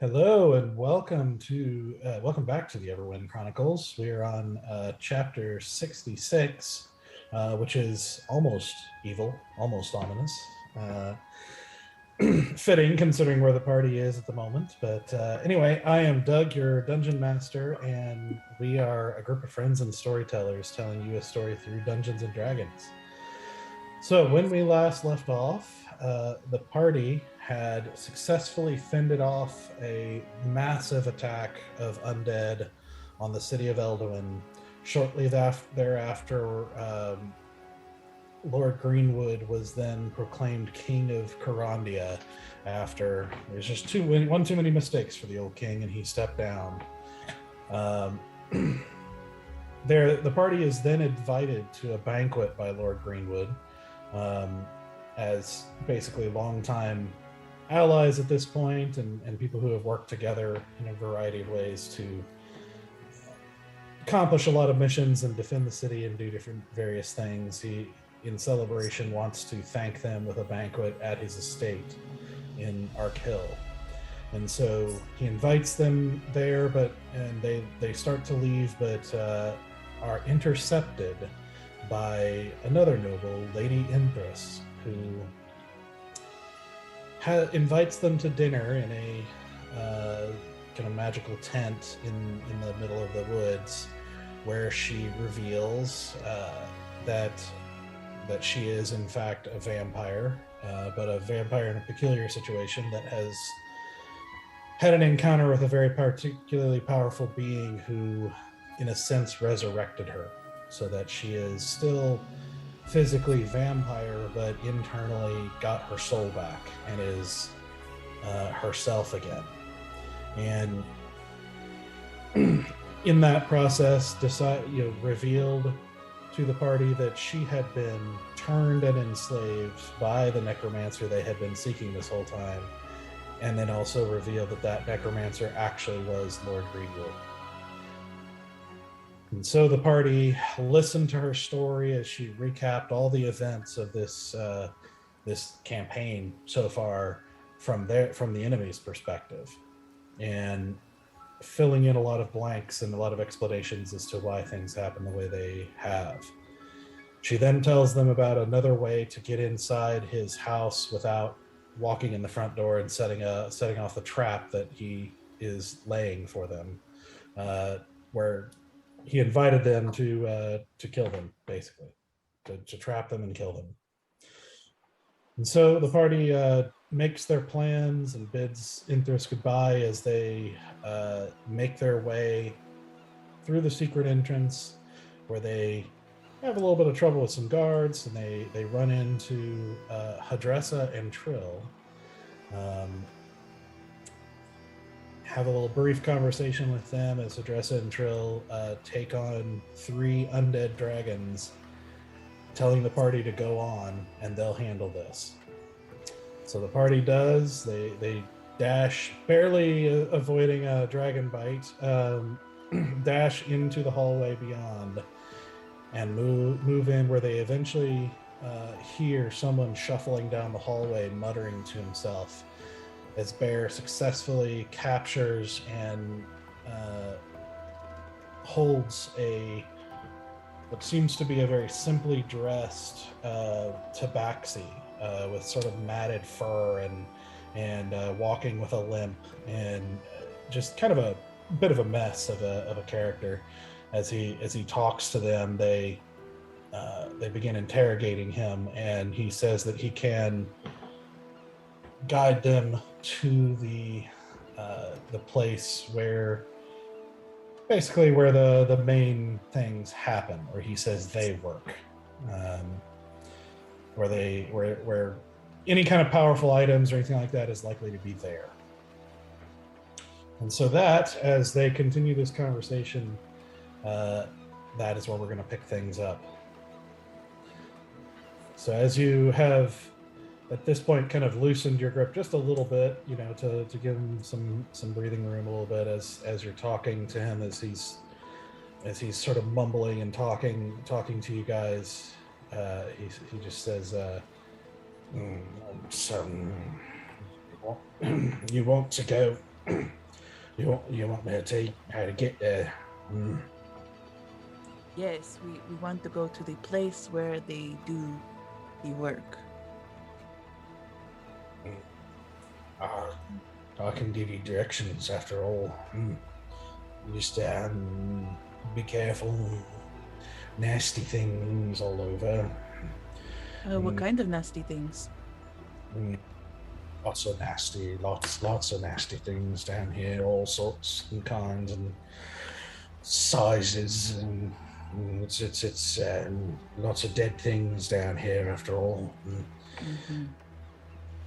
Hello and welcome back to the Everwind Chronicles. We are on chapter 66, which is almost evil, almost ominous. Uh, Fitting considering where the party is at the moment. But anyway, I am Doug, your dungeon master, and we are a group of friends and storytellers telling you a story through Dungeons and Dragons. So when we last left off, the party had successfully fended off a massive attack of undead on the city of Elduin. Shortly thereafter, Lord Greenwood was then proclaimed King of Corandia after there's just one too many mistakes for the old king, and he stepped down. Um, the party is then invited to a banquet by Lord Greenwood, as basically longtime allies at this point, and people who have worked together in a variety of ways to accomplish a lot of missions and defend the city and do different various things. He, in celebration, wants to thank them with a banquet at his estate in Arkhill. And so he invites them there, and they start to leave, but are intercepted by another noble, Lady Empress, who invites them to dinner in a kind of magical tent in the middle of the woods, where she reveals that she is in fact a vampire, but a vampire in a peculiar situation that has had an encounter with a very particularly powerful being who, in a sense, resurrected her, so that she is still physically vampire, but internally got her soul back and is herself again. And in that process, revealed to the party that she had been turned and enslaved by the necromancer they had been seeking this whole time, and then also revealed that necromancer actually was Lord Greenwood. And so the party listened to her story as she recapped all the events of this campaign so far from the enemy's perspective, and filling in a lot of blanks and a lot of explanations as to why things happen the way they have. She then tells them about another way to get inside his house without walking in the front door and setting off the trap that he is laying for them, where he invited them to kill them, basically, to trap them and kill them. And so the party makes their plans and bids Inthras goodbye as they make their way through the secret entrance, where they have a little bit of trouble with some guards, and they run into Hadressa and Trill. Have a little brief conversation with them as Hadressa and Trill take on 3 undead dragons, telling the party to go on and they'll handle this. So the party does. They dash, barely avoiding a dragon bite, dash into the hallway beyond and move in, where they eventually hear someone shuffling down the hallway, muttering to himself, as Bear successfully captures and holds what seems to be a very simply dressed tabaxi with sort of matted fur and walking with a limp, and just kind of a bit of a mess of a character. As he talks to them, they begin interrogating him, and he says that he can guide them to the place where the main things happen, where he says they work, where any kind of powerful items or anything like that is likely to be there. And so that, as they continue this conversation, that is where we're going to pick things up. So as you have at this point kind of loosened your grip just a little bit, to give him some breathing room a little bit as you're talking to him, as he's sort of mumbling and talking to you guys, he just says, "So you want to go You want me to tell you how to get there? Yes, we want to go to the place where they do the work. I can give you directions after all. Just be careful. Nasty things all over. What kind of nasty things? Lots of nasty things down here, all sorts and kinds and sizes, and it's lots of dead things down here after all. Mm-hmm.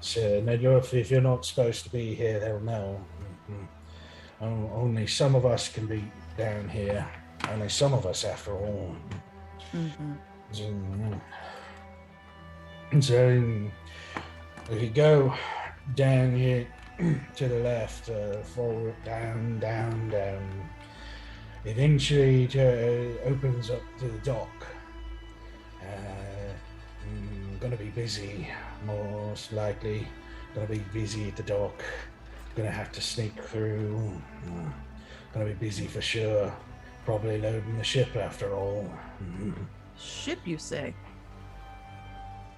So, no, if you're not supposed to be here, they'll know. Only some of us can be down here. Only some of us, after all. Mm-hmm. So if you go down here to the left, forward, down, eventually it opens up to the dock. Gonna be busy, most likely. Gonna be busy at the dock. Gonna have to sneak through. Gonna be busy for sure. Probably loading the ship after all. Ship, you say?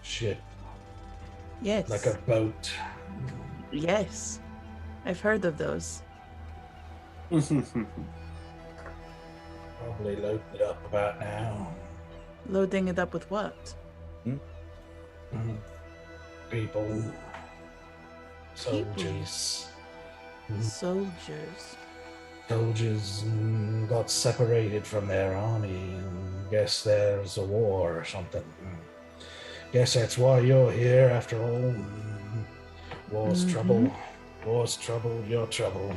Ship. Yes. Like a boat. Yes. I've heard of those. Probably loading it up about now. Loading it up with what? People. Soldiers. Soldiers. Soldiers got separated from their army. Guess there's a war or something. Guess that's why you're here after all. War's trouble. War's trouble, your trouble.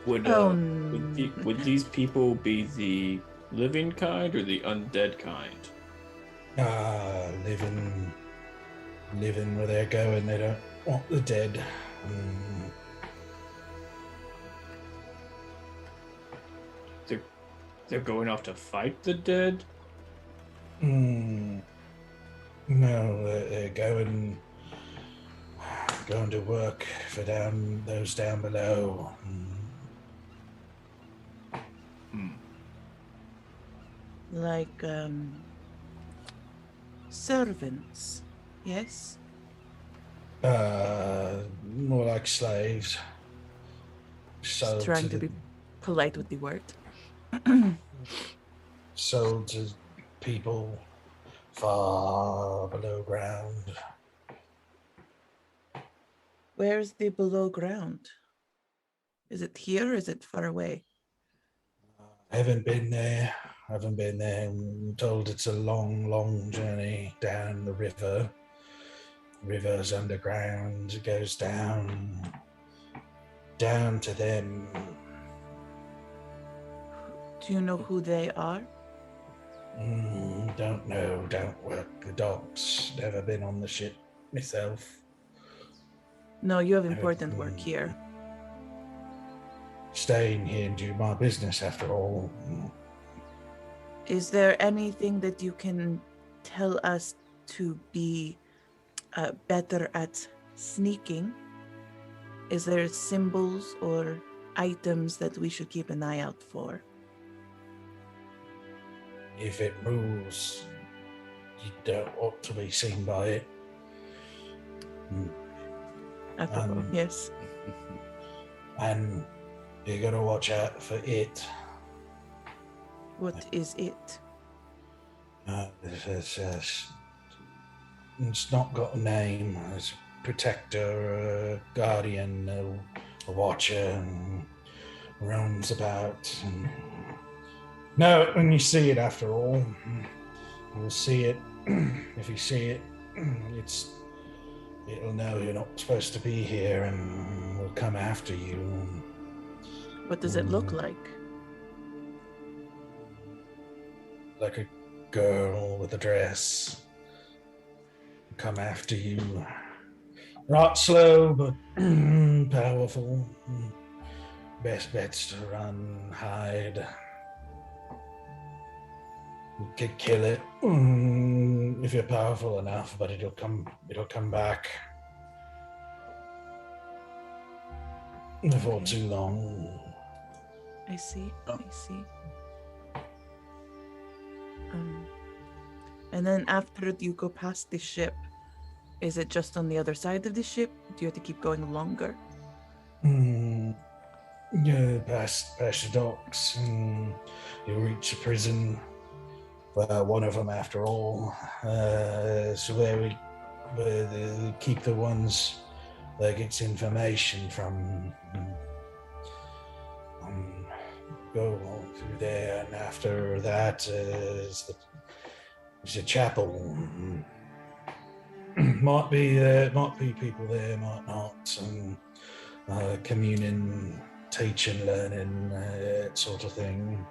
Would these people be the living kind or the undead kind? Living where they're going. They don't want the dead. They're going off to fight the dead? No, they're going to work for those down below. Like, servants, yes? More like slaves. Just trying to be polite with the word. Sold to people far below ground. Where's the below ground? Is it here or is it far away? I haven't been there. I'm told it's a long, long journey down the river. River's underground. It goes down to them. Do you know who they are? Don't know. Don't work the docks. Never been on the ship myself. No, you have important work here. Staying here and do my business after all. Is there anything that you can tell us to be better at sneaking? Is there symbols or items that we should keep an eye out for? If it moves, you don't ought to be seen by it. Yes. And you gotta watch out for it. What is it? It's not got a name. It's a protector, a guardian, a watcher, and roams about. No, when you see it after all, you'll see it. If you see it, it'll know you're not supposed to be here and will come after you. What does it look like? Like a girl with a dress. Come after you. Not slow, but powerful. Best bet's to run, hide. You could kill it if you're powerful enough, but it'll come back. for too long. I see. Oh. I see. And then after you go past the ship, is it just on the other side of the ship? Do you have to keep going longer? Yeah, past the docks, and you'll reach a prison. Well, one of them, after all. So where they keep the ones that gets information from. Go through there, and after that is a chapel. Might be people there, might not. Communion, teaching, learning, that sort of thing.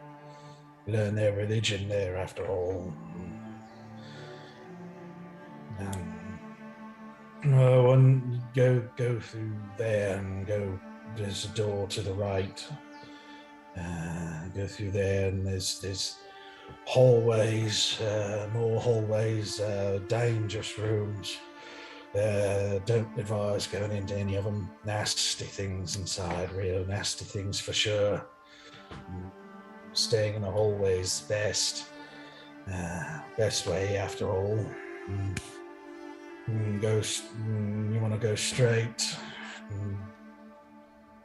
Learn their religion there, after all. One go through there and go. There's a door to the right. Go through there, and there's hallways, more hallways, dangerous rooms. Don't advise going into any of them. Nasty things inside, real nasty things for sure. Staying in the hallways best. Best way, after all. You want to go straight.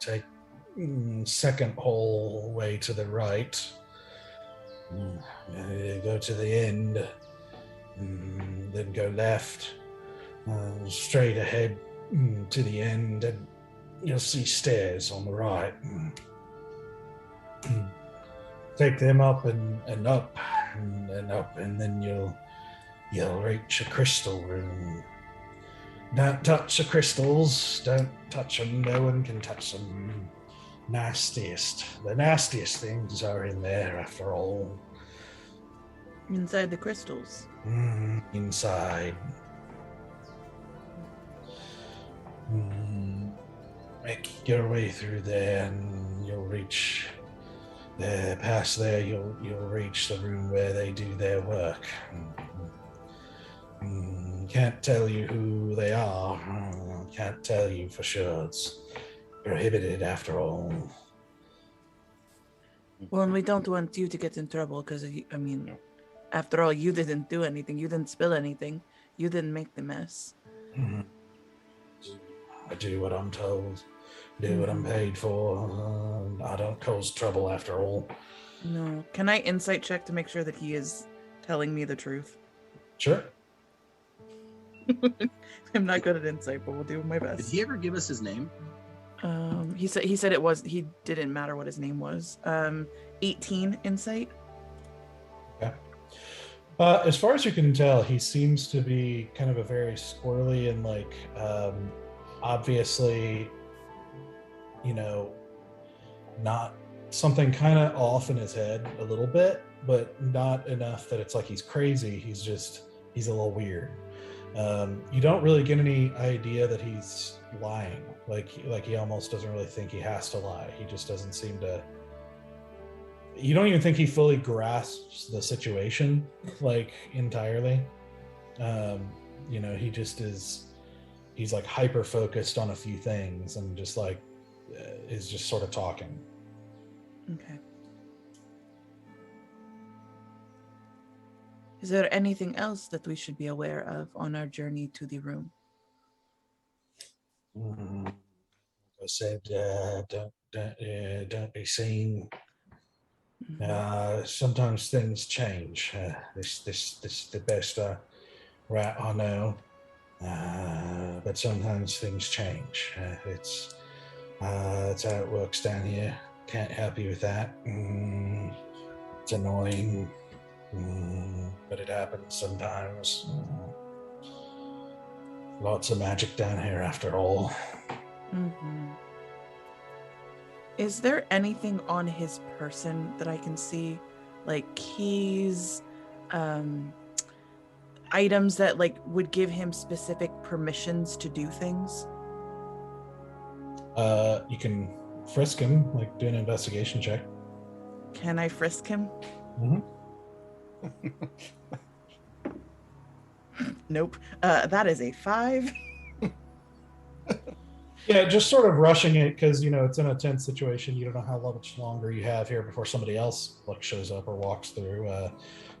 Take second hallway to the right. Go to the end. Then go left. Straight ahead to the end, and you'll see stairs on the right. Take them up and up and up, and then you'll reach a crystal room. Don't touch the crystals. Don't touch them. No one can touch them. The nastiest things are in there, after all. Inside the crystals? Inside. Make your way through there, and you'll reach there. Past there, you'll reach the room where they do their work. Can't tell you who they are. Can't tell you for sure. It's prohibited, after all. Well, and we don't want you to get in trouble because, after all, you didn't do anything. You didn't spill anything. You didn't make the mess. I do what I'm told. Do what I'm paid for. I don't cause trouble, after all. No. Can I insight check to make sure that he is telling me the truth? Sure. I'm not good at insight, but we'll do my best. Did he ever give us his name? He said he didn't matter what his name was. 18 insight. Okay. As far as you can tell, he seems to be kind of a very squirrely and obviously, not something kind of off in his head a little bit, but not enough that it's like he's crazy. He's a little weird. You don't really get any idea that he's lying. Like he almost doesn't really think he has to lie. He just doesn't seem to. You don't even think he fully grasps the situation, entirely. He just is. He's hyper focused on a few things and just is just sort of talking. Okay. Is there anything else that we should be aware of on our journey to the room? Like I said, don't be seen. Sometimes things change. This the best rat I know. But sometimes things change. It's how it works down here. Can't help you with that. It's annoying, but it happens sometimes. Lots of magic down here, after all. Is there anything on his person that I can see, like keys, items that would give him specific permissions to do things? You can frisk him, do an investigation check. Can I frisk him? Mm-hmm. Nope. That is a 5. Yeah, just sort of rushing it because it's in a tense situation. You don't know how much longer you have here before somebody else shows up or walks through,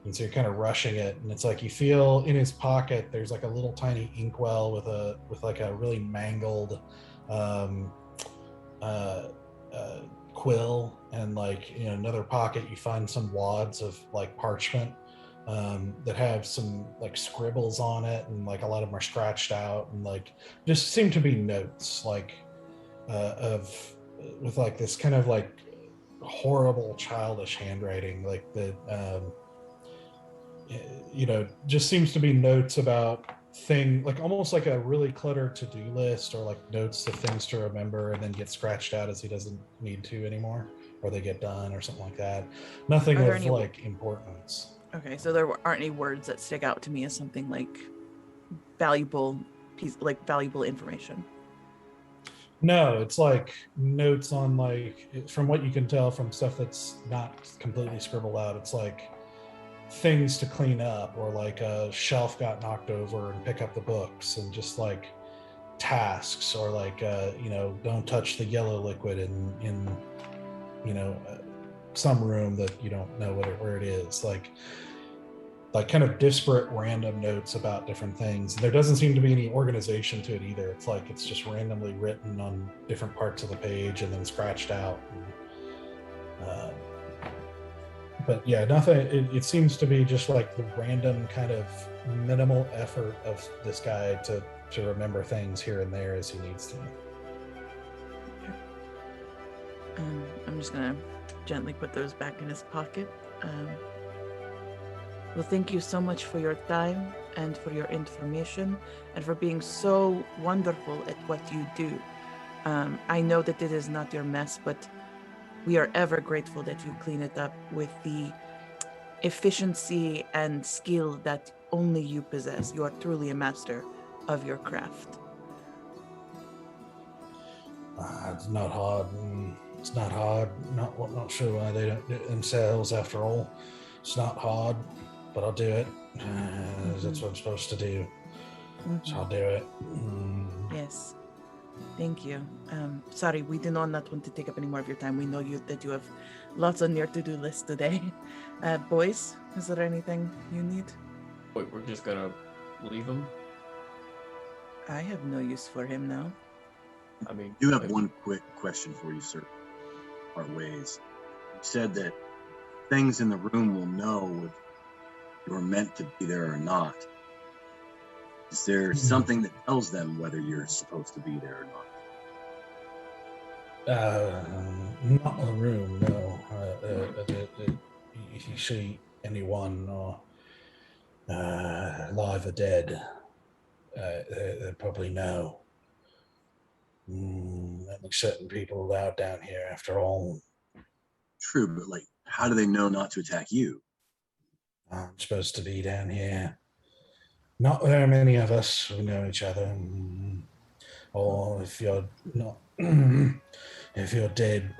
and so you're kind of rushing it. And it's like you feel in his pocket there's like a little tiny inkwell with like a really mangled um, uh, quill, and like in another pocket you find some wads of like parchment that have some like scribbles on it, and like a lot of them are scratched out, and like just seem to be notes like of with like this kind of like horrible childish handwriting, like the just seems to be notes about like almost like a really cluttered to-do list, or like notes of things to remember and then get scratched out as he doesn't need to anymore, or they get done or something like that. Nothing of like importance. Okay, so there aren't any words that stick out to me as something like valuable information. No, it's like notes on like, from what you can tell from stuff that's not completely scribbled out, it's like things to clean up, or like a shelf got knocked over and pick up the books, and just like tasks, or like don't touch the yellow liquid in some room that you don't know where it is, like kind of disparate random notes about different things. There doesn't seem to be any organization to it either. It's like it's just randomly written on different parts of the page and then scratched out. But yeah, nothing. It seems to be just like the random kind of minimal effort of this guy to remember things here and there as he needs to. I'm just gonna gently put those back in his pocket. Well, thank you so much for your time and for your information and for being so wonderful at what you do. I know that it is not your mess, but we are ever grateful that you clean it up with the efficiency and skill that only you possess. You are truly a master of your craft. It's not hard. It's not hard. Not sure why they don't do it themselves. After all, it's not hard, but I'll do it. That's what I'm supposed to do. So I'll do it. Yes. Thank you. Sorry, we do not want to take up any more of your time. We know that you have lots on your to-do list today. Boys, is there anything you need? Wait, we're just gonna leave him? I have no use for him now. I do have one quick question for you, sir. Part ways. You said that things in the room will know if you're meant to be there or not. Is there something that tells them whether you're supposed to be there or not? Not the room, no. If you see anyone or alive or dead, they probably know. Only certain people allowed down here, after all. True, but like, how do they know not to attack you? I'm supposed to be down here. Not very many of us who know each other. Or if you're not, if you're dead,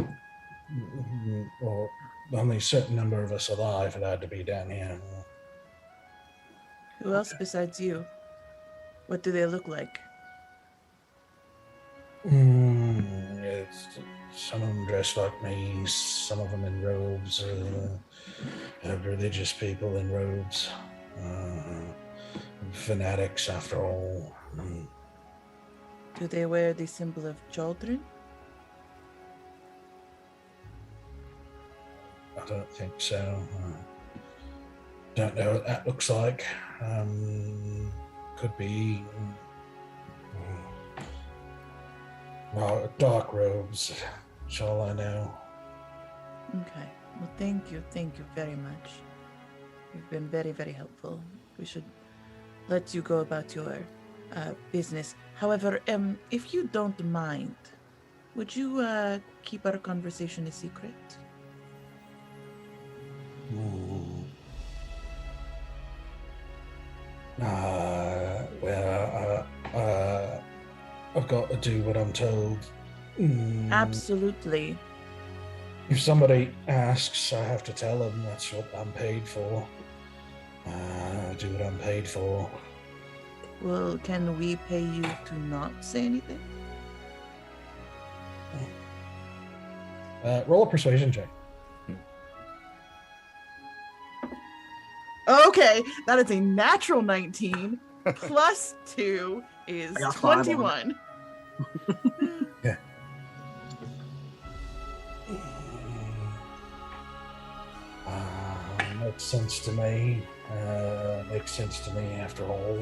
or only a certain number of us alive allowed to be down here. Who else besides you? What do they look like? Some of them dressed like me, some of them in robes, religious people in robes, fanatics after all. Do they wear the symbol of children? I don't think so. Don't know what that looks like. Could be dark robes. That's all I know. Okay. Well, thank you very much. You've been very, very helpful. We should let you go about your business. However, if you don't mind, would you keep our conversation a secret? I've got to do what I'm told. Absolutely. If somebody asks, I have to tell them that's what I'm paid for. I do what I'm paid for. Well, can we pay you to not say anything? Roll a persuasion check. Okay, that is a natural 19 plus 2 is I got 5 on 21. Yeah. Makes sense to me. Makes sense to me after all.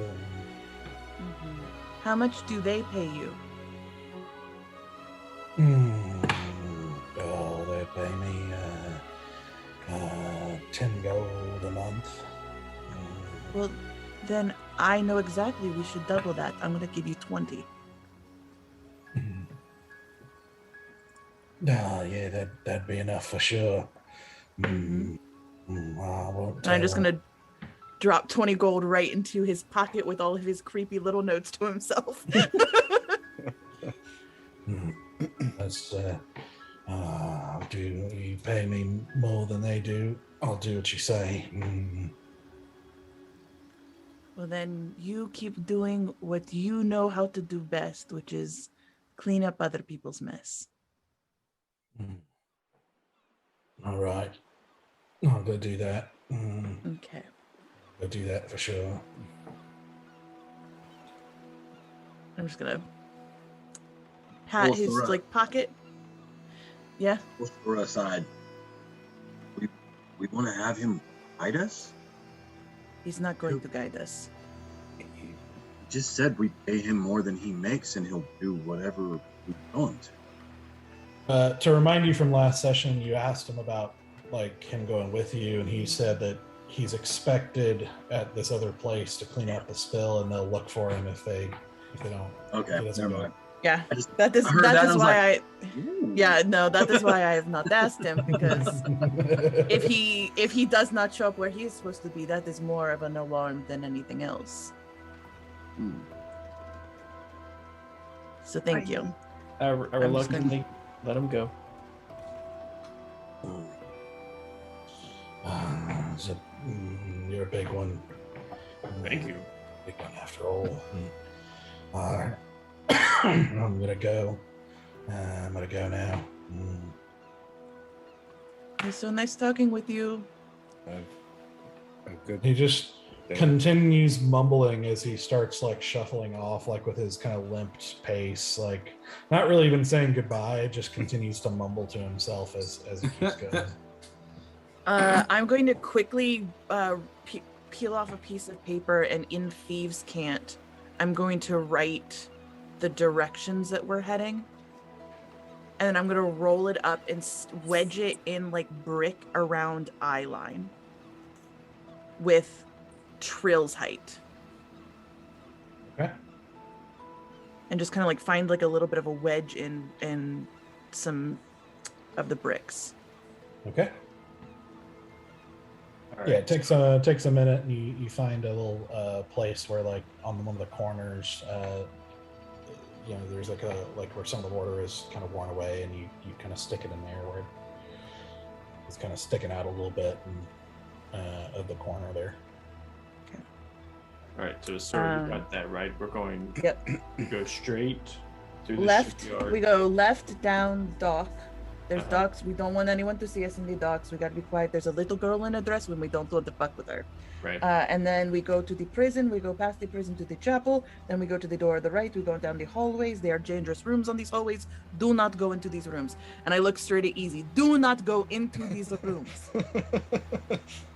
How much do they pay you? Oh, they pay me 10 gold a month. Well, then I know exactly we should double that. I'm going to give you 20. Yeah, that'd be enough for sure. Mm-hmm. I won't I'm just going to drop 20 gold right into his pocket with all of his creepy little notes to himself. That's do you pay me more than they do? I'll do what you say. Well, then you keep doing what you know how to do best, which is clean up other people's mess. All right. I'll go do that. Okay. I'll do that for sure. I'm just gonna pat his pocket. Yeah. We'll throw aside. We want to have him guide us? He's not going to guide us. He just said we pay him more than he makes and he'll do whatever we want. To remind you from last session, you asked him about him going with you, and he said that he's expected at this other place to clean up the spill, and they'll look for him if they don't. Okay, never mind. Yeah, that is why I have not asked him, because if he does not show up where he is supposed to be, that is more of an alarm than anything else. So thank you. I reluctantly let him go. You're a big one. Thank you. Big one after all. I'm gonna go. I'm gonna go now. It's so nice talking with you. He just continues mumbling as he starts shuffling off, with his kind of limped pace, not really even saying goodbye, just continues to mumble to himself as he keeps going. I'm going to quickly peel off a piece of paper, and in Thieves' Cant, I'm going to write the directions that we're heading, and then I'm going to roll it up and wedge it in brick around eye line with Trill's height. Okay. And just kind of find a little bit of a wedge in some of the bricks. Okay. Right. Yeah, it takes a minute, and you find a little place where on one of the corners, there's where some of the water is kind of worn away, and you kind of stick it in there where it's kind of sticking out a little bit of the corner there. Okay. All right, so sorry, you got that right. We're going. Yep. Go straight through the left. shipyard. We go left down dock. There's Uh-huh. docks. We don't want anyone to see us in the docks. We gotta be quiet. There's a little girl in a dress when we don't want to fuck with her. Right. And then we go to the prison. We go past the prison to the chapel. Then we go to the door on the right. We go down the hallways. There are dangerous rooms on these hallways. Do not go into these rooms. And I look straight at Easy. Do not go into these rooms.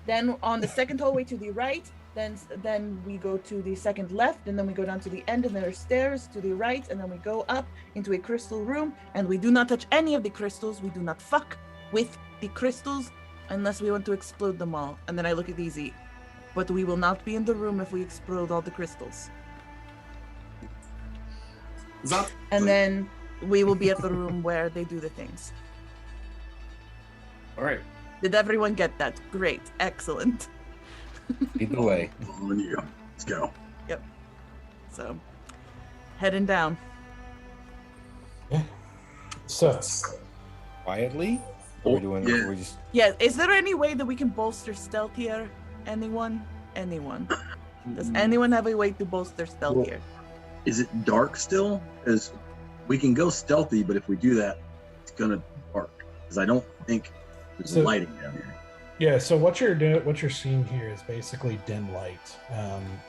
Then on the second hallway to the right, then we go to the second left, and then we go down to the end, and there are stairs to the right, and then we go up into a crystal room, and we do not touch any of the crystals. We do not fuck with the crystals unless we want to explode them all. And then I look at Easy. But we will not be in the room if we explode all the crystals. And then we will be at the room where they do the things. All right. Did everyone get that? Great. Excellent. Either way. On you. Let's go. Yep. So, heading down. Yeah. So, Quietly? Or we doing? Yeah. We just. Yeah, is there any way that we can bolster stealth here? Anyone? Does anyone have a way to bolster stealth here? Is it dark still? Because we can go stealthy, but if we do that, it's gonna be dark. Because I don't think there's lighting down here. Yeah, so what you're seeing here is basically dim light.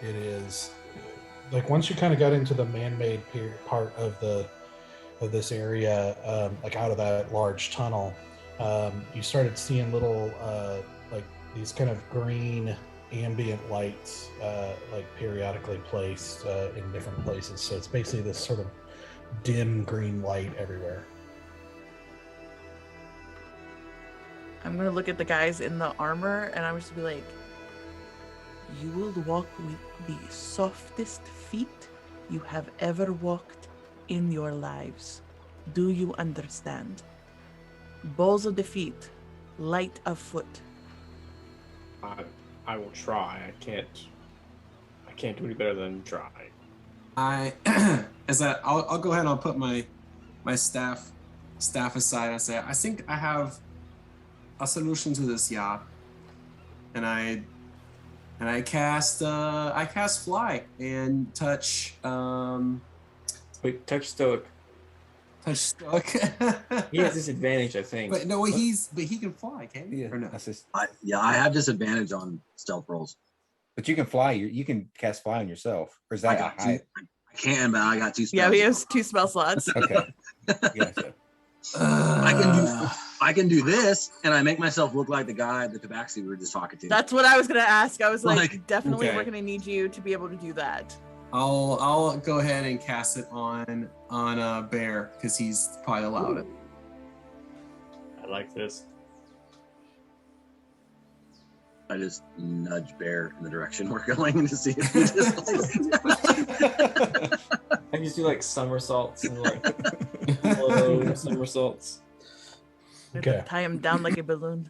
It is like once you kind of got into the man-made part of this area, like out of that large tunnel, you started seeing little like these kind of green ambient lights like periodically placed in different places. So it's basically this sort of dim green light everywhere. I'm gonna look at the guys in the armor and I'm just gonna be like, you will walk with the softest feet you have ever walked in your lives. Do you understand? Balls of the feet, light of foot. I will try. I can't do any better than try. I'll go ahead and I'll put my staff aside and say, I think I have a solution to this, yeah. And I cast fly and touch Wait, touch Stoic. Touch Stoic. He has disadvantage, I think. But no, but he can fly, can't he? Yeah, Or no? that's just, I have disadvantage on stealth rolls. but you can fly. You can cast fly on yourself. Or is that a high? I can, but I got 2 spells. Yeah, we have 2 spell slots. Okay. Gotcha. I can do this, and I make myself look like the guy at the tabaxi we were just talking to. That's what I was gonna ask. I was like definitely okay. we're gonna need you to be able to do that. I'll go ahead and cast it on Bear because he's probably the loudest. I like this. I just nudge Bear in the direction we're going to see if he just like... I just do like somersaults and like slow somersaults. Okay. Tie him down like a balloon.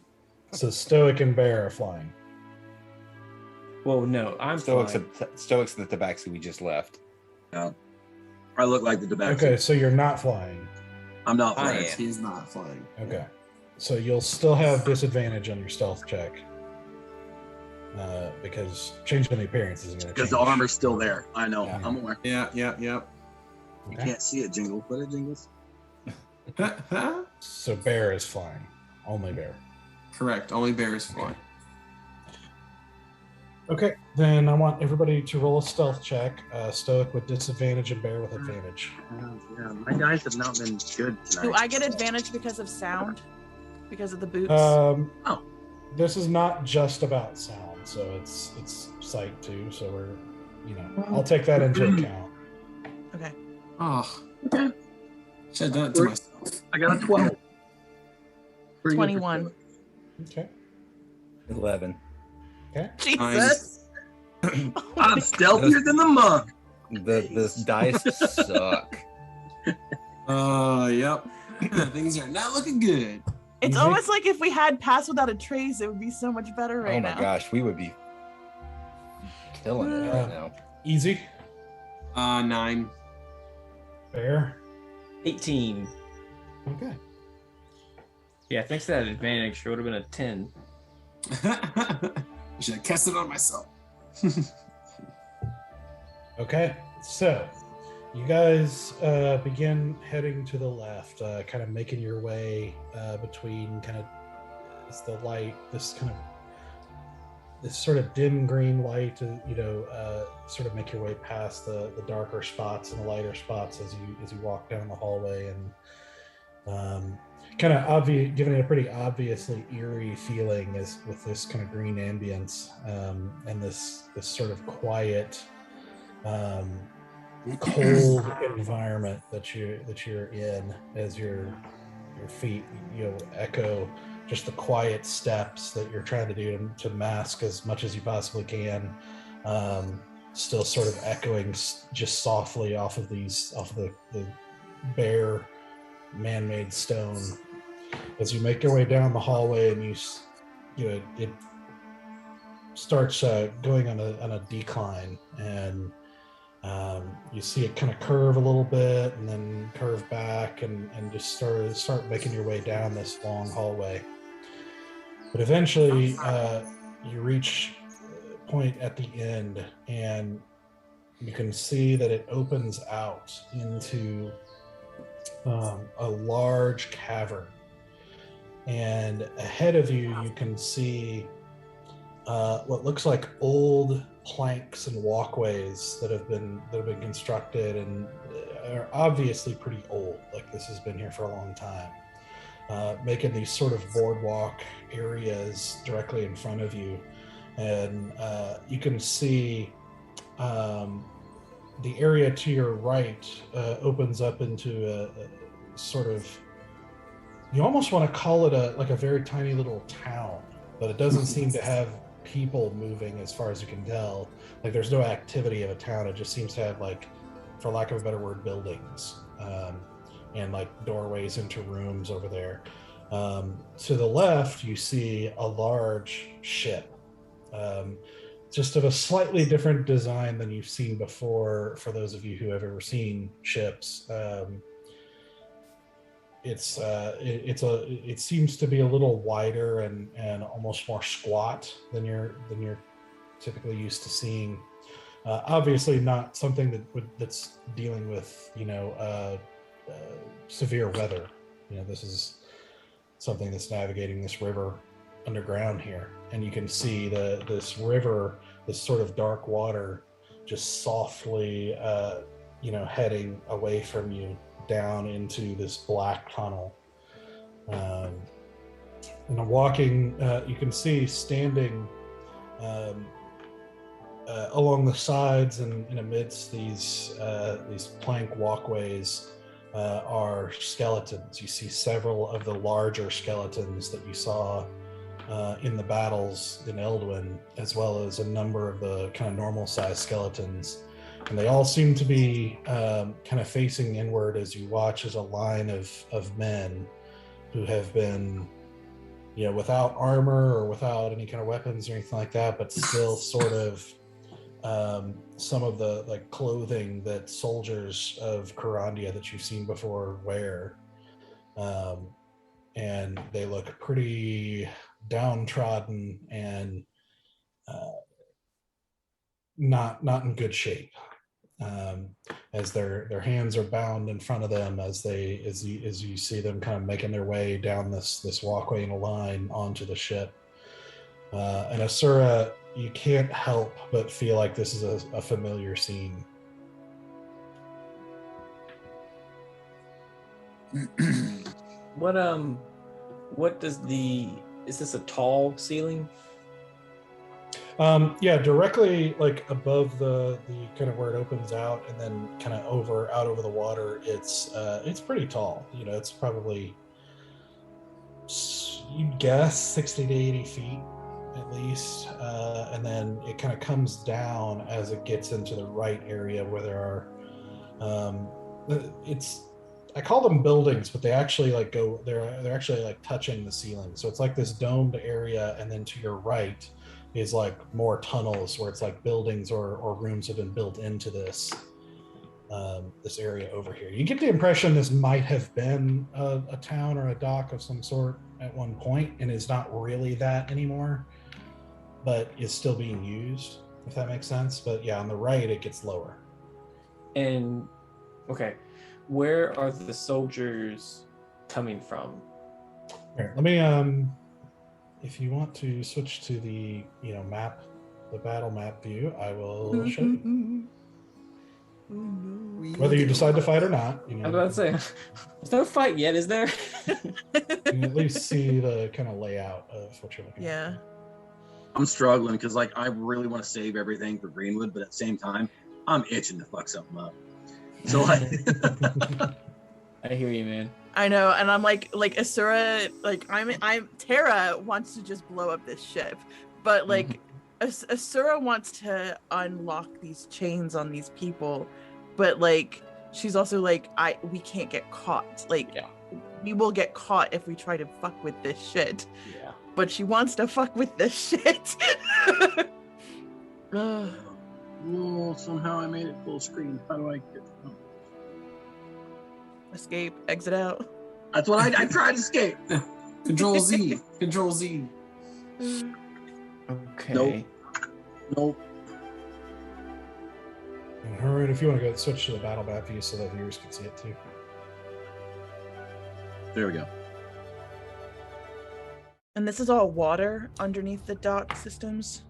So Stoic and Bear are flying. Well, no, I'm Stoic's fine. Stoic's the tabaxi we just left. Yeah. I look like the tabaxi. Okay, so you're not flying. I'm not I flying. am. He's not flying. Okay. So you'll still have disadvantage on your stealth check. Because changing the appearance isn't going to change. Because the armor's still there. I know. Yeah. I'm aware. Yeah. You can't see it, Jingle. Put it, Jingles. So Bear is flying. Only Bear. Correct. Only Bear is flying. Okay, then I want everybody to roll a stealth check. Stoic with disadvantage and Bear with advantage. Yeah, my guys have not been good tonight. Do I get advantage because of sound? Because of the boots? This is not just about sound, so it's sight too. So I'll take that into account. Okay. Oh. Okay. Should have done it to myself. I got a 12. Pretty good for 21. Okay. 11. Okay. Jesus. I'm stealthier than the monk. The dice suck. Yep. Things are not looking good. It's Easy. almost like if we had Pass Without a Trace, it would be so much better right Oh my now. gosh, we would be killing it right now. Easy. 9. Bear. 18. Okay. Yeah, thanks to that advantage, it would have been a 10. I should have cast it on myself. Okay. So you guys begin heading to the left, kind of making your way between kind of the light, this sort of dim green light, sort of make your way past the darker spots and the lighter spots as you walk down the hallway, and kind of giving it a pretty obviously eerie feeling is with this kind of green ambience and this sort of quiet, cold environment that you're in as your feet echo just the quiet steps that you're trying to do to mask as much as you possibly can, still sort of echoing just softly off of the bare man-made stone. As you make your way down the hallway, and it starts going on a decline, and you see it kind of curve a little bit and then curve back and just start making your way down this long hallway. But eventually you reach a point at the end, and you can see that it opens out into a large cavern. And ahead of you, you can see what looks like old planks and walkways that have been constructed and are obviously pretty old. Like this has been here for a long time, making these sort of boardwalk areas directly in front of you, and you can see the area to your right opens up into a sort of, you almost want to call it a very tiny little town, but it doesn't seem to have people moving as far as you can tell. Like there's no activity of a town. It just seems to have, like, for lack of a better word, buildings and like doorways into rooms over there. To the left, you see a large ship, just of a slightly different design than you've seen before. For those of you who have ever seen ships, it seems to be a little wider and almost more squat than you're typically used to seeing. Obviously, not something that's dealing with severe weather. This is something that's navigating this river underground here, and you can see this river, this sort of dark water, just softly heading away from you down into this black tunnel. And walking, you can see standing along the sides and amidst these plank walkways are skeletons. You see several of the larger skeletons that you saw in the battles in Eldwin, as well as a number of the kind of normal sized skeletons. And they all seem to be kind of facing inward as you watch as a line of men who have been, without armor or without any kind of weapons or anything like that, but still sort of some of the like clothing that soldiers of Corandia that you've seen before wear. And they look pretty downtrodden and not in good shape. As their hands are bound in front of them as you see them kind of making their way down this walkway in a line onto the ship. And Asura, you can't help but feel like this is a familiar scene. What does is this a tall ceiling? Yeah, directly like above the kind of where it opens out and then kind of out over the water, it's pretty tall. It's probably, you'd guess 60 to 80 feet at least. And then it kind of comes down as it gets into the right area where there are I call them buildings, but they actually they're actually like touching the ceiling. So it's like this domed area, and then to your right is like more tunnels where it's like buildings or rooms have been built into this area over here. You get the impression this might have been a town or a dock of some sort at one point, and is not really that anymore, but is still being used, if that makes sense. But yeah, on the right it gets lower. And okay, where are the soldiers coming from? Here, let me if you want to switch to the map, the battle map view, I will show you. Whether you decide to fight or not, I was about to say, there's no fight yet, is there? you can at least see the kind of layout of what you're looking at. Yeah. I'm struggling because I really want to save everything for Greenwood, but at the same time, I'm itching to fuck something up. So I hear you, man. I know, and I'm like Asura, like I'm Tara wants to just blow up this ship, but like Asura wants to unlock these chains on these people, but like she's also like we can't get caught. Like we will get caught if we try to fuck with this shit. Yeah. But she wants to fuck with this shit. Oh, somehow I made it full screen. How do I get? Escape, exit out. That's what I tried to escape. Control Z. Control Z. Okay. Nope. And Harun, if you want to go switch to the battle map view so that viewers can see it too. There we go. And this is all water underneath the dock systems?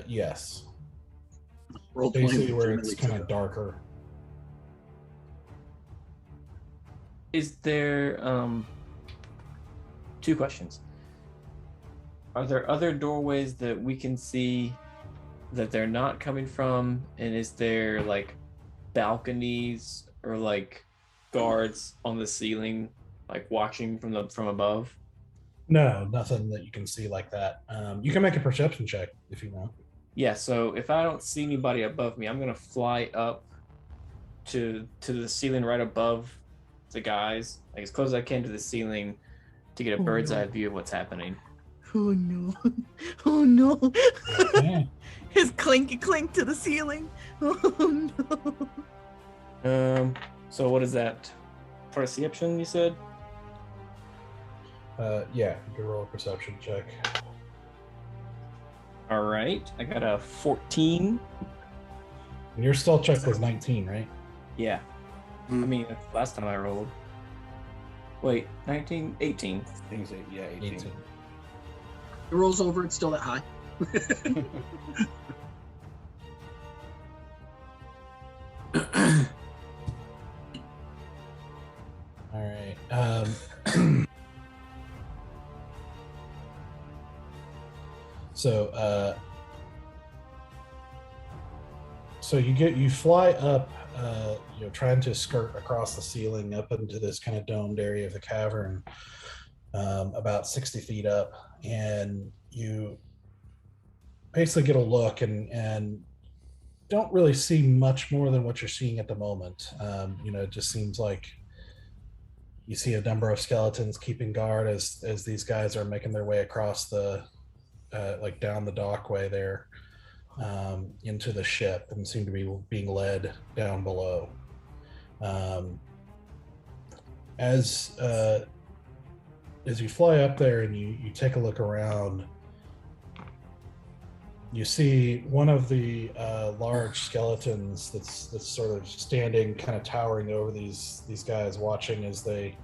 Yes. Roll Basically where it's kind of darker. Is there 2 questions? Are there other doorways that we can see that they're not coming from? And is there like balconies or like guards on the ceiling, like watching from above? No, nothing that you can see like that. You can make a perception check if you want. Yeah, so if I don't see anybody above me, I'm gonna fly up to the ceiling right above the guys, like as close as I can to the ceiling to get a bird's eye view of what's happening. Oh no. Oh no. Okay. His clinky clink to the ceiling. Oh no. So what is that? Perception, you said? Yeah, you can roll a perception check. All right, I got a 14. And your stealth check was 19, right? Yeah. I mean, that's the last time I rolled. Wait, 19? 18. Things that, yeah, 18. It rolls over, it's still that high. All right. So you fly up, trying to skirt across the ceiling up into this kind of domed area of the cavern, about 60 feet up, and you basically get a look and don't really see much more than what you're seeing at the moment. It just seems like you see a number of skeletons keeping guard as these guys are making their way across the like down the dockway there into the ship, and seem to be being led down below. As you fly up there and you take a look around, you see one of the large skeletons that's sort of standing, kind of towering over these guys, watching as they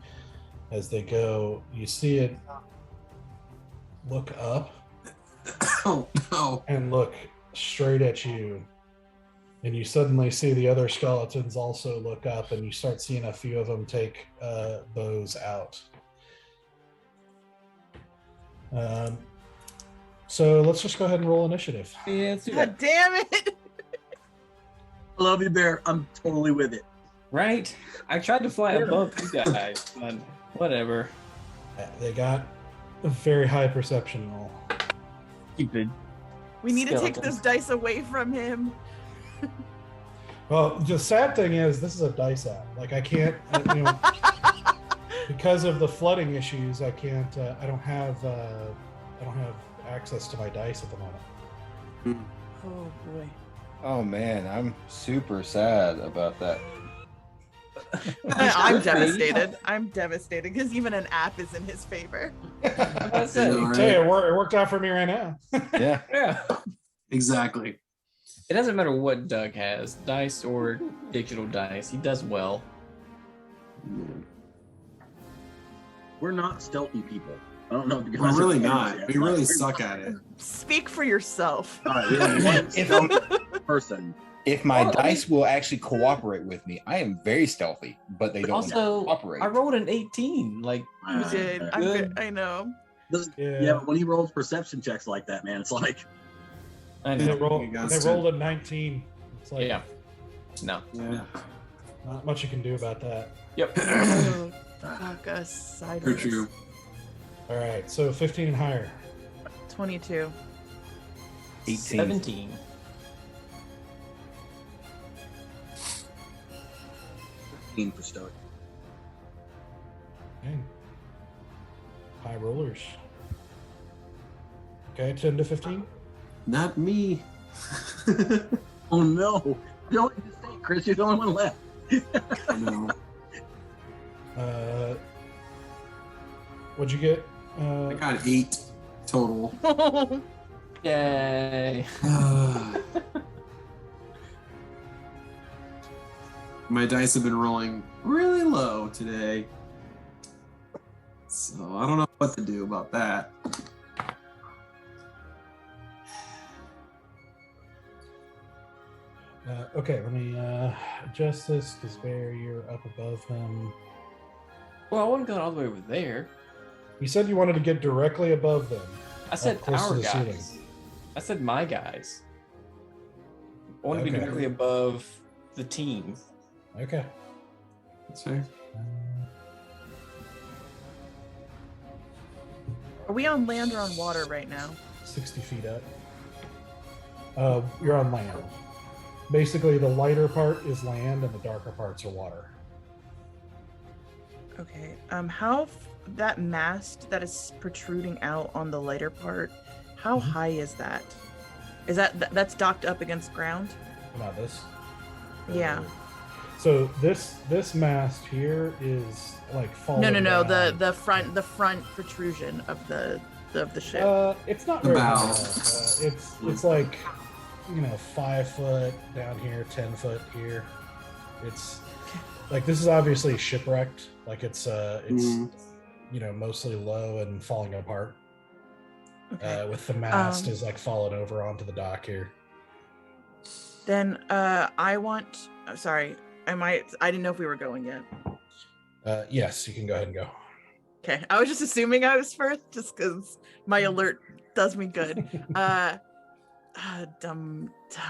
go. You see it look up Oh no. and look straight at you, and you suddenly see the other skeletons also look up, and you start seeing a few of them take bows out. So let's just go ahead and roll initiative. Yeah, let's do God that. damn it. I love you, Bear. I'm totally with it. Right? I tried to fly above you guys, but whatever. They got a very high perception roll. Stupid. We need to take Skeletons. those dice away from him. Well, the sad thing is, this is a dice app. Like, I can't, because of the flooding issues, I can't. I don't have access to my dice at the moment. Oh boy. Oh man, I'm super sad about that. I'm devastated. I'm devastated because even an app is in his favor. That's I it. know, Tell you, right? it worked out for me right now. Yeah. Yeah. Exactly. It doesn't matter what Doug has, dice or digital dice. He does well. We're not stealthy people. I don't know if you guys We're really are not. yet. We really We're suck not. at it. Speak for yourself. All right, we have one stealthy person. If my Well, I dice will actually cooperate with me, I am very stealthy, but they don't Also, cooperate. I rolled an 18. Like, You did. Okay. I'm Good. good. I know. Yeah, but when he rolls perception checks like that, man, it's like, I They, know. they rolled a 19. It's like, Yeah. No. Yeah. not much you can do about that. Yep. Oh, fuck us For sideways. true. All right, so 15 and higher. 22. 18. 17. 15 for stoic. Dang. High rollers. Okay, 10 to 15. Not me. Oh no! Don't just say, Chris, you're the only one left. I know. What'd you get? I got 8 total. Yay. My dice have been rolling really low today. So I don't know what to do about that. Okay, let me adjust this because Barry, you're up above him. Well, I wasn't going all the way over there. You said you wanted to get directly above them. I said close to our the guys. ceiling. I said my guys. I want to be Okay. directly above the team. Okay. That's fair. Are we on land or on water right now? 60 feet up. You're on land. Basically, the lighter part is land and the darker parts are water. Okay. That mast that is protruding out on the lighter part, how high is that? Is that's docked up against ground? Not this. Yeah. So this mast here is like falling. No. down. The front protrusion of the ship. It's not The very bow. high. It's like 5 foot down here, 10 foot here. It's like this is obviously shipwrecked. Like it's mostly low and falling apart. Okay. With the mast is like falling over onto the dock here. Then I want. Sorry, I didn't know if we were going yet. Yes, you can go ahead and go. Okay, I was just assuming I was first, just because my alert does me good. I'm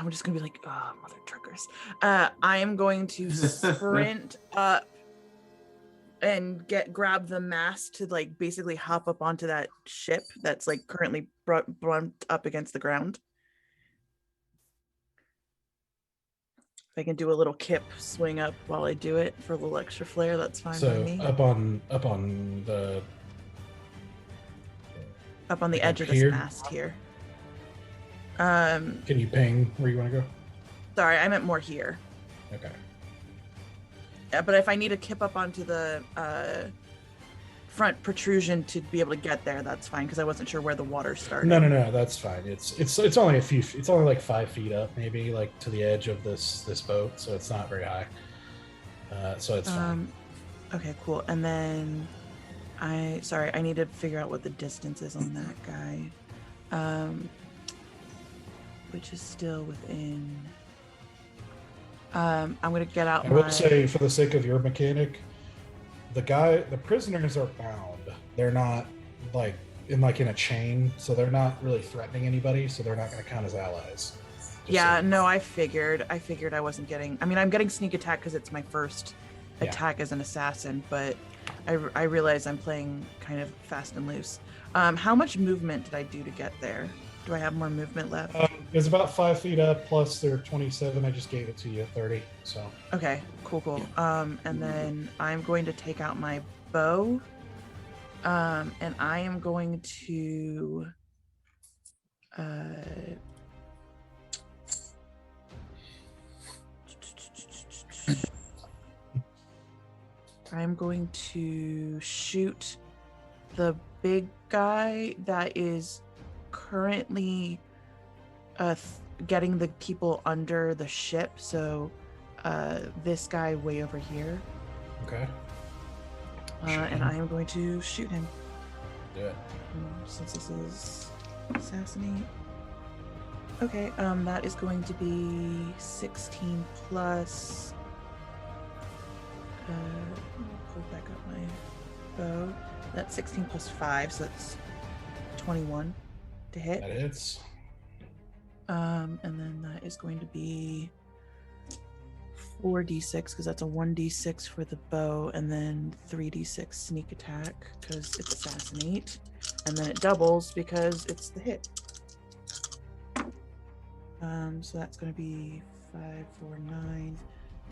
just gonna be like, oh, mother truckers. I am going to sprint up and grab the mast to like basically hop up onto that ship that's like currently brought up against the ground. If I can do a little kip swing up while I do it for a little extra flair, that's fine by me. Up on the edge of this here? mast here. Can you ping where you want to go? Sorry, I meant more here. Okay. But if I need to kip up onto the front protrusion to be able to get there, that's fine because I wasn't sure where the water started. No, that's fine. It's only it's only like 5 feet up, maybe like to the edge of this boat, so it's not very high. So it's fine. Okay, cool. And then I need to figure out what the distance is on that guy. Which is still within. I'm gonna get out. I will say, for the sake of your mechanic, the prisoners are bound. They're not like in a chain, so they're not really threatening anybody. So they're not going to count as allies. I figured I wasn't getting. I mean, I'm getting sneak attack because it's my first attack as an assassin, but I realize I'm playing kind of fast and loose. How much movement did I do to get there? Do I have more movement left? It's about 5 feet up, plus they're 27. I just gave it to you at 30. So. Okay, cool. And then I'm going to take out my bow. And I am going to. I'm going to shoot the big guy that is currently getting the people under the ship. So this guy way over here. Okay. And I am going to shoot him. Do it. Since this is assassinate. Okay, that is going to be 16 plus. Pull back up my bow. That's 16 plus 5, so that's 21 to hit. That hits. And then that is going to be 4d6 because that's a 1d6 for the bow, and then 3d6 sneak attack because it's assassinate, and then it doubles because it's the hit. So that's going to be 5, 4, 9,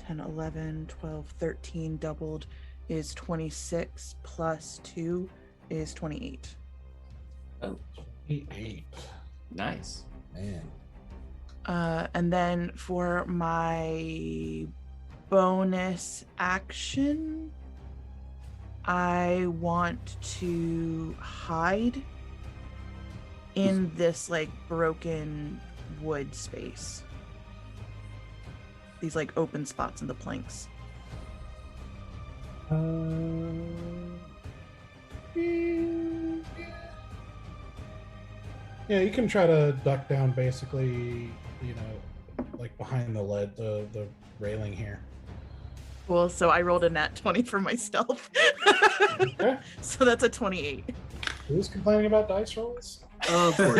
10, 11, 12, 13 doubled is 26 plus 2 is 28. Oh, 28. Nice. Man. And then for my bonus action, I want to hide in this like broken wood space. These like open spots in the planks. Yeah, you can try to duck down basically, like behind the railing here. Cool. So I rolled a nat 20 for my stealth. Okay. So that's a 28. Who's complaining about dice rolls? Oh, poor.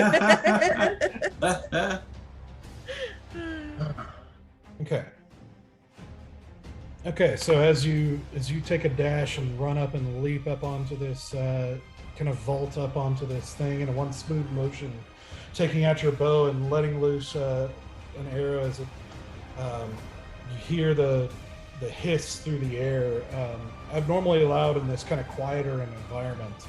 Okay. Okay, so as you take a dash and run up and leap up onto this, kind of vault up onto this thing in a one smooth motion, taking out your bow and letting loose an arrow as it, you hear the hiss through the air, abnormally loud in this kind of quieter environment.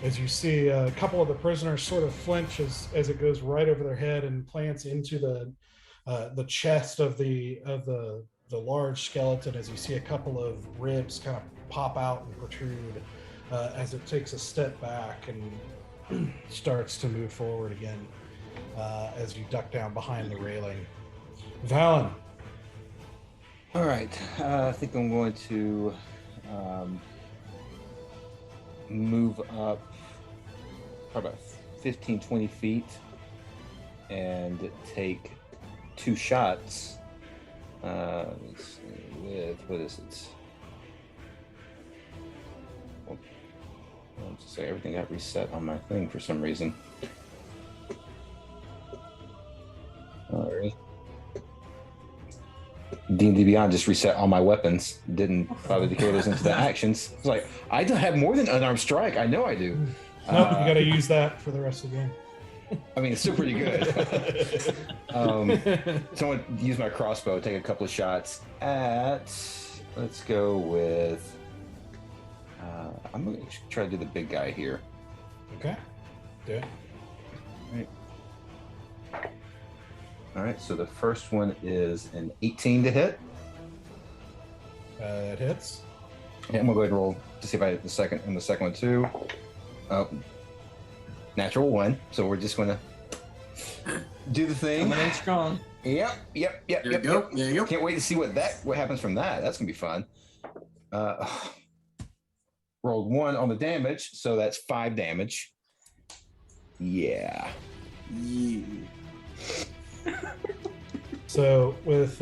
As you see a couple of the prisoners sort of flinch as it goes right over their head and plants into the chest of the large skeleton, as you see a couple of ribs kind of pop out and protrude as it takes a step back and starts to move forward again as you duck down behind the railing. Valen. All right, I think I'm going to move up probably about 15, 20 feet and take 2 shots with, what is it? I'll just say everything got reset on my thing for some reason. All right. D&D Beyond just reset all my weapons. Didn't bother to carry those into the actions. It's like, I don't have more than unarmed strike. I know I do. Nope, you got to use that for the rest of the game. I mean, it's still pretty good. So I'm going to use my crossbow, take a couple of shots at, let's go with, I'm going to try to do the big guy here. Okay, do it. All right, so the first one is an 18 to hit. It hits. Yeah, I'm gonna go ahead and roll to see if I hit the second one too. Oh, natural 1. So we're just gonna do the thing. Coming in strong. Yep. There you go. There you go. Can't wait to see what happens from that. That's gonna be fun. Rolled 1 on the damage, so that's 5 damage. Yeah. So with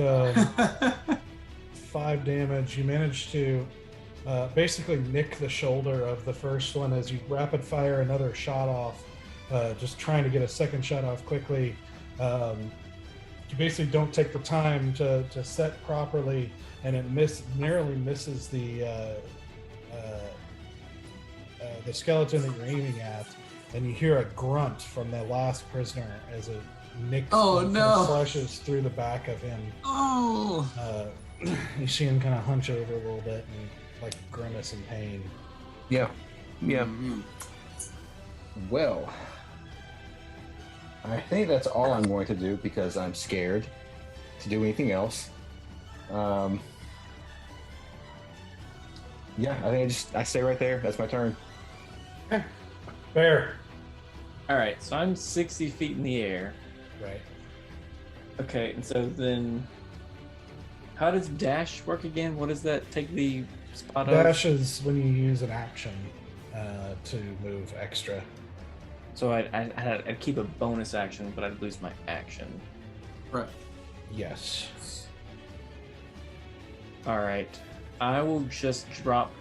5 damage, you manage to basically nick the shoulder of the first one as you rapid fire another shot off, just trying to get a second shot off quickly. You basically don't take the time to set properly, and it narrowly misses the skeleton that you're aiming at, and you hear a grunt from the last prisoner as it nicks slashes through the back of him. You see him kind of hunch over a little bit and like grimace in pain. Yeah. Mm-hmm. Well, I think that's all I'm going to do because I'm scared to do anything else. Yeah, I think I stay right there. That's my turn. Okay. Bear. All right, so I'm 60 feet in the air. Right. Okay, and so then how does dash work again? What does that take the spot of? Dash is when you use an action to move extra. So I'd keep a bonus action, but I'd lose my action. Right. Yes. All right, I will just drop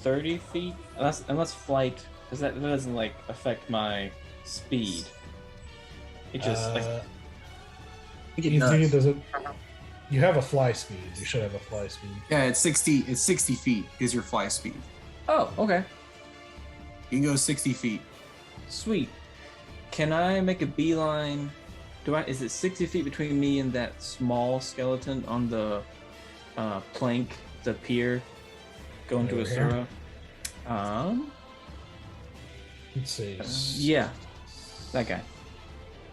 30 feet, unless flight, because that doesn't like affect my speed. It just I think it does it? You have a fly speed. You should have a fly speed. Yeah, it's 60. It's 60 feet is your fly speed. Oh, okay, You can go 60 feet. sweet. Can I make a beeline? Is it 60 feet between me and that small skeleton on the plank, the pier, going to Over here? Asura? Let's see. Yeah, that guy.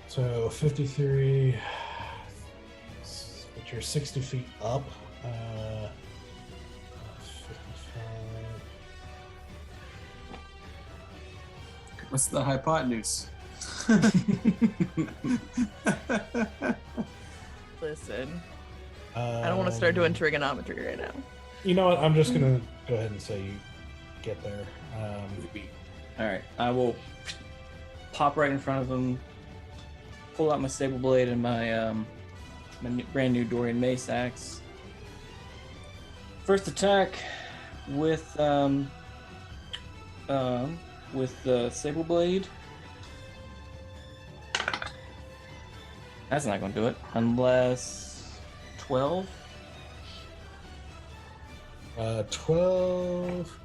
So 53. But you're 60 feet up. 55. What's the hypotenuse? Listen, I don't want to start doing trigonometry right now. You know what? I'm just gonna go ahead and say you get there. All right, I will pop right in front of him, pull out my sable blade and my brand new Dorian mace axe. First attack with the sable blade. That's not going to do it unless 12. 12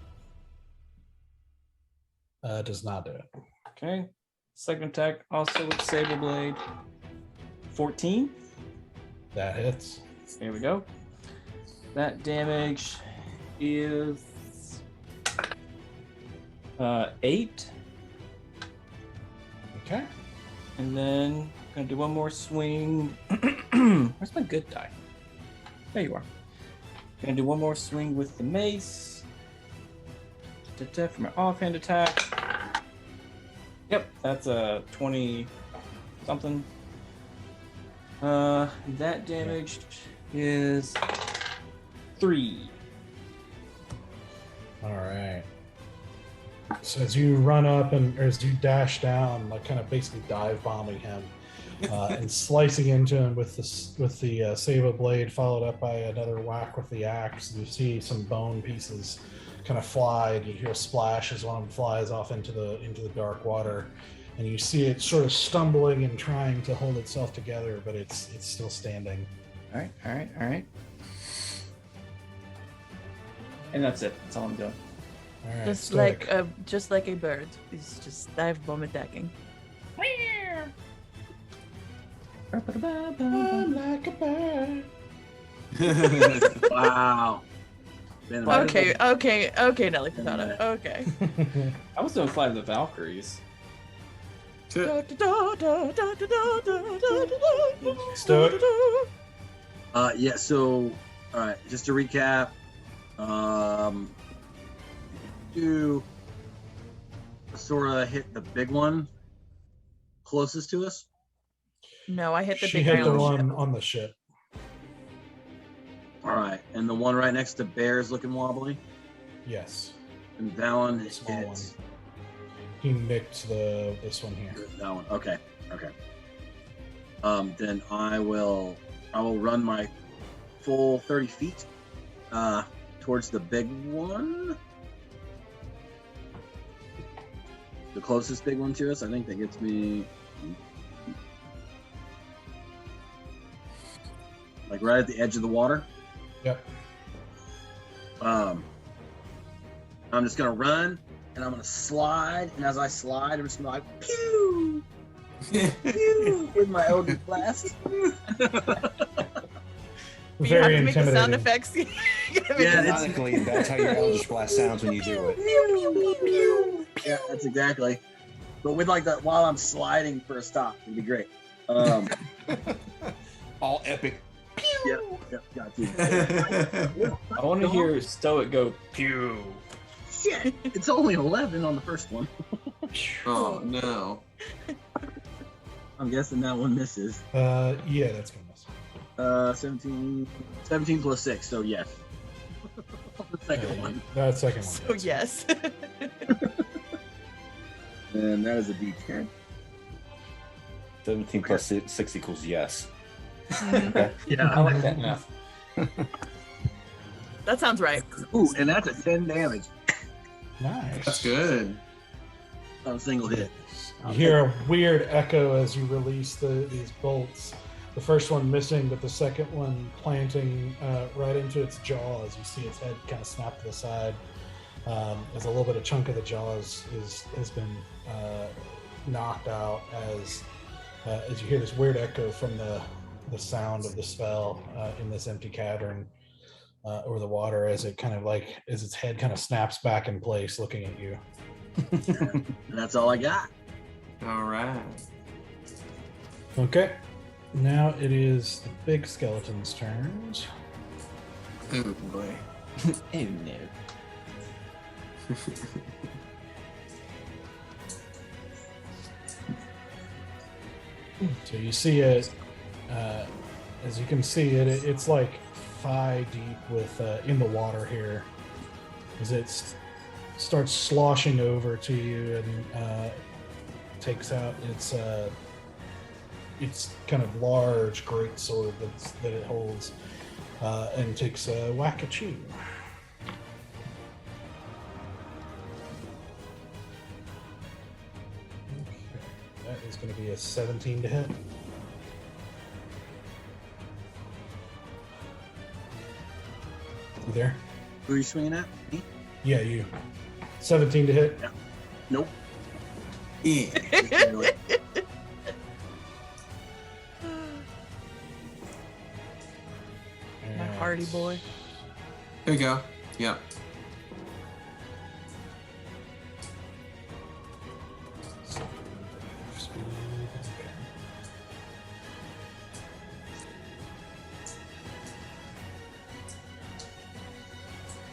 does not do it. Okay. Second attack also with sable blade. 14. That hits. There we go. That damage is 8. Okay. And then gonna do one more swing. Where's my good die? There you are. Gonna do one more swing with the mace. For my offhand attack. Yep, that's a 20 something. That damage is 3. All right. So as you run up or as you dash down, like kind of basically dive bombing him, and slicing into him with the saber blade, followed up by another whack with the axe. You see some bone pieces kind of fly, and you hear a splash as one of them flies off into the dark water, and you see it sort of stumbling and trying to hold itself together, but it's still standing. All right. And that's it. That's all I'm doing. All right, Just Stoic. like a bird. He's just dive bomb attacking. I'm like a bird. Wow. Okay, Nelly Furtado. Okay. I was doing Fly of the Valkyries. Stoic. Yeah, so, all right, just to recap, you sort of hit the big one closest to us. No, I hit the She big hit guy the on the one ship. on the ship. All right, and the one right next to Bear's looking wobbly, Yes. and that one The small hits. one. He nicked this one here. That one. Okay. Then I will run my full 30 feet towards the big one. The closest big one to us. I think that gets me like right at the edge of the water. Yep. I'm just gonna run and I'm gonna slide, and as I slide, I'm just gonna like pew, pew with my Eldritch Blast. You Very have to make the sound intimidating. effects. Yeah, Ironically, that's how your Eldritch Blast sounds when you do it. Yeah, that's exactly. But with like that, while I'm sliding for a stop, it'd be great. All epic. Yep, got you. I want to hear Stoic go pew. Shit, it's only 11 on the first one. Oh no. I'm guessing that one misses. Yeah, that's gonna miss. 17 plus 6, so yes. The second one. That second one. So hits. yes. And that is a D10. 17 plus 6 equals yes. I Yeah. like that math. That sounds right. Ooh, and that's a 10 damage Nice. That's good. on a single hit. You hear a weird echo as you release these bolts. The first one missing, but the second one planting right into its jaws. You see its head kind of snap to the side. As a little bit of chunk of the jaws has been knocked out as you hear this weird echo from the sound of the spell in this empty cavern over the water as its head kind of snaps back in place looking at you. And that's all I got. All right. Okay. Now it is the big skeleton's turns. Oh boy. Oh no. So you see it, as you can see it's like thigh deep with in the water here, as it's starts sloshing over to you and takes out its kind of large great sword that it holds, and takes a whack at you. Okay, that is going to be a 17 to hit. You there? Who are you swinging at? Me? Yeah, you. 17 to hit. Yeah. Nope. Yeah. My hardy boy. There you go. Yep.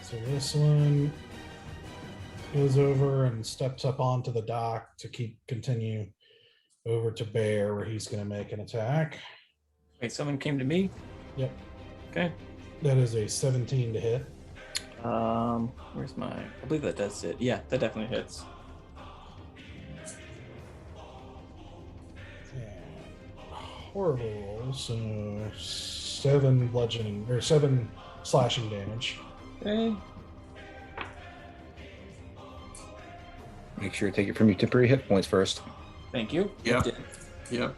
So this one goes over and steps up onto the dock to continue over to Bear, where he's going to make an attack. Wait, someone came to me? Yep. Okay. That is a 17 to hit. Where's my... I believe that does it. Yeah, that definitely hits. Horrible roll. So 7 bludgeoning, or 7 slashing damage. Okay. Make sure to take it from your temporary hit points first. Thank you. Yep. It did. Yep.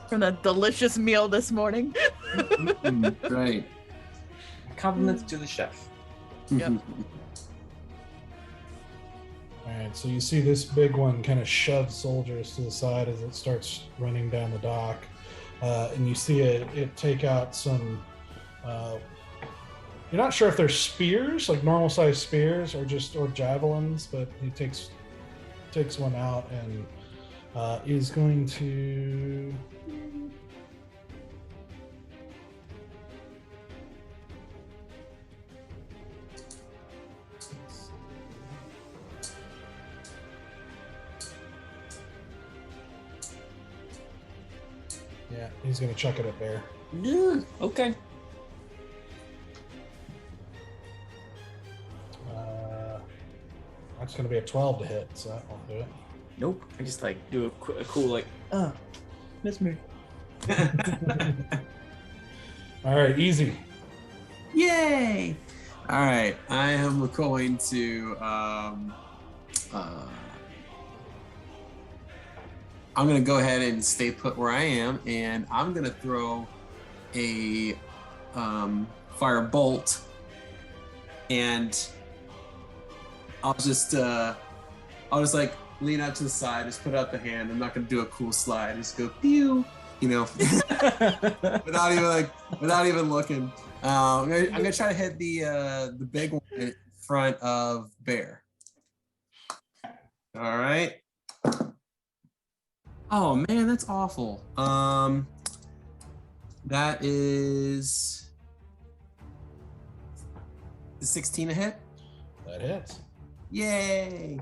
From that delicious meal this morning. Right. Compliments to the chef. Yep. Alright, so you see this big one kind of shove soldiers to the side as it starts running down the dock. And you see it take out some... you're not sure if they're spears, like normal sized spears, or javelins, but he takes one out and is going to... Yeah, he's going to chuck it at Bear. Okay. That's going to be a 12 to hit, so that won't do it. Nope. I just like do a cool like, miss me. All right, easy. Yay! All right, I am going to. I'm gonna go ahead and stay put where I am, and I'm gonna throw a fire bolt, and I'll just like lean out to the side, just put out the hand. I'm not gonna do a cool slide, just go pew, without even looking. I'm gonna try to hit the big one in front of Bear. All right. Oh man, that's awful. That is 16 a hit. That hits. Yay!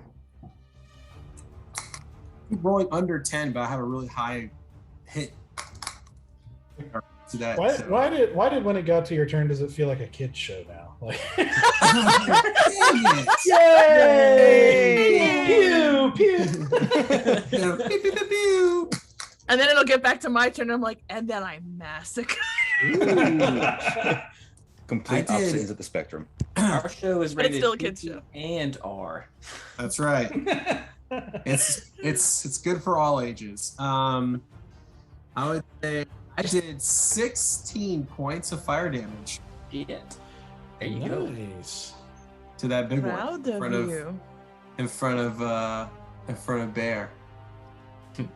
I'm rolling under 10, but I have a really high hit. To that. Why did when it got to your turn, does it feel like a kid's show now? Like, Dang it! yay! Pew pew. Pew, pew, pew, pew. And then it'll get back to my turn. And I'm like, and then I massacre. Complete opposite ends of the spectrum. Our show is But it's rated still a kid's PG show. and R. That's right. It's good for all ages. I would say I did 16 points of fire damage Shit. There you go. Nice. to that big Proud one of you. in front of Bear.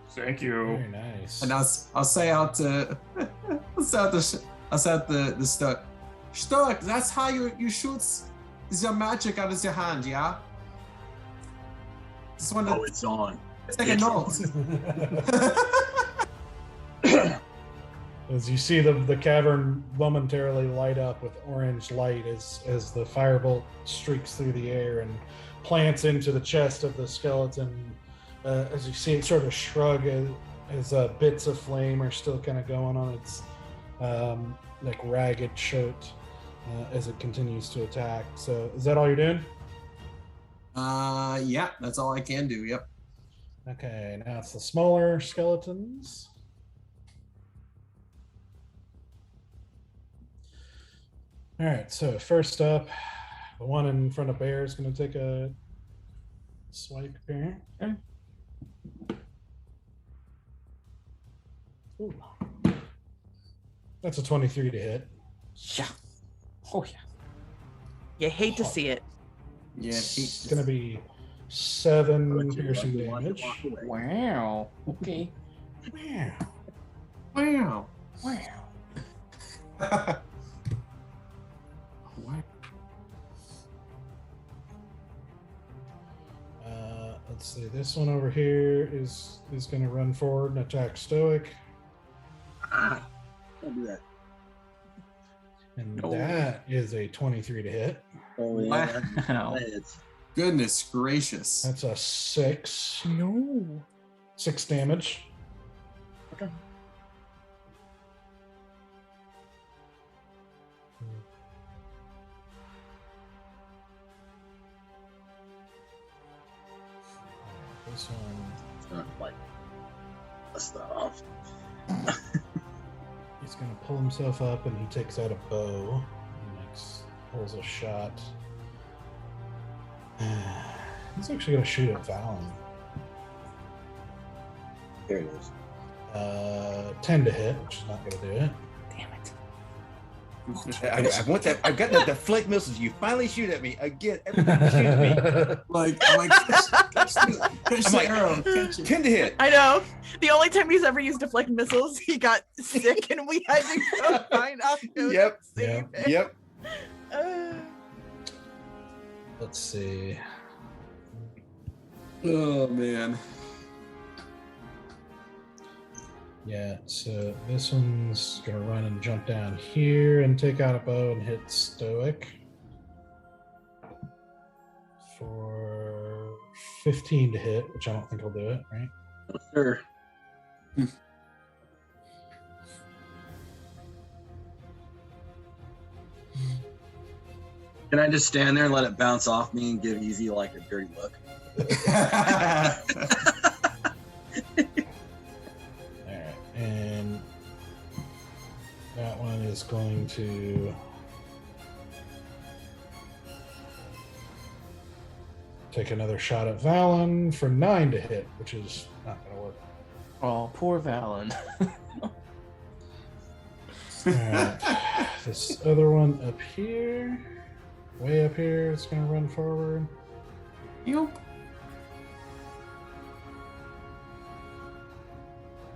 Thank you. Very nice. And I'll say out the Stoic. Stoic, that's how you shoot your magic out of your hand, yeah? Just want to it's on. take a note. As you see the cavern momentarily light up with orange light as the firebolt streaks through the air and plants into the chest of the skeleton. As you see it sort of shrug as bits of flame are still kind of going on its like ragged shirt as it continues to attack. So is that all you're doing? Yeah, that's all I can do. Yep. Okay, now it's the smaller skeletons. All right, so first up, the one in front of Bear is going to take a swipe here. Okay. Ooh. That's a 23 to hit. Yeah. Oh yeah. You hate to see it. Yeah. It's going to be 7 piercing damage. Wow. Okay. Wow. Wow. Wow. Let's see. This one over here is going to run forward and attack Stoic, Don't do that. and No. that is a 23 to hit. Oh, yeah. Wow. It's Goodness gracious. That's a 6 No. damage. Okay. This one, not like bust that off. he's going to pull himself up and he takes out a bow and pulls a shot. He's actually going to shoot at Valen. There it is. 10 to hit, which is not going to do it. Damn it. I want that. I've got that deflect missiles. You finally shoot at me again. Every time you shoot at me. I'm like, catch the like, arrow. Catch it. 10 to hit. I know. The only time he's ever used deflect missiles, he got sick and we had to go find out. Yep. Yep. Let's see. Oh man. Yeah, so this one's gonna run and jump down here and take out a bow and hit Stoic for 15 to hit, which I don't think will do it, right? Oh, sure. Can I just stand there and let it bounce off me and give Easy like a dirty look? Alright, and that one is going to take another shot at Valen for 9 to hit, which is not going to work. Oh, poor Valen. Alright, this other one up here, way up here, it's going to run forward. Yup.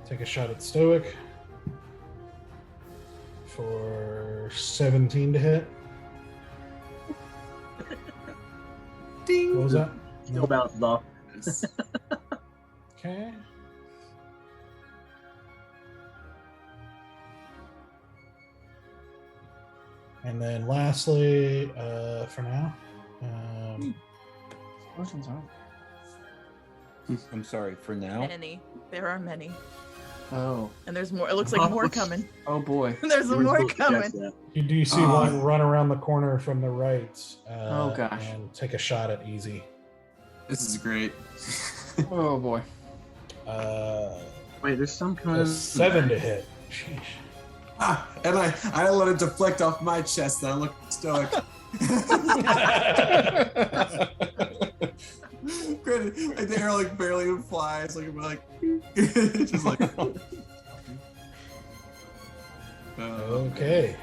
Take a shot at Stoic for 17 to hit. Ding. What was that? Still bounces off. Okay. And then lastly, for now, Skeletons aren't. I'm sorry for now. Many. There are many. Oh. And there's more. It looks like more coming. Oh boy. There's more coming. you do see one run around the corner from the right. Oh, gosh. And take a shot at Easy. This is great. Oh boy. Wait, there's some kind of 7 to hit. Sheesh. And I let it deflect off my chest and I look stoic. Granted, like the arrow like barely even flies, like I'm like just like Okay.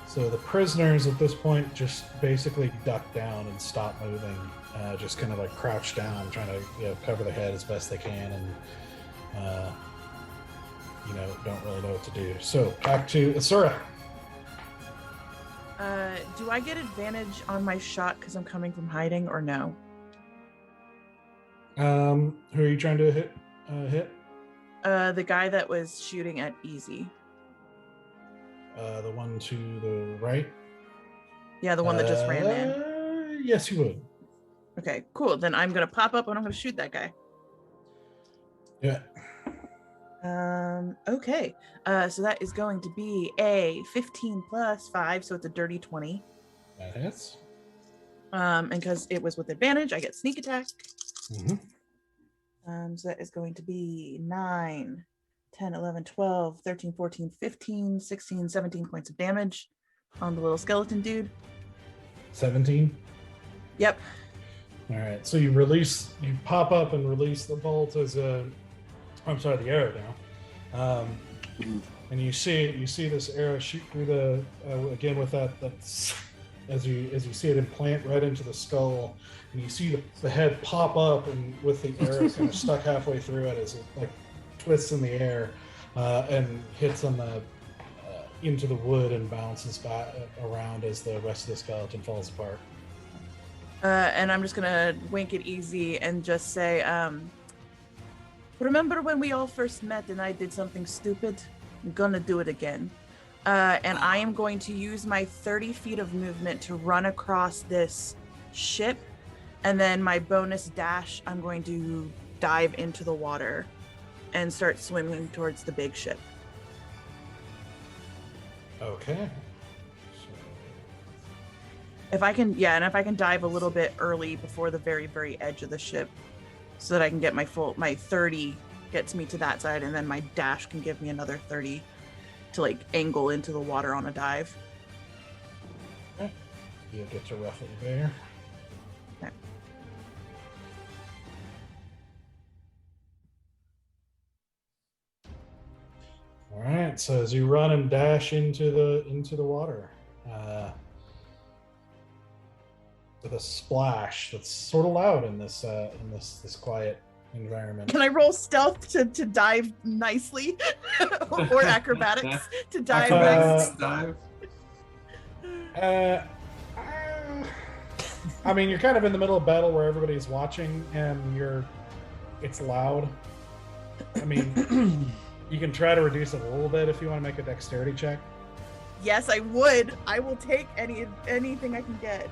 So the prisoners at this point just basically duck down and stop moving, just kind of like crouch down, trying to cover their head as best they can, and don't really know what to do. So back to Asura. Do I get advantage on my shot because I'm coming from hiding, or no? Who are you trying to hit? The guy that was shooting at Easy. The one to the right. Yeah, the one that just ran in. Yes, you would. Okay, cool. Then I'm gonna pop up and I'm gonna shoot that guy. Yeah. Okay. So that is going to be a 15 plus 5, so it's a dirty 20. That hits. And because it was with advantage, I get sneak attack. Mm-hmm. So that is going to be 9, 10, 11, 12, 13, 14, 15, 16, 17 points of damage on the little skeleton dude. 17? Yep. All right. So you pop up and release the bolt the arrow now. And you see this arrow shoot through the, again with that's as you see it implant right into the skull, and you see the head pop up, and with the arrow kind of stuck halfway through it as it like twists in the air and hits on the into the wood and bounces back around as the rest of the skeleton falls apart. And I'm just gonna wink it easy and just say, remember when we all first met and I did something stupid? I'm gonna do it again. And I am going to use my 30 feet of movement to run across this ship. And then my bonus dash, I'm going to dive into the water and start swimming towards the big ship. Okay. If I can dive a little bit early before the very, very edge of the ship so that I can get my 30 gets me to that side, and then my dash can give me another 30 to like angle into the water on a dive. Okay. You'll get to roughly there. Okay. All right. So as you run and dash into the water, with a splash that's sort of loud in this quiet environment. Can I roll stealth to dive nicely, or acrobatics to dive nicely? I mean, you're kind of in the middle of battle where everybody's watching, and it's loud. I mean, you can try to reduce it a little bit if you want to make a dexterity check. Yes, I would. I will take anything I can get.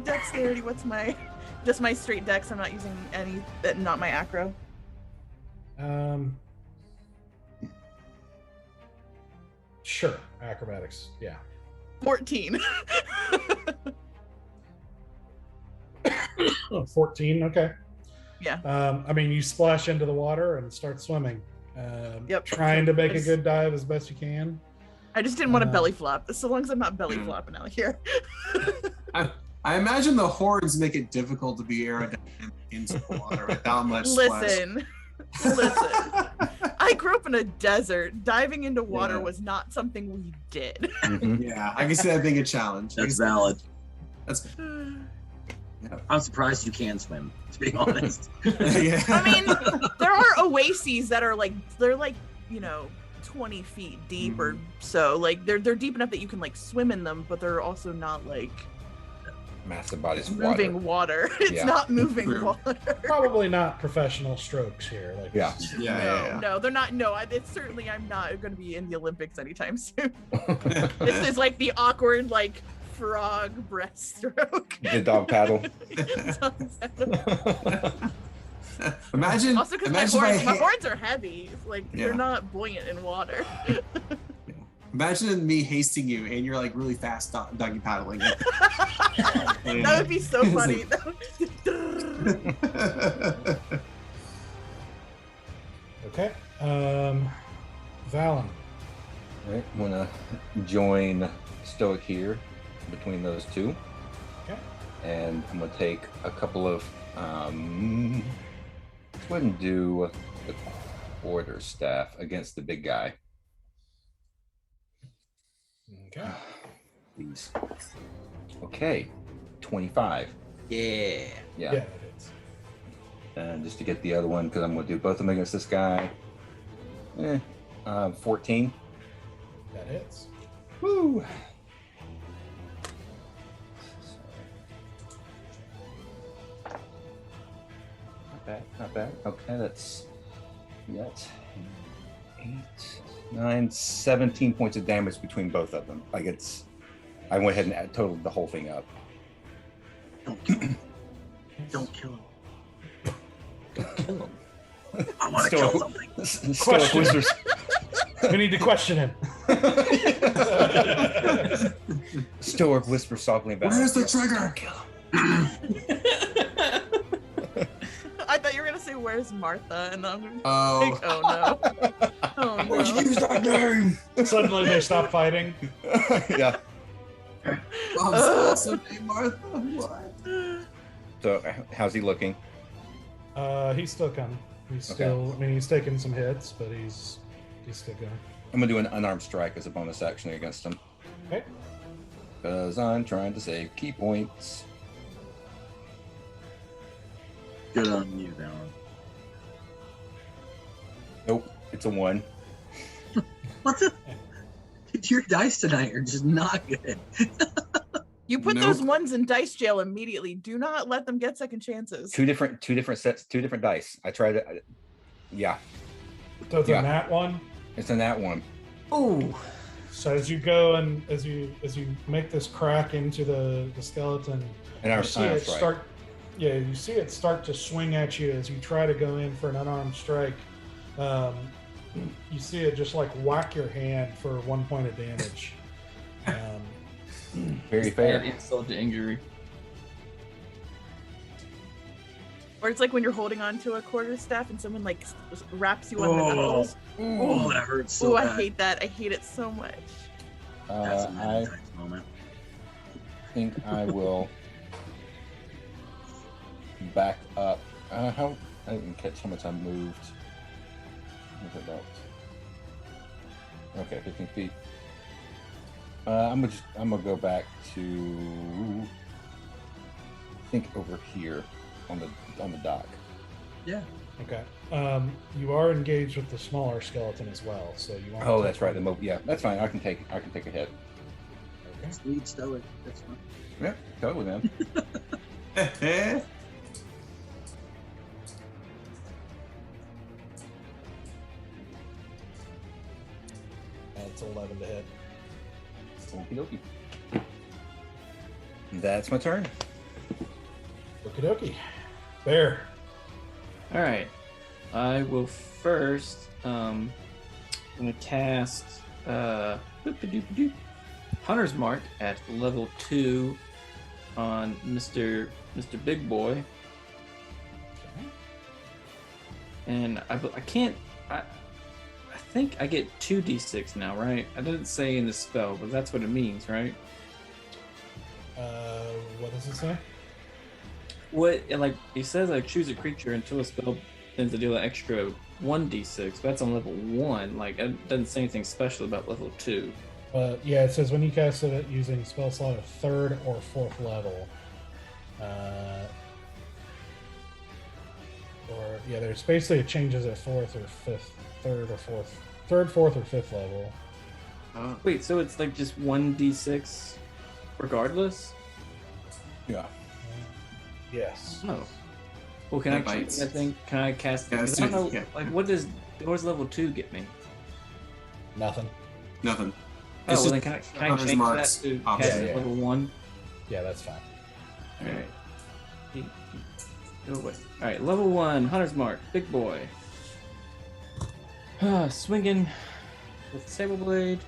Dexterity. What's just my straight dex? I'm not using any. Not my acro. Sure. Acrobatics. Yeah. 14. 14. Okay. Yeah. I mean, you splash into the water and start swimming. Yep. Trying to make a good dive as best you can. I just didn't want to belly flop. So long as I'm not belly flopping out here. I imagine the horns make it difficult to be aerodynamic into the water without much Listen. I grew up in a desert. Diving into water was not something we did. Mm-hmm. Yeah, I can see that being a challenge. That's valid. That's. Yeah. I'm surprised you can swim, to be honest. Yeah. I mean, there are oases that are they're 20 feet deep or so. Like they're deep enough that you can like swim in them, but they're also not like massive bodies of moving water. It's not moving water. Probably not professional strokes here. Like No, they're not. No, it's certainly I'm not going to be in the Olympics anytime soon. This is like the awkward like frog breaststroke. The dog paddle. Imagine. Also, because my horns are heavy. Like they're not buoyant in water. Imagine me hasting you and you're like really fast doggy paddling. That would be so funny. Okay. Valen. All right, I'm gonna join Stoic here between those two. Okay. And I'm gonna take a couple of let's go ahead and do the quarterstaff against the big guy. Okay. Please. Okay. 25. Yeah. Yeah. It is. And just to get the other one, because I'm going to do both of them against this guy. 14. That hits. Woo! Not bad. Okay, that's 8, 9, 17 points of damage between both of them. Like I went ahead and totaled the whole thing up. Don't kill him. Don't kill him. Don't kill him. I want to kill something. Question. We need to question him. Stoic whispers softly about. Where's the trigger? I thought you were gonna say, "Where's Martha?" And I'm gonna Oh. think, "Oh no! Oh no!" Where'd you use that name? Suddenly they stop fighting. Yeah. I'm so named Martha. What? So, how's he looking? He's still coming. He's Okay. still. I mean, he's taking some hits, but he's still going. I'm gonna do an unarmed strike as a bonus action against him. Okay. Because I'm trying to save key points. Good on you, Alan. Nope, it's a 1. What the? Dude, your dice tonight are just not good. You put Nope. those ones in dice jail immediately. Do not let them get second chances. Two different sets, 2 different dice. I tried it. Yeah, So it's Yeah. a nat one. it's in that one. Ooh. So as you go and as you make this crack into the skeleton, And you see it start. Yeah, you see it start to swing at you as you try to go in for an unarmed strike. You see it just like whack your hand for 1 point of damage. Very fair. Add insult to injury. Or it's like when you're holding on to a quarterstaff and someone like wraps you on the knuckles. Oh, that hurts so Oh, I bad. hate that. I hate it so much. That's a I nice moment. think I will back up. How I didn't catch how much I moved. What's it about? Okay, 15 feet. I'm gonna go back to I think over here on the dock. Yeah. Okay. You are engaged with the smaller skeleton as well, so you want. Oh, that's right. Yeah, that's fine. I can take a hit. Okay. Sweet stoic. That's fine. Yeah, totally, man. That's 11 to hit. Okie dokie. That's my turn. Okie dokie. Bear. All right. I will first. I'm gonna cast Hunter's Mark at level 2 on Mr. Big Boy, and I can't. I think I get 2d6 now, right? I didn't say in the spell, but that's what it means, right? What does it say? What, like, it says I choose a creature until a spell ends to deal an extra 1d6, but that's on level 1. Like, it doesn't say anything special about level 2. Yeah, it says when you cast it using spell slot of 3rd or 4th level. There's basically it changes at 4th or 5th, 3rd or 4th, 3rd, 4th or 5th level. Wait, so it's like just 1d6 regardless? Yeah. Yes. Oh. Well, can That I change bites. that thing? Can I cast it? Yeah, 'Cause I don't know, yeah. like, what does level 2 get me? Nothing. Nothing. Oh, It's well, then just can I Hunter's change that Marks to option. cast Yeah, yeah. level 1? Yeah, that's fine. Alright. Go away. Alright, level 1, Hunter's Mark, Big Boy. Swinging with Saber Blade.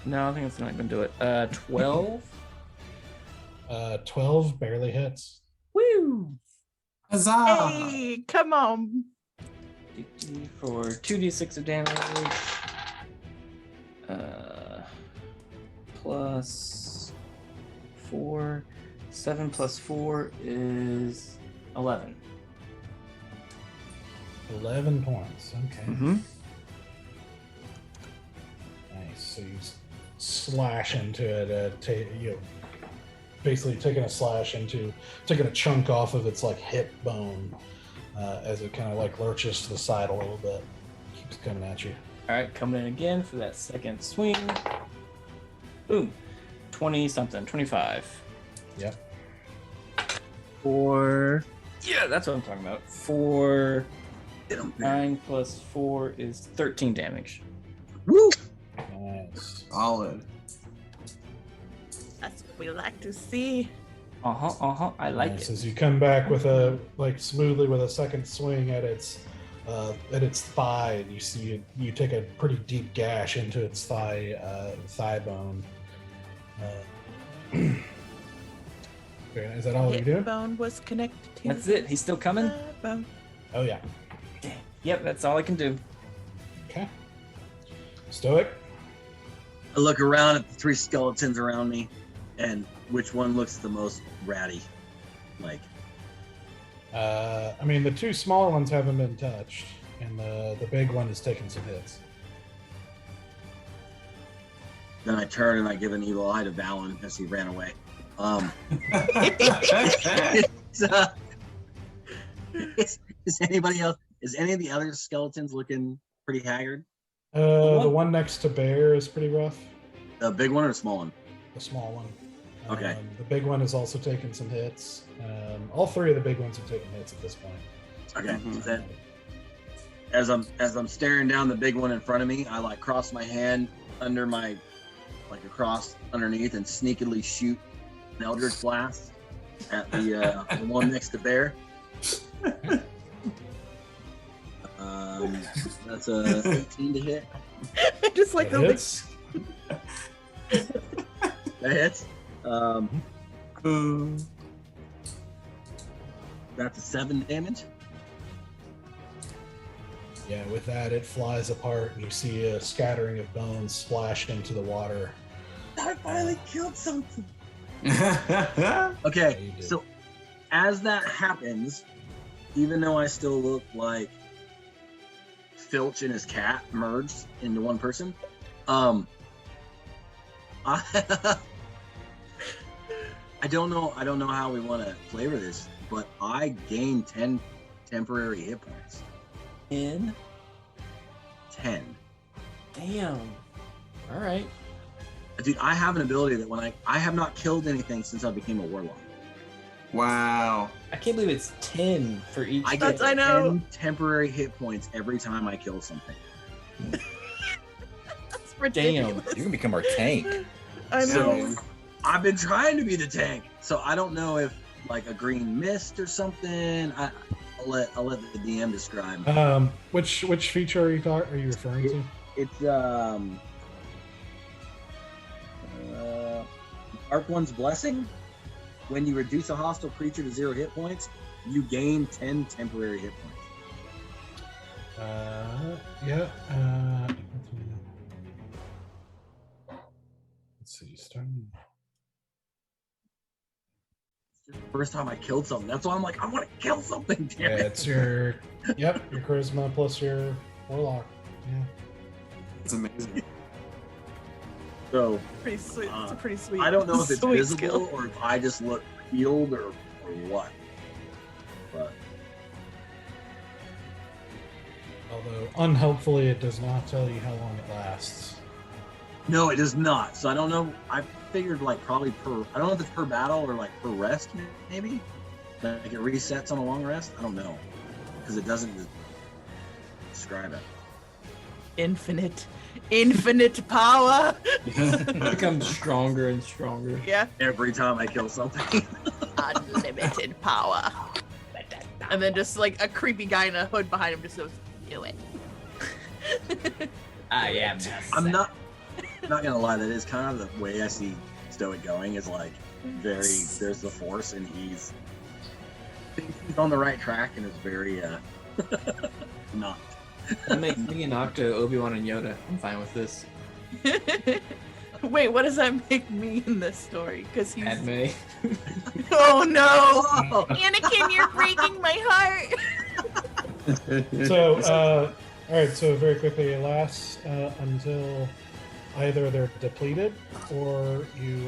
No, I think that's not gonna do it. 12. 12 barely hits. Woo! Huzzah! Hey, come on. For 2d6 of damage. Plus 4. 7 plus 4 is 11. 11 points. Okay. Mm-hmm. Nice. So you slash into it, basically taking a chunk off of its like hip bone as it kind of like lurches to the side a little bit. Keeps coming at you. Alright, coming in again for that second swing. Boom. 20 something, 25. Yep. Yeah, that's what I'm talking about. For Hit 'em, man. 9 plus 4 is 13 damage. Woo! Nice. Solid. That's what we like to see. I like Nice. it. As you come back with smoothly with a second swing at its at its thigh, and you see you take a pretty deep gash into its thigh bone. Okay, is that all you do? Bone was connected to. That's it. He's still coming. Bone. Oh yeah. Yep, that's all I can do. Okay. Stoic. I look around at the 3 skeletons around me, and which one looks the most ratty? Like, I mean, the 2 smaller ones haven't been touched, and the big one is taking some hits. then I turn and I give an evil eye to Valen as he ran away. Is anybody else? Is any of the other skeletons looking pretty haggard? The one next to Bear is pretty rough. The big one or the small one? The small one. Okay. The big one is also taking some hits. All 3 of the big ones have taken hits at this point. Okay. Mhm. Then, as I'm staring down the big one in front of me, I like cross my hand under my, like across underneath, and sneakily shoot an Eldritch Blast at the one next to Bear. That's a 18 to hit. Just like That the hits. That hits. That's a 7 damage. Yeah, with that, it flies apart, and you see a scattering of bones splash into the water. I finally killed something. Yeah, Okay, you did. so as that happens, even though I still look like Filch and his cat merged into one person, I don't know how we want to flavor this, but I gained 10 temporary hit points. 10? 10. Damn. All right. Dude, I have an ability that when I have not killed anything since I became a warlock. Wow. I can't believe it's 10 for each. I That's- get I know. 10 temporary hit points every time I kill something. That's ridiculous. You can become our tank. I know. So I've been trying to be the tank. So I don't know if like a green mist or something. I'll let the DM describe. Which feature are you referring to? It's Arc One's Blessing. When you reduce a hostile creature to 0 hit points, you gain 10 temporary hit points. Yeah. Let's see. Starting. First time I killed something. That's why I'm like, I want to kill something. Damn Yeah, it. it's your charisma plus your warlock. Yeah. It's amazing. So Pretty sweet. It's a pretty sweet. I don't know if it's sweet visible skill. or if I just look healed or what. But Although unhelpfully, it does not tell you how long it lasts. no, it is not. So I don't know. I figured like probably I don't know if it's per battle or like per rest, maybe. Like it resets on a long rest. I don't know because it doesn't describe it. Infinite power. It becomes stronger and stronger. Yeah. Every time I kill something. Unlimited power. And then just like a creepy guy in a hood behind him just goes, do it. I am. I'm not gonna lie. That is kind of the way I see Stoic going. Is like very. There's the Force, and he's on the right track, and is very not. That makes me and Octo, Obi-Wan, and Yoda. I'm fine with this. Wait, what does that make me in this story? Because he's. Padme. Oh no! Oh, Anakin, you're breaking my heart! So, all right. So very quickly, it lasts until either they're depleted or you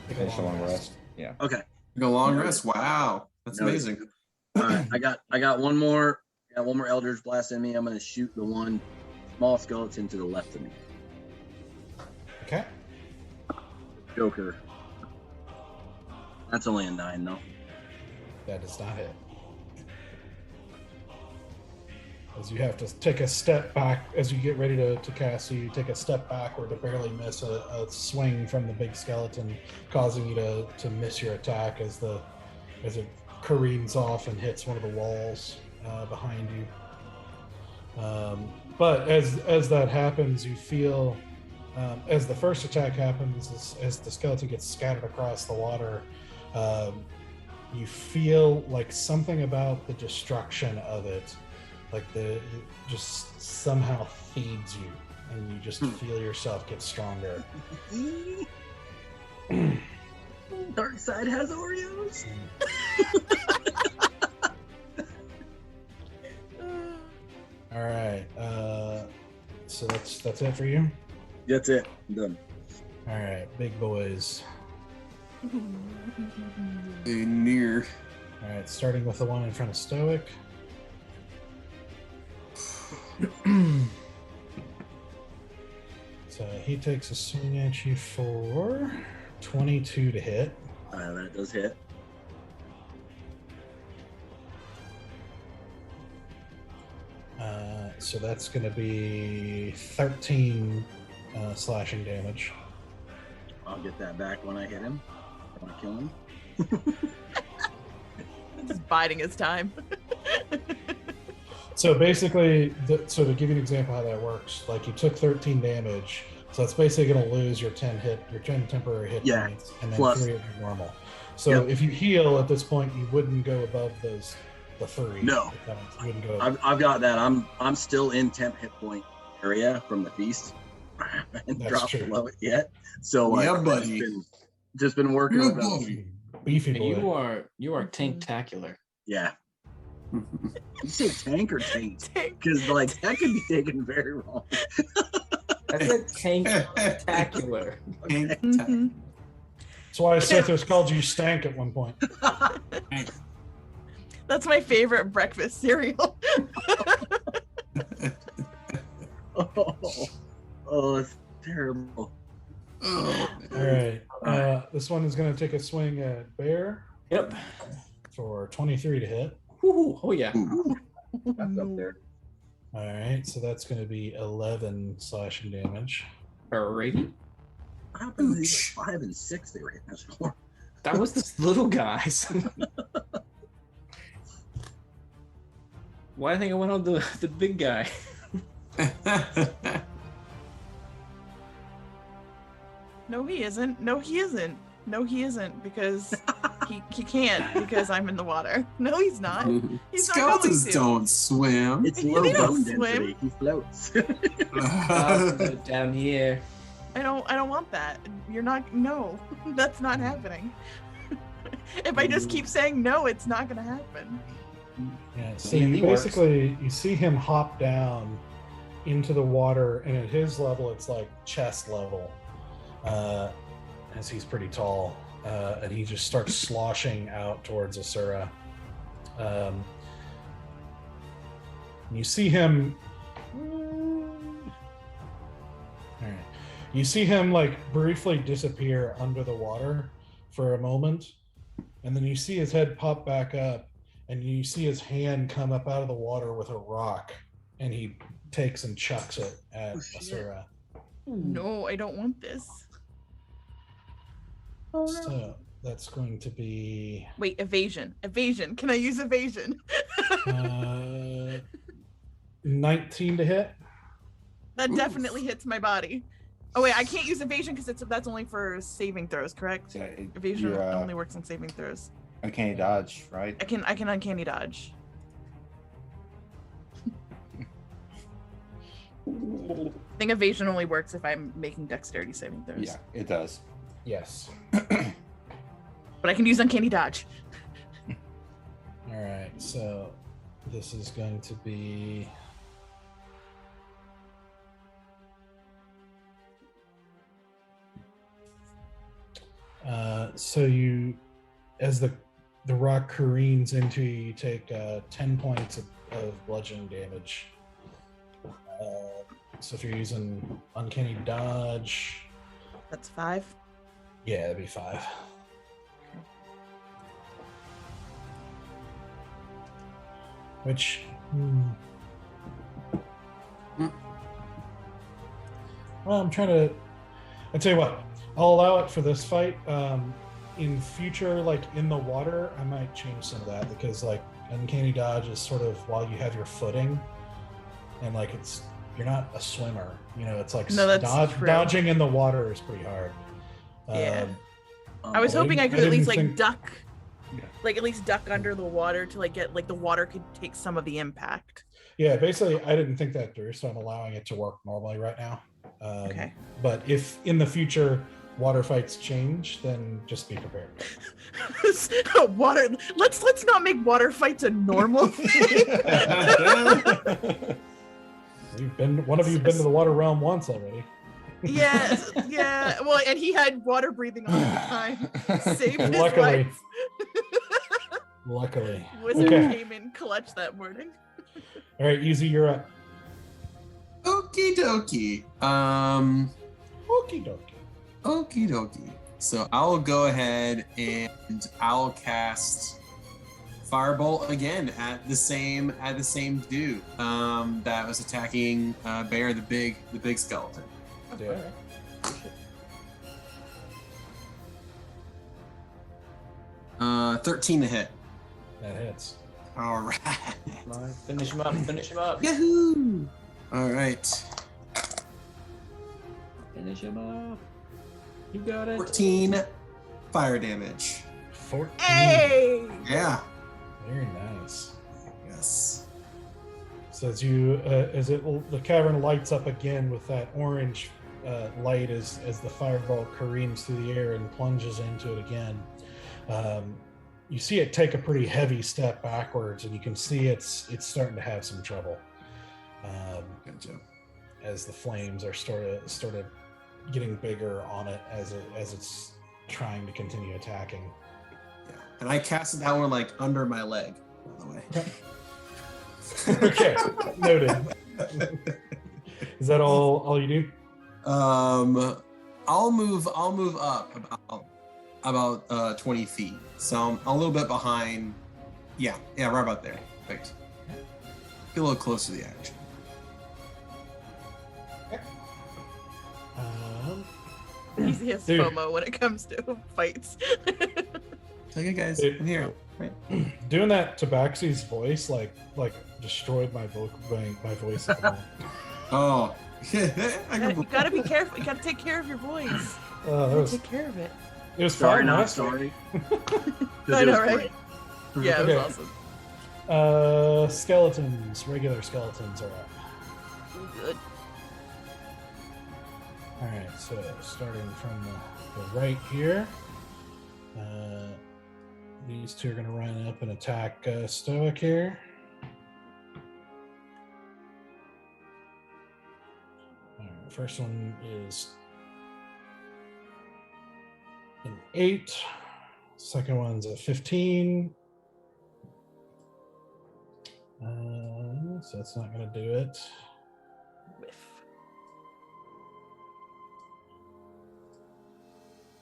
take Finish a long rest. Yeah. okay. Go long rest. Wow. That's No, amazing. All right, I got one more. Got one more Eldritch Blast in me. I'm gonna shoot the one small skeleton to the left of me. Okay. Joker. That's only a 9 though. That does not hit. As you have to take a step back as you get ready to cast, so you take a step backward to barely miss a swing from the big skeleton, causing you to miss your attack as it careens off and hits one of the walls behind you. But as that happens, you feel, as the first attack happens, as the skeleton gets scattered across the water, you feel like something about the destruction of it, like it just somehow feeds you, and you just feel yourself get stronger. Dark side has Oreos. All right. So that's it for you. That's it. I'm done. All right, big boys. Near. All right, starting with the one in front of Stoic. So he takes a swing at you for 22 to hit. That does hit. So that's going to be 13 slashing damage. I'll get that back when I hit him. I want to kill him. Just biding his time. So basically, so to give you an example how that works, like you took 13 damage, so that's basically going to lose your 10 temporary hit points, and then plus 3 of your normal. So if you heal at this point, you wouldn't go above the 3. No, you wouldn't go. I've got that. I'm still in temp hit point area from the feast. I haven't dropped below it yet. So yeah, buddy. Just been working with Good those. Beefy boy. You are tanktacular. Yeah. You say tank or taint? Because like that could be taken very wrong. I said tanktacular. Mhm. That's why Sethos called you Stank at one point. That's my favorite breakfast cereal. Oh, it's terrible. Oh, All right. This one is going to take a swing at Bear. Yep. For 23 to hit. Woo-hoo. Oh yeah. That's up there. All right, so that's going to be 11 slashing damage. Alrighty. What happened to these 5 and 6 they were hitting us for? That was the little guys. Why do I think I went on the big guy? No, he isn't. No, he isn't. No, he isn't, because he can't, because I'm in the water. No, he's not. He's Skeletons not going to. don't swim. It's low They don't bone swim. density. He floats. Down here. I don't want that. You're not. No, that's not happening. If I just keep saying no, it's not going to happen. Yeah, so you basically you see him hop down into the water, and at his level, it's like chest level, as he's pretty tall, and he just starts sloshing out towards Asura. You see him. All right. You see him like briefly disappear under the water for a moment, and then you see his head pop back up, and you see his hand come up out of the water with a rock, and he takes and chucks it at Asura. No, I don't want this. Oh, no. So that's going to be Wait, evasion. Evasion. Can I use evasion? 19 to hit. That definitely hits my body. Oh wait, I can't use evasion because that's only for saving throws, correct? Yeah, Evasion you're, only works on saving throws. Uncanny dodge, right? I can uncanny dodge. I think evasion only works if I'm making dexterity saving throws. Yeah, it does. Yes. But I can use uncanny dodge. All right. So this is going to be. So you, as the rock careens into you, you take 10 points of bludgeoning damage. So if you're using uncanny dodge, That's 5. yeah, that'd be 5. Which, well, I tell you what, I'll allow it for this fight. in future, like in the water, I might change some of that, because like uncanny dodge is sort of while you have your footing, and like you're not a swimmer, you know, it's like No, that's true. dodging in the water is pretty hard. Yeah. I was hoping I could at least like duck, Yeah. like at least duck under the water to like get like the water could take some of the impact. Yeah, basically, I didn't think that through, so I'm allowing it to work normally right now. Okay. But if in the future water fights change, then just be prepared. Water. Let's not make water fights a normal thing. One of you've been to the water realm once already. Yes, yeah. Well, and he had water breathing all the time. Saved his Luckily. life. Luckily. Wizard Okay. came in clutch that morning. All right, Easy, you're up. Okie dokie. Okie dokie. Okie dokie. So I'll go ahead and I'll cast Firebolt again at the same dude that was attacking Bear, the big skeleton. Yeah. 13 to hit. That hits. All right. Finish him up. Finish him up. Yahoo! All right. Finish him up. You got it. 14 fire damage. 14. Hey! Yeah. Very nice. Yes. So as the cavern lights up again with that orange light as the fireball careens through the air and plunges into it again. You see it take a pretty heavy step backwards, and you can see it's starting to have some trouble. Gotcha. As the flames are started getting bigger on it as it's trying to continue attacking. Yeah. And I casted that one like under my leg, by the way. Okay, noted. Is that all you do? I'll move up about 20 feet. So I'm a little bit behind. Yeah, right about there. Perfect. Get a little closer to the action. Easy as Dude. FOMO when it comes to fights. Okay, guys, Dude. I'm here. Right. Doing that Tabaxi's voice like destroyed my voice at the moment. Oh. You gotta be careful. You gotta take care of your voice. Take care of it. It was Sorry, fun not last sorry. I know, right? Yeah, it was Okay. awesome. Skeletons, regular skeletons are up. Good. All right, so starting from the right here, these two are going to run up and attack Stoic here. All right, the first one is an 8. Second one's a 15. So that's not going to do it. Whiff.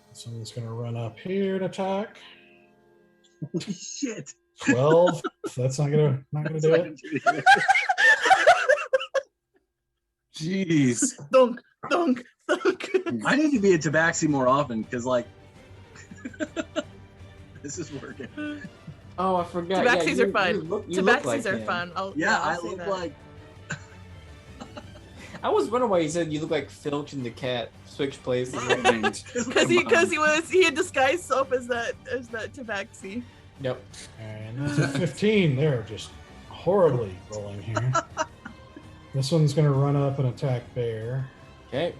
This one's going to run up here and attack. Holy shit. 12. So that's not gonna do it. Jeez. Dunk, dunk, dunk. I need to be at Tabaxi more often because, like, this is working. Oh, I forgot. Tabaxis are fun. You look Tabaxis like are him. fun. Yeah, I'll I say look that. like. I was wondering why you said you look like Filch and the cat switch places. Because he had disguised himself as that Tabaxi. Yep. And that's a 15. They're just horribly rolling here. This one's gonna run up and attack Bear. Okay.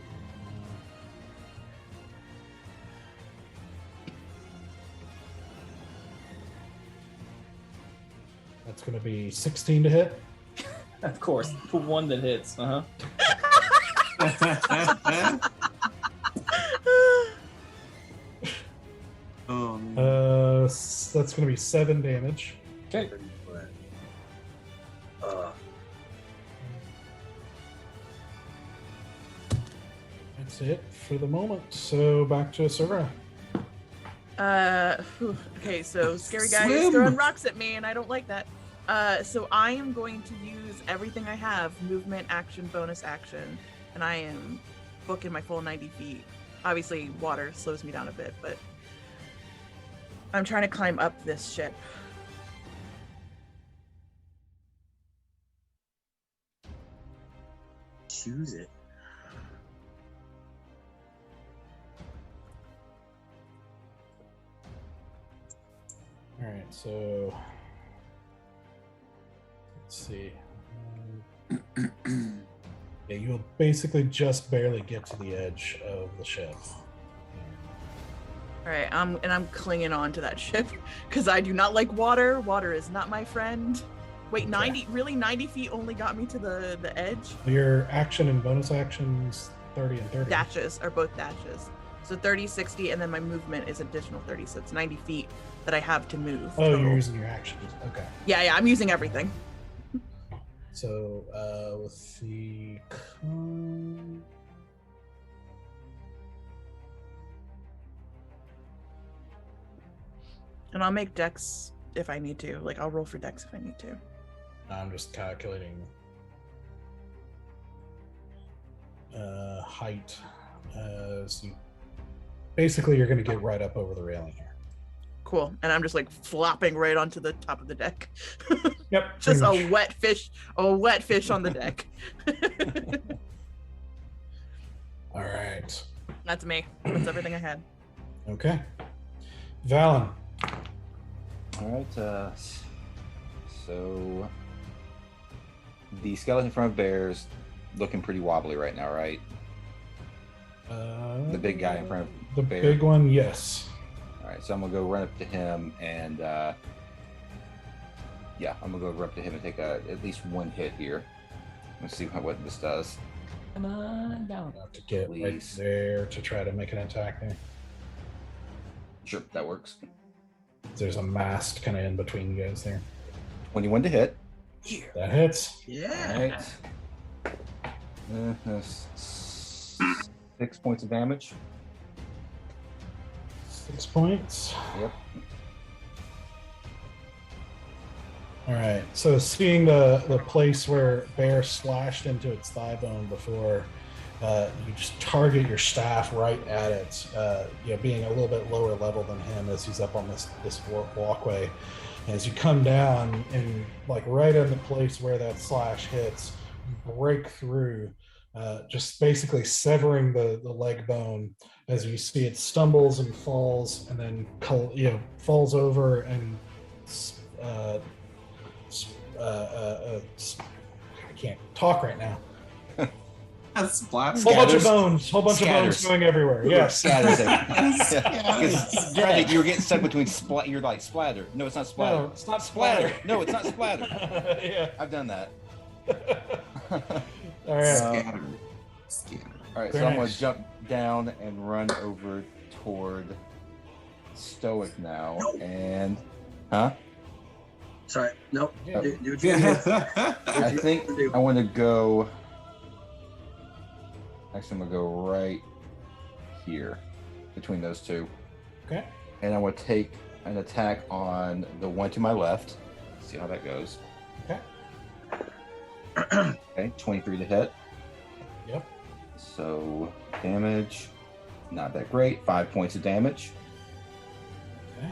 That's gonna be 16 to hit. Of course. For one that hits. Uh huh. Oh, man. That's gonna be 7 damage. Okay. That's it for the moment. So back to Asura. Okay, so scary guy is Swim. throwing rocks at me, and I don't like that. So I am going to use everything I have: movement, action, bonus action, and I am booking my full 90 feet. Obviously, water slows me down a bit, but I'm trying to climb up this ship. Choose it. All right, so let's see. Yeah, you'll basically just barely get to the edge of the ship. All right, I'm clinging on to that ship because I do not like water. Water is not my friend. Wait, Okay. 90 feet only got me to the edge? Your action and bonus actions, 30 and 30. Dashes are both dashes. So 30, 60, and then my movement is additional 30. So it's 90 feet that I have to move. Oh, total. you're using your actions. Okay. Yeah, I'm using everything. So with the And I'll make dex if I need to. Like, I'll roll for dex if I need to. I'm just calculating height. So basically, you're going to get right up over the railing here. Cool. And I'm just like flopping right onto the top of the deck. Yep. Just pretty a much. wet fish on the deck. All right. That's me. That's everything I had. Okay. Valen. All right. So the skeleton in front of Bear's looking pretty wobbly right now, right? The big guy in front of the Bear. big one, yes. All right, so I'm gonna go run up to him and I'm gonna go run up to him and take at least one hit here. Let's see what this does. Come on down. You have to get right Please. there to try to make an attack there. Sure, that works. There's a mast kind of in between you guys there. 21 to hit. That hits. All right. That's 6 points of damage. 6 points. Yep. All right. So seeing the place where Bear slashed into its thigh bone before, you just target your staff right at it. Being a little bit lower level than him as he's up on this walkway. As you come down and like right in the place where that slash hits, you break through, just basically severing the leg bone. As you see, it stumbles and falls, and then falls over and I can't talk right now. That's blast. Whole bunch of Scatters. bones going everywhere. Yes. Scatters it. Scatters. Because you were getting stuck between You're like splatter. No, it's not splatter. No, it's not Splatter. splatter. No, it's not splatter. Yeah. I've done that. All right. Scatter. Scatter. All right, Very so I'm going nice. to jump down and run over toward Stoic now. Nope. And, huh? Sorry. Nope. Yeah. Do what you do. I think I want to go. Actually, I'm going to go right here between those two. Okay. And I want to take an attack on the one to my left. See how that goes. Okay. Okay, 23 to hit. Yep. So damage, not that great. 5 points of damage. Okay.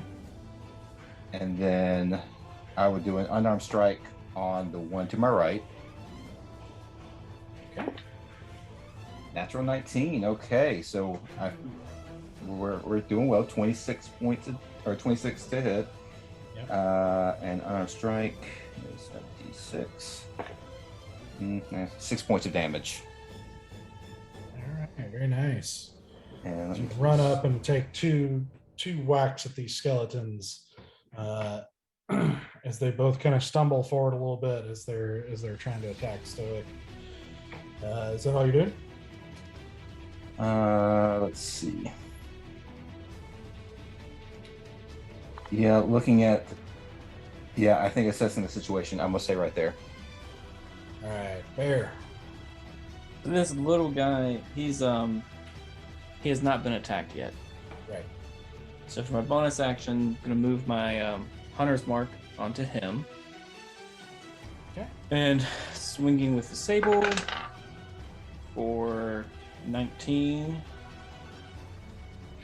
And then I would do an unarmed strike on the one to my right. Okay. Natural 19. Okay, so we're doing well. 26 points or 26 to hit. Yep. And unarmed strike is a d6. 6 points of damage. All right. Very nice. And let You me run up and take two whacks at these skeletons, as they both kind of stumble forward a little bit as they're trying to attack Stoic. Is that all you're doing? Let's see. Yeah, looking at. Yeah, I think assessing the situation, I'm gonna stay right there. All right, Bear. This little guy, he has not been attacked yet. Right. So for my bonus action, I'm gonna move my hunter's mark onto him. Okay. And swinging with the sable for 19.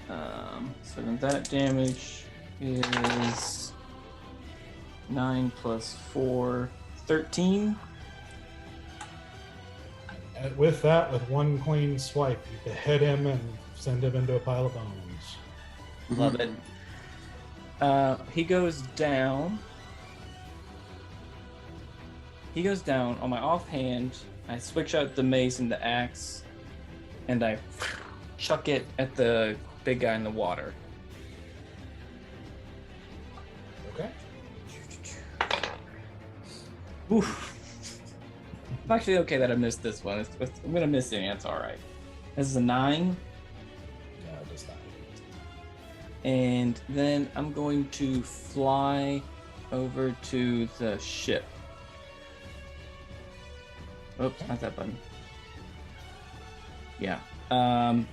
So then that damage is 9 plus 4, 13. And with that, with one clean swipe, you behead him and send him into a pile of bones. Love it. He goes down. He goes down on my offhand. I switch out the mace and the axe, and I chuck it at the big guy in the water. Okay. Oof. I'm actually okay that I missed this one. I'm gonna miss it, and it's all right. This is a 9. No, it does not. And then I'm going to fly over to the ship. Oops, not that button. Yeah. Where do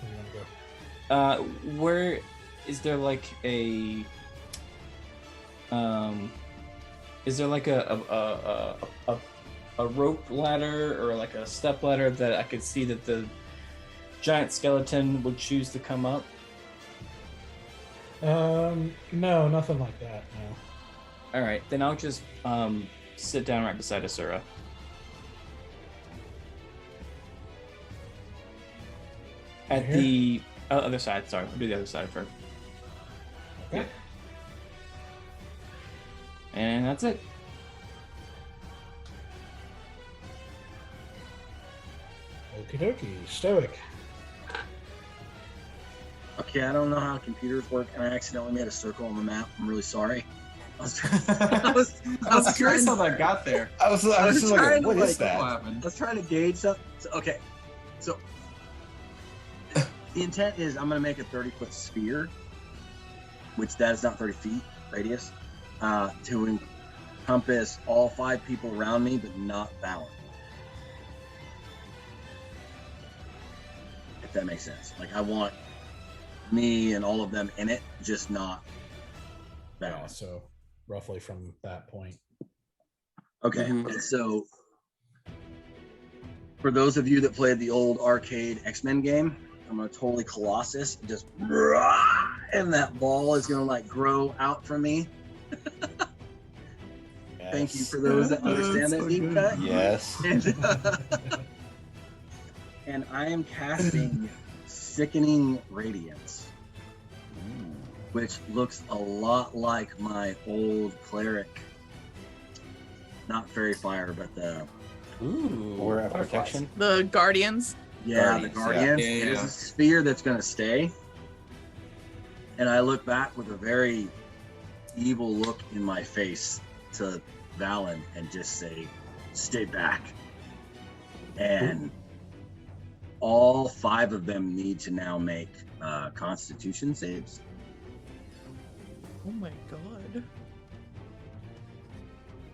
you want to go? Where is there like a is there like a rope ladder or like a step ladder that I could see that the giant skeleton would choose to come up? No, nothing like that. No. All right, then I'll just sit down right beside Asura. At Here? the other side. Sorry, I'll do the other side first. Okay. Yeah. And that's it. Okie dokie. Stoic. Okay, I don't know how computers work, and I accidentally made a circle on the map. I'm really sorry. I was curious how that got there. I was just trying like, to, what is What that? happened? I was trying to gauge something. Okay, so the intent is I'm going to make a 30-foot sphere, which that is not 30 feet radius, to encompass all 5 people around me, but not Valen. If that makes sense. Like, I want me and all of them in it, just not Yeah, Valen. so roughly from that point. Okay, Mhm. and so for those of you that played the old arcade X-Men game, I'm gonna totally Colossus, and just and that ball is gonna like grow out from me. Thank you for those that understand that deep cut. Yes. And I am casting Sickening Radiance, which looks a lot like my old cleric, not Fairy Fire, but the Ooh. Or a protection. The Guardians. the Guardians, Guardians. yeah. It is Yeah. a sphere that's gonna stay. And I look back with a very evil look in my face to Valen and just say, "Stay back." And all 5 of them need to now make Constitution saves. Oh my god.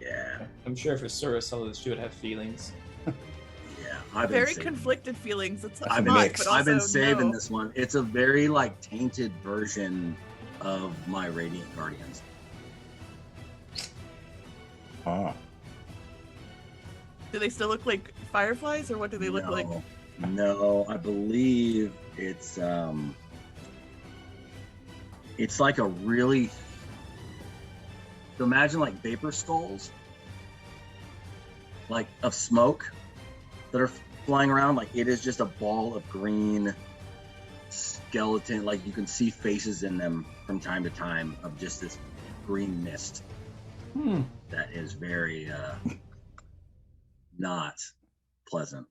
Yeah, I'm sure if Asura saw this, she would have feelings. yeah. I've been Very saving- conflicted feelings. It's I've not, been, but I've been also saving no. this one. It's a very like tainted version of my Radiant Guardians. Huh. Do they still look like fireflies, or what do they look like? No, I believe it's like a really, so imagine like vapor skulls, like of smoke that are flying around. Like it is just a ball of green skeleton. Like you can see faces in them from time to time of just this green mist that is very not pleasant.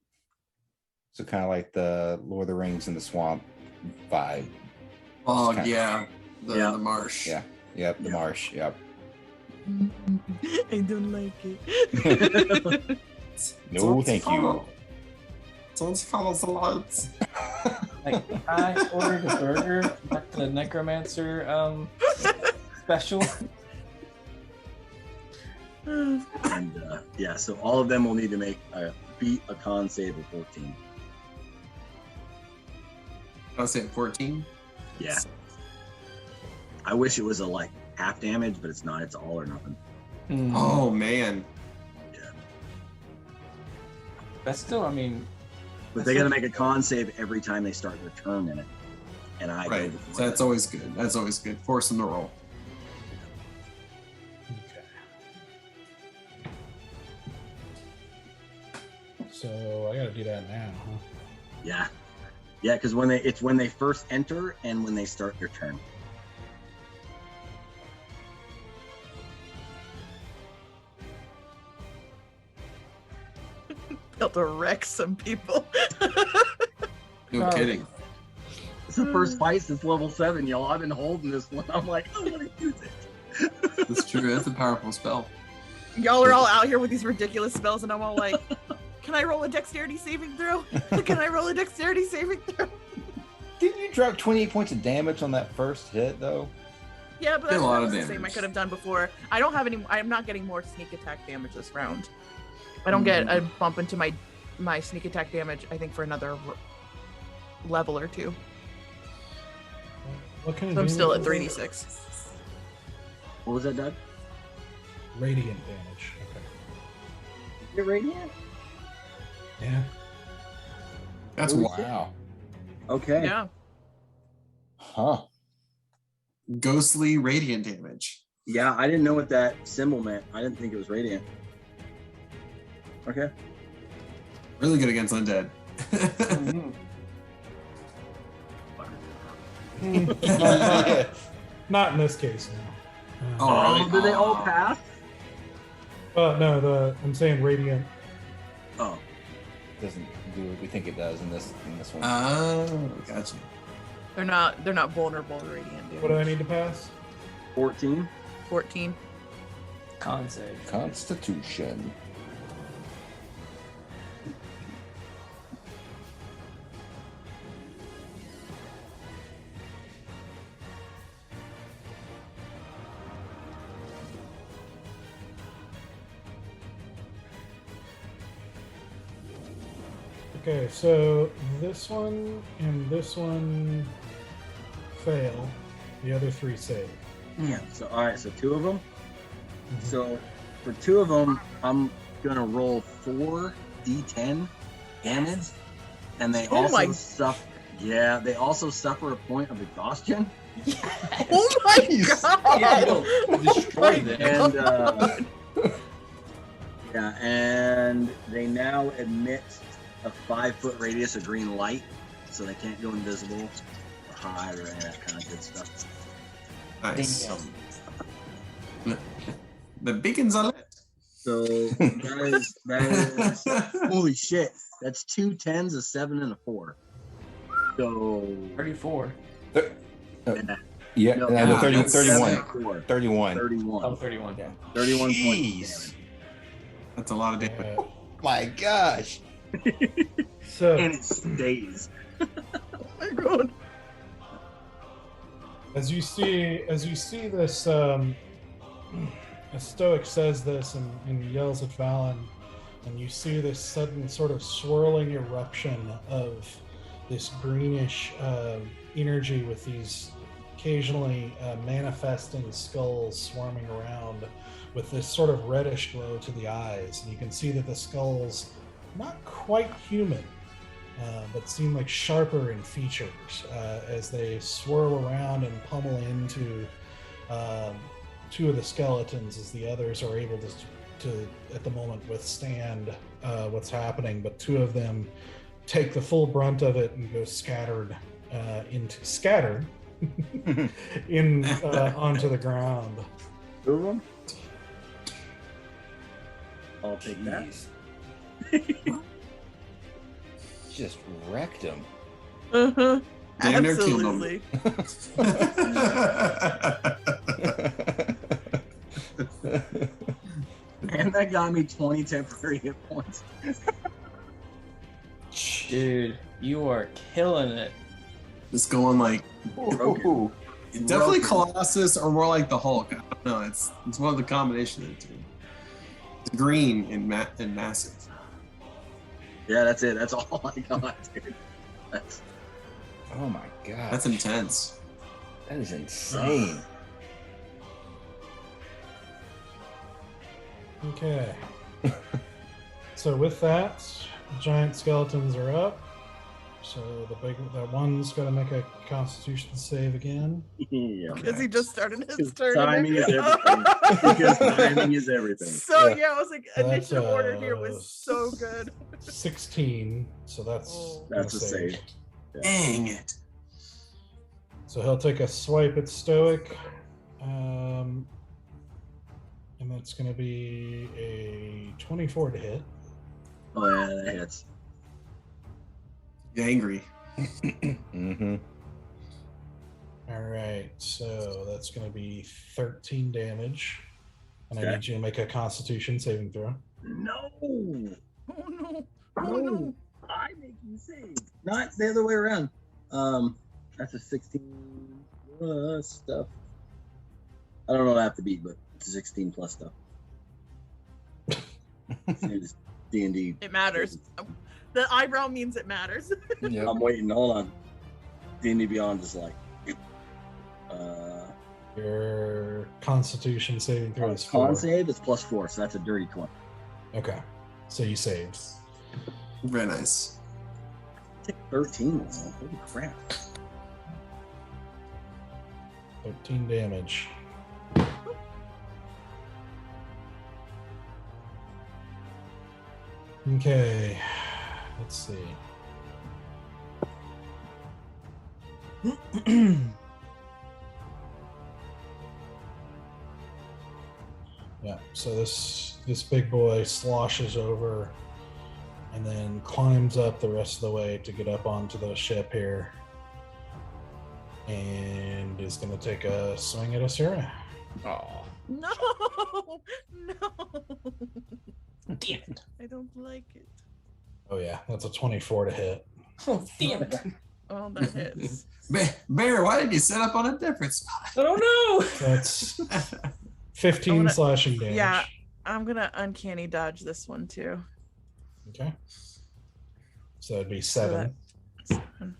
So kind of like the Lord of the Rings in the swamp vibe. Oh, Kinda- yeah. Yeah. The marsh. Yeah. Yep. The Yeah. marsh. Yep. I don't like it. No, thank you. Don't follow the lights. Like, I ordered a burger at the Necromancer special. And yeah, so all of them will need to beat a con save of 14. I was saying 14. Yeah. I wish it was a like half damage, but it's not. It's all or nothing. Oh man. That's still, I mean, But they got to make a con save every time they start their turn in it. and I go Right. before So that's them. always good. That's always good. Force them to roll. Okay. So I gotta do that now, huh? Yeah, because it's when they first enter and when they start their turn. Built to wreck some people. No Oh. kidding. It's the first fight since level 7, y'all. I've been holding this one. I'm like, I want to use it. That's true. That's a powerful spell. Y'all are all out here with these ridiculous spells, and I'm all like, can I roll a dexterity saving throw? Can I roll a dexterity saving throw? Didn't you drop 28 points of damage on that first hit, though? Yeah, but Did a that's lot that of was the same I damage. could have done before. I don't have any. I'm not getting more sneak attack damage this round. I don't get a bump into my sneak attack damage. I think for another level or two. What kind of So I'm still at damage? 3d6. What was that, Doug? Radiant damage. Okay. Get radiant? Yeah. That's Holy wild. Wow. Okay. Yeah. Huh. Ghostly radiant damage. Yeah, I didn't know what that symbol meant. I didn't think it was radiant. Okay. Really good against undead. Mm. Not in this case now. Oh, really? Did they all pass? No, I'm saying radiant. Oh. Doesn't do what we think it does in this one. Oh, gotcha. They're not vulnerable to radiant damage. What do I need to pass? 14. 14. Con save. Constitution. Okay, so this one and this one fail. The other 3 save. Yeah. So all right. So 2 of them. So for 2 of them, I'm gonna roll 4 d10 damage, and they Oh my- also suffer. Yeah, they also suffer a point of exhaustion, Oh my Yeah, god! no, destroy them. and yeah, and they now emit a 5-foot radius of green light, so they can't go invisible or hide or any of that kind of good stuff. Nice. Damn. The beacons are lit. So that is holy shit. That's 2 10s, a 7, and a 4. So 34. Yeah, no, no, yeah, 30, that's 31. 4, 31. 31. Oh, 31. Yeah. 31 points. Jeez. That's a lot of damage. Yeah. My gosh. So And it stays. Oh my god. as you see this, a stoic says this and yells at Valen, and you see this sudden sort of swirling eruption of this greenish energy with these occasionally manifesting skulls swarming around with this sort of reddish glow to the eyes. And you can see that the skulls, not quite human, but seem like sharper in features as they swirl around and pummel into 2 of the skeletons, as the others are able to at the moment withstand what's happening. But 2 of them take the full brunt of it and go scattered onto the ground. 2 of them. I'll take that. Jeez. Just wrecked him. Uh-huh. Damn near killed 'em. Absolutely. And that got me 20 temporary hit points. Dude, you are killing it. Just going like Ooh. definitely Colossus or more like the Hulk. I don't know. It's one of the combination of the 2. It's green and massive. Yeah, that's it. That's all I got, dude. That's Oh my god. That's intense. That is insane. Okay. So with that, giant skeletons are up. So that one's got to make a Constitution save again. Yeah. Because he just started his Because turn. timing is everything. Because timing is everything. So Yeah. I was like, So that's, initiative order here was so good. 16. So that's That's a save. Yeah. Dang it. So he'll take a swipe at Stoic. And that's going to be a 24 to hit. Oh, yeah, that hits. He's angry. Mm-hmm. All right. So that's going to be 13 damage. And I Okay. need you to make a Constitution saving throw. No. Oh no. Oh no. I make you save. Not the other way around. That's a 16 plus stuff. I don't know what I have to beat, but it's a 16 plus stuff. It's D&D. It matters. The eyebrow means it matters. Yep. I'm waiting. Hold on. D&D Beyond is like. Your Constitution saving throw is 4. Con save is +4, so that's a dirty 20. Okay. So you saved. Very nice. Take 13. Holy crap. 13 damage. Okay. Let's see. Yeah, so this big boy sloshes over and then climbs up the rest of the way to get up onto the ship here. And is going to take a swing at Asura. Oh, No. No. damn it. I don't like it. Oh yeah, that's a 24 to hit. Oh, damn it. Oh, that hits. Bear, why did you set up on a different spot? I don't know. That's 15 I'm gonna- slashing damage. Yeah, I'm gonna uncanny dodge this one too. Okay. So that'd be So 7. that- 7.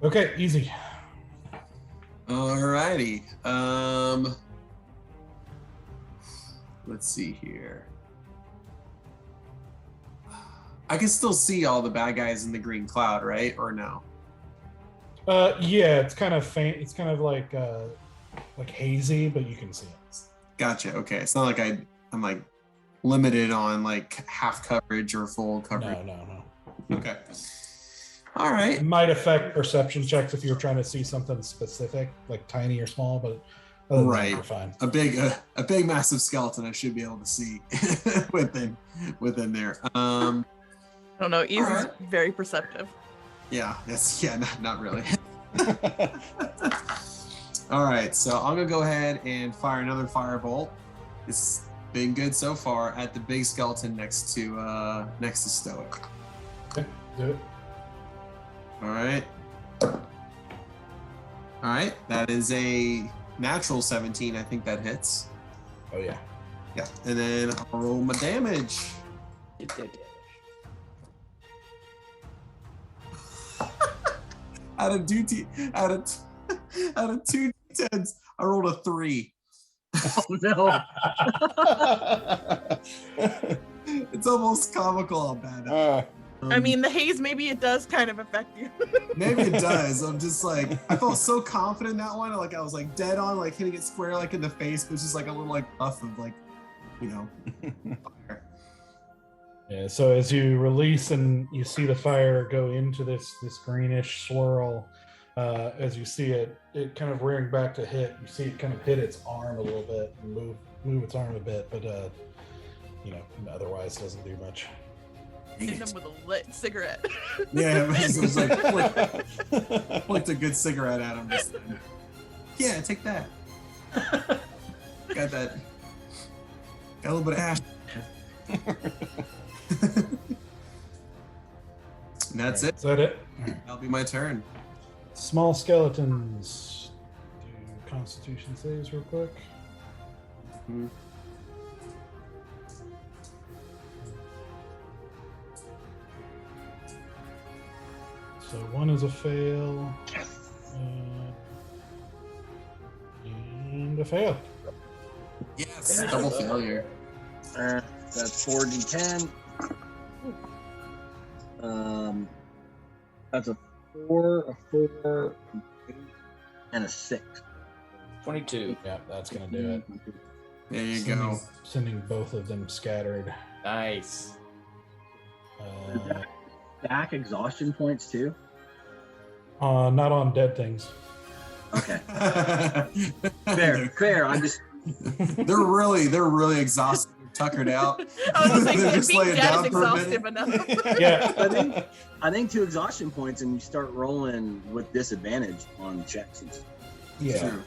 Okay, easy. Alrighty. Let's see here. I can still see all the bad guys in the green cloud, right? Or no? Yeah, it's kind of faint. It's kind of like hazy, but you can see it. Gotcha. Okay. It's not like I'm like limited on like half coverage or full coverage. No. Okay. All right. It might affect perception checks if you're trying to see something specific, like tiny or small, but other than that, Right. you're fine. A big massive skeleton I should be able to see within there. I don't know. Easy's Alright. very perceptive. Yeah, not really. All right, so I'm gonna go ahead and fire another firebolt. It's been good so far at the big skeleton next to Stoic. Okay, do it. All right, that is a natural 17. I think that hits. Oh yeah. Yeah, and then I'll roll my damage. It did damage. Out of two d10s, I rolled a 3. Oh no. It's almost comical how bad. I mean, the haze, maybe it does kind of affect you. Maybe it does. I'm just like, I felt so confident in that one. Like I was like dead on, like hitting it square, like in the face, but just like a little like puff of like, fire. Yeah. So as you release and you see the fire go into this greenish swirl, as you see it kind of rearing back to hit. You see it kind of hit its arm a little bit and move its arm a bit, but otherwise doesn't do much. Hit them with a lit cigarette. Yeah, it was like flicked a good cigarette at him. Just then. Yeah, take that. Got that. Got a little bit of ash. And that's it. Is that it? That'll be my turn. Small skeletons. Do Constitution saves real quick. Mhm. So one is a fail. And a to fail. Yes, double failure. That's 4d10. That's a 4, a 4, an 8, and a 6. 22. Yeah, that's gonna do it. There you go. Sending both of them scattered. Nice. Stack exhaustion points too? Not on dead things. Okay. Fair. I'm just. They're really exhausted. They're tuckered out. I was like, They're being just laying dead down is for a exhaustive minute. enough. Yeah. I think 2 exhaustion points and you start rolling with disadvantage on checks. And stuff. Yeah. True.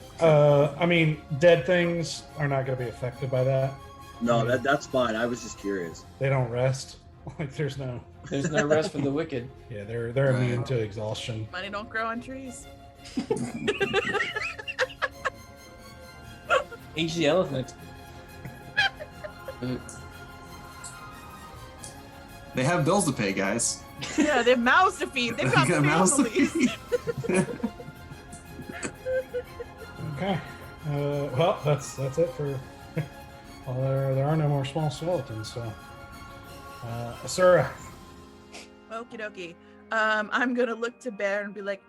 I mean, dead things are not going to be affected by that. No, that's fine. I was just curious. They don't rest. Like there's no. There's no rest for the wicked. Yeah, they're immune to exhaustion. Money don't grow on trees. Eat the elephant. They have bills to pay, guys. Yeah, they have mouths to feed. They've got They got mouths to families. feed. Okay. Well, that's it for. Well, there are no more small skeletons, so. Asura. Okie dokie. I'm gonna look to Bear and be like,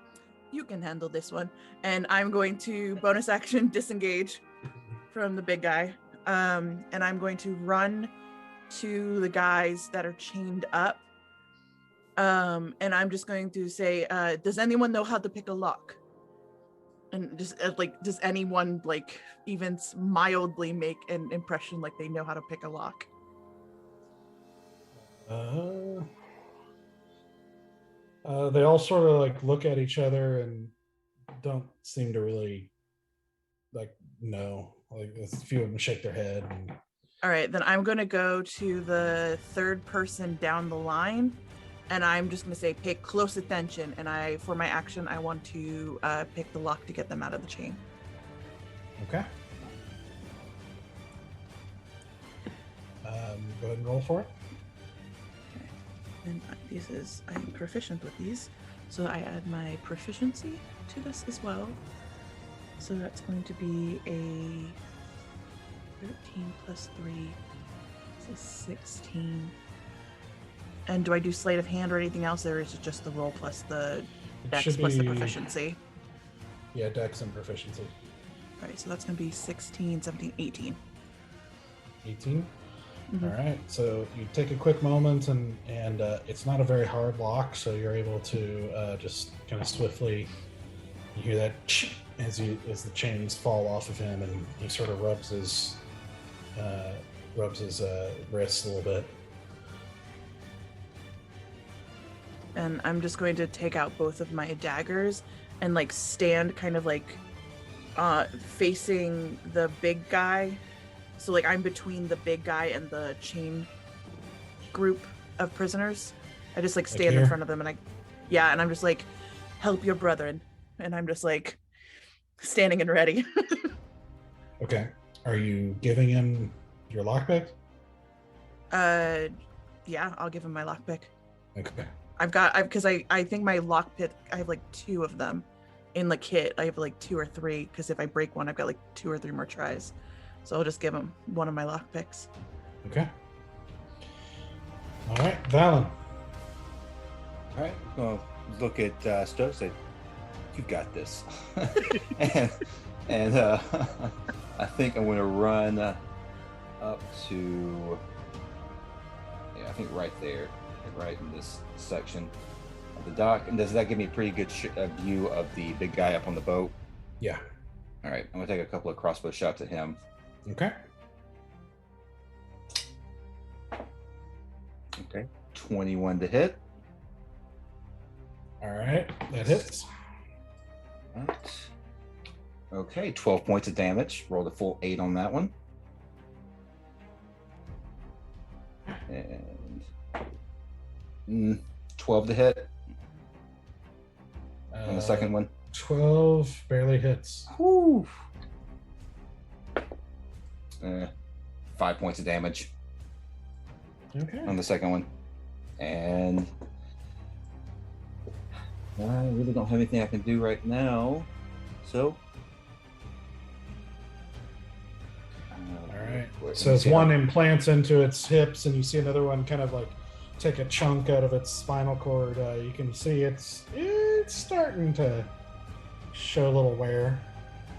"You can handle this one," and I'm going to bonus action disengage from the big guy, and I'm going to run to the guys that are chained up, and I'm just going to say, "Does anyone know how to pick a lock?" And just does anyone like even mildly make an impression like they know how to pick a lock? They all sort of like look at each other and don't seem to really like know. Like a few of them shake their head. And... All right, then I'm gonna go to the third person down the line, and I'm just gonna say, pay close attention. And for my action, I want to pick the lock to get them out of the chain. Okay. Go ahead and roll for it. And I'm proficient with these, so I add my proficiency to this as well. So that's going to be a 13 plus 3, so 16. And do I do sleight of hand or anything else, or is it just the roll plus the dex plus the proficiency? Yeah, dex and proficiency. All right, so that's going to be 16, 17, 18. 18? Mm-hmm. All right, so you take a quick moment, and it's not a very hard lock, so you're able to just kind of swiftly. You hear that as the chains fall off of him, and he sort of rubs his wrists a little bit. And I'm just going to take out both of my daggers and like stand kind of like facing the big guy. So like I'm between the big guy and the chain group of prisoners. I just like stand in front of them, and and I'm just like, "Help your brethren," and I'm just like standing and ready. Okay. Are you giving him your lockpick? Yeah, I'll give him my lockpick. Okay. Because I think my lockpick, I have like 2 of them in the kit. I have like 2 or 3, because if I break one, I've got like 2 or 3 more tries. So I'll just give him one of my lockpicks. Okay. All right, Valen. All right, well, look at Stowe. Say, "You got this," and I think I'm going to run up to. Yeah, I think right there, right in this section of the dock. And does that give me a pretty good view of the big guy up on the boat? Yeah. All right, I'm going to take a couple of crossbow shots at him. Okay. Okay. 21 to hit. All right, that hits. All right. Okay, 12 points of damage. Rolled a full 8 on that one. And 12 to hit on the second one. 12 barely hits. Whew. 5 points of damage on the second one. And I really don't have anything I can do right now. So So as one implants into its hips, and you see another one kind of like take a chunk out of its spinal cord, you can see it's starting to show a little wear.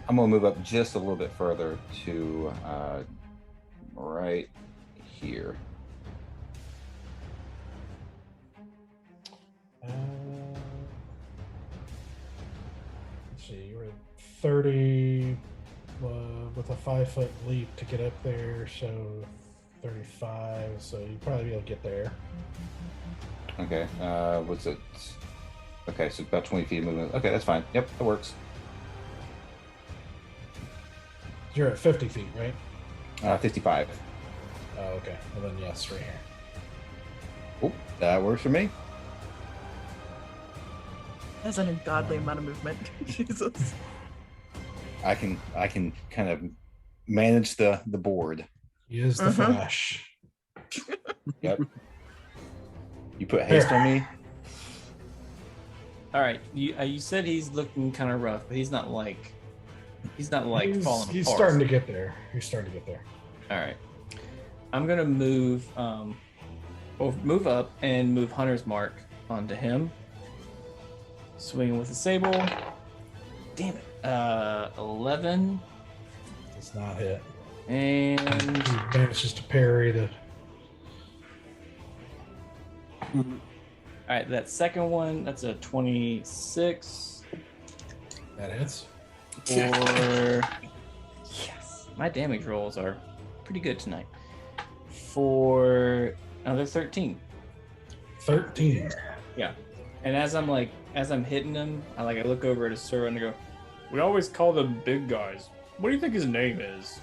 I'm gonna move up just a little bit further to right here. Let's see, you were 30 with a 5-foot leap to get up there, so 35. So you'd probably be able to get there. Okay. What's it? Okay, so about 20 feet of movement. Okay, that's fine. Yep, that works. You're at 50 feet, right? 55. Oh, okay. Well then, yes, right here. Oh, that works for me. That's an ungodly amount of movement. Jesus. I can kind of manage the board. Use the flash. Yep. You put haste on me. All right, you said he's looking kind of rough, but he's not like falling apart. He's starting to get there. All right, I'm gonna move up and move Hunter's Mark onto him. Swinging with the sable. Damn it. 11. Does not hit. And he manages to parry the. all right, that second one, that's a 26. That hits. For yes, my damage rolls are pretty good tonight. For another 13. 13. Yeah. And as I'm hitting him, I look over at his servant and I go, "We always call them big guys. What do you think his name is?"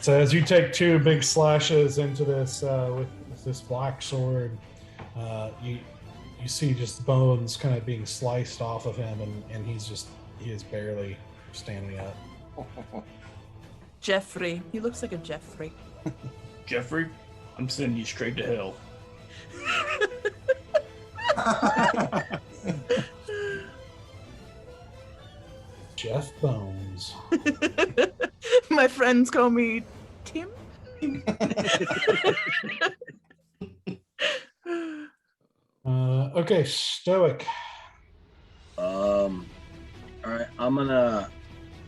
So as you take 2 big slashes into this with this black sword, you see just bones kind of being sliced off of him, and he is barely standing up. Jeffrey. He looks like a Jeffrey. Jeffrey, I'm sending you straight to hell. Jeff Bones. My friends call me Tim. Okay, Stoic. All right, I'm gonna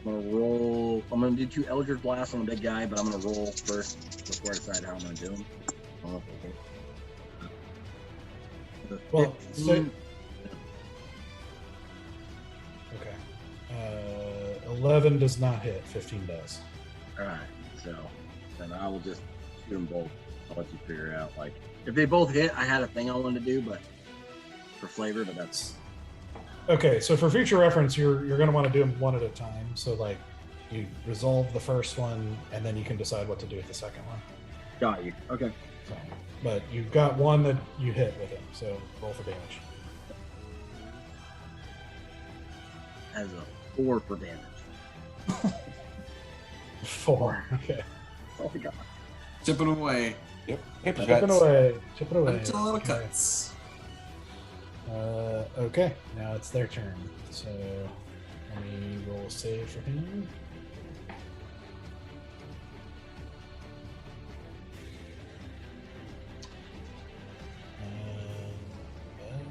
roll. I'm gonna do 2 Eldritch Blasts on the big guy, but I'm gonna roll first before I decide how I'm gonna do them. Well, so, okay. 11 does not hit. 15 does. All right, so then I will just shoot them both. I'll let you figure out. Like, if they both hit, I had a thing I wanted to do, but for flavor, but that's Okay, so for future reference, you're going to want to do them one at a time. So, like, you resolve the first one, and then you can decide what to do with the second one. got you. Okay. So, but you've got one that you hit with him, so roll for damage. Has a 4 for damage. 4. Okay. Oh my god. Chipping away. Yep. Paper Chip it cuts. away. Chip it away. Until little Okay. cuts. Okay, now it's their turn. So let me roll a save for him.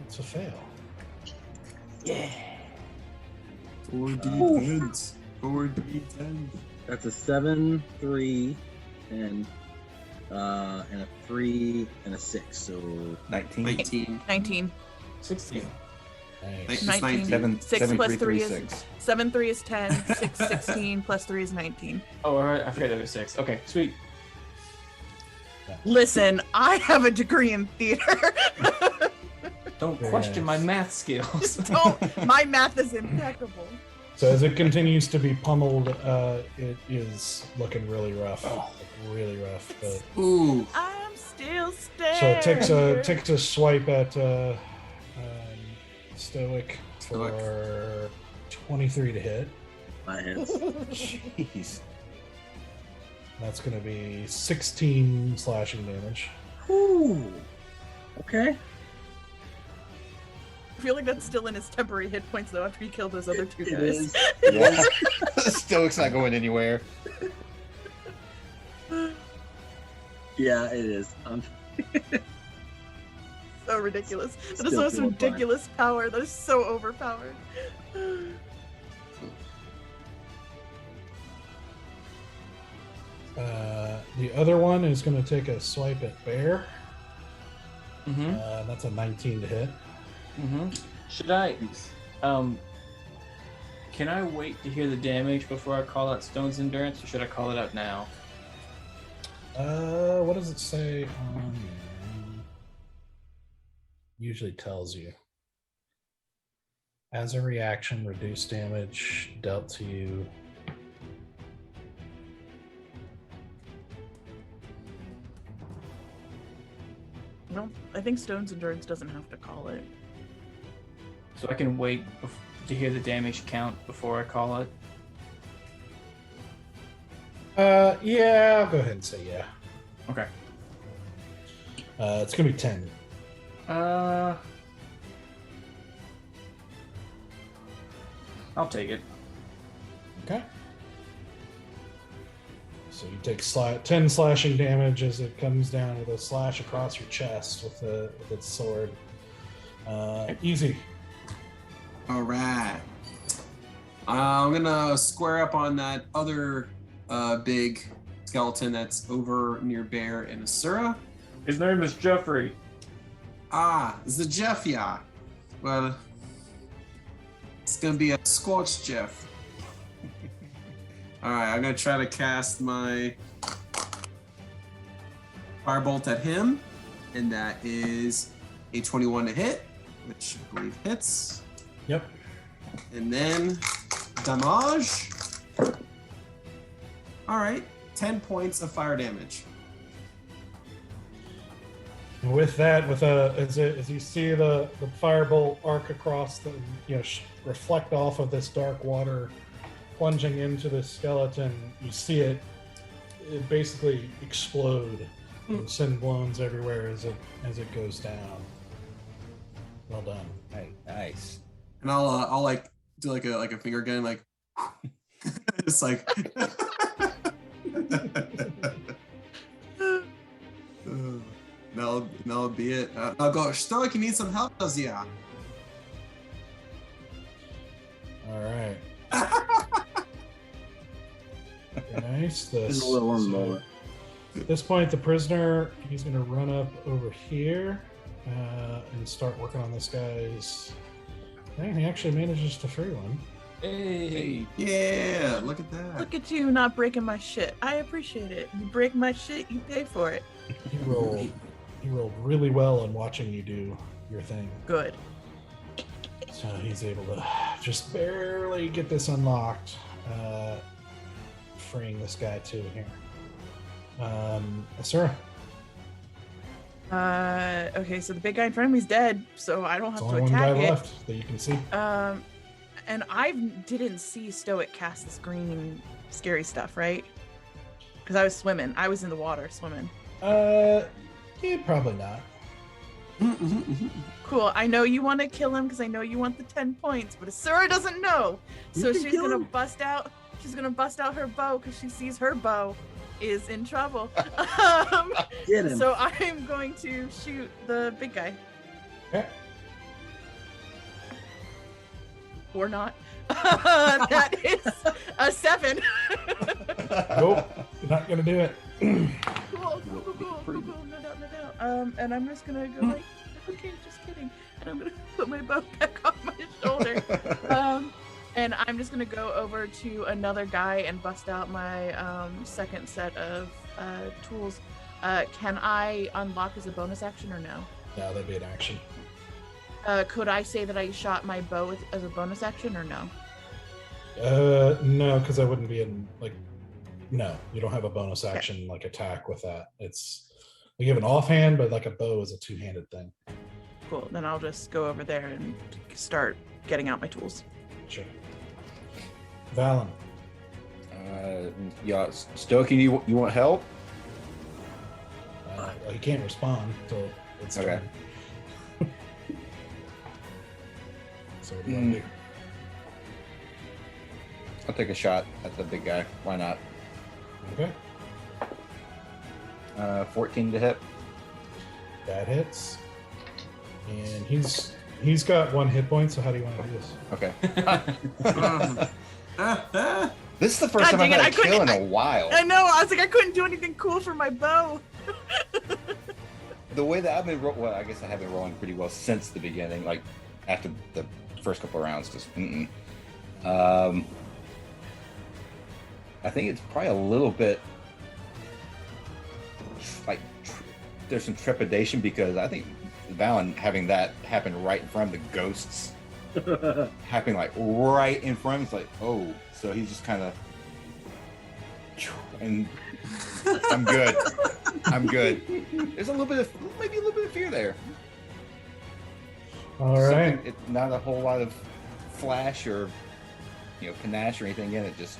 It's a fail. Yeah. 4d10s. 4d10s. That's a 7, 3, and a 3 and a 6. So 19. 19. 19. 16. Nice. 19. 7, 6 7 plus 3, 3 3, is 6. 7, 3 is 10. 6, 16 plus 3 is 19. Oh, all right. I forgot there was 6. Okay, sweet. Listen, I have a degree in theater. Don't Very question my nice. math skills. Don't. My math is impeccable. So as it continues to be pummeled, it is looking really rough. Really rough. But Ooh. I'm still so standing. it takes a swipe at Stoic Stoic. for 23 to hit. my hits. Jeez. That's going to be 16 slashing damage. Ooh. Okay. feel like that's still in his temporary hit points though after he killed those other two guys. Yeah. Stoic's not going anywhere. Yeah, it is. So ridiculous. That is Still the most feeling fine. ridiculous power. That is so overpowered. The other one is going to take a swipe at Bear. Mm-hmm. That's a 19 to hit. Mm-hmm. Should I? Can I wait to hear the damage before I call out Stone's Endurance, or should I call it out now? What does it say on here? Usually tells you. As a reaction, reduce damage dealt to you. No, I think Stone's Endurance doesn't have to call it. So I can wait to hear the damage count before I call it. Yeah, I'll go ahead and say yeah. Okay. It's gonna be 10. I'll take it. Okay. So you take 10 slashing damage as it comes down with a slash across your chest with its sword. Easy. All right. I'm gonna square up on that other big skeleton that's over near Bear and Asura. His name is Jeffrey. Ah, it's the Jeff, yeah. Well, it's gonna be a scorched Jeff. All right, I'm gonna try to cast my firebolt at him, and that is a 21 to hit, which I believe hits. Yep. And then damage. All right, 10 points of fire damage. And with that, as you see the firebolt arc across the, reflect off of this dark water, plunging into the skeleton, you see it basically explode and send blows everywhere as it goes down. Well done. Hey, nice. And I'll like do like a finger gun, like it's like that'll be it. I'll go, Stoic, you need some help, does ya? All right. Nice. This is a little on the moment. At this point, the prisoner, he's going to run up over here and start working on this guy's. Dang, he actually manages to free one. Hey. Yeah, look at that. Look at you not breaking my shit. I appreciate it. You break my shit, you pay for it. He rolled really well in watching you do your thing. Good. So he's able to just barely get this unlocked, freeing this guy too here. Asura. Okay, so the big guy in front of me is dead, so I don't There's have to only one guy attack it. left that you can see. And I didn't see Stoic cast this green scary stuff, right? Because I was swimming. I was in the water swimming. Yeah, probably not. Cool. I know you want to kill him because I know you want the 10 points, but Asura doesn't know. So she's gonna bust out. She's gonna bust out her bow because she sees her bow is in trouble. Get him. So I'm going to shoot the big guy. Okay. Or not. That is a 7. Nope, you're not gonna do it. Cool. No doubt. And I'm just gonna go like, okay, just kidding. And I'm gonna put my bow back on my shoulder. And I'm just gonna go over to another guy and bust out my second set of tools. Can I unlock as a bonus action or no? No, that'd be an action. Could I say that I shot my bow as a bonus action or no? No, because I wouldn't be in no, you don't have a bonus action like attack with that. It's you have an offhand, but like a bow is a two-handed thing. Cool. Then I'll just go over there and start getting out my tools. Sure. Valen. Yeah, Stoic, you want help? He can't respond until it's Okay. done. So what do you want to do? I'll take a shot at the big guy. Why not? Okay. 14 to hit. That hits. And he's got 1 hit point, so how do you want to do this? Okay. This is the first time I've had a kill in a while. I know. I was like, I couldn't do anything cool for my bow. The way that I've been well, I guess I have been rolling pretty well since the beginning, like after the first couple of rounds. Just I think it's probably a little bit like there's some trepidation because I think Valen having that happen right in front of the ghosts, happening like right in front of him, it's like, oh, so he's just kind of, and I'm good. I'm good. There's maybe a little bit of fear there. All right. It's not a whole lot of flash or panache or anything in it. Just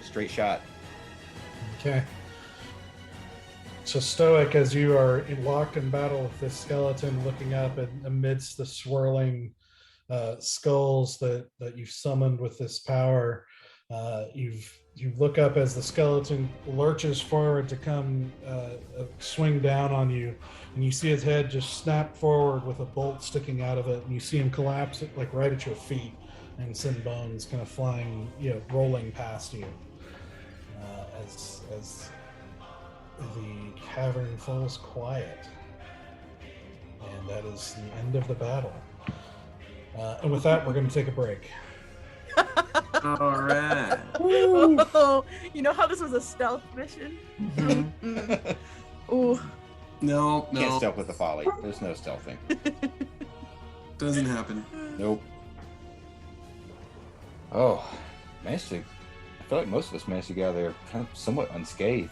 straight shot. Okay. So Stoic, as you are locked in battle with this skeleton, looking up amidst the swirling skulls that you've summoned with this power, you look up as the skeleton lurches forward to come swing down on you, and you see his head just snap forward with a bolt sticking out of it, and you see him collapse like right at your feet, and send bones kind of flying, rolling past you as the cavern falls quiet, and that is the end of the battle. And with that, we're going to take a break. All right. Oh, you know how this was a stealth mission? Mm-hmm. Ooh. No. Can't stealth with the folly. There's no stealthing. Doesn't happen. Nope. Oh, I feel like most of us managed to get out of there kind of somewhat unscathed.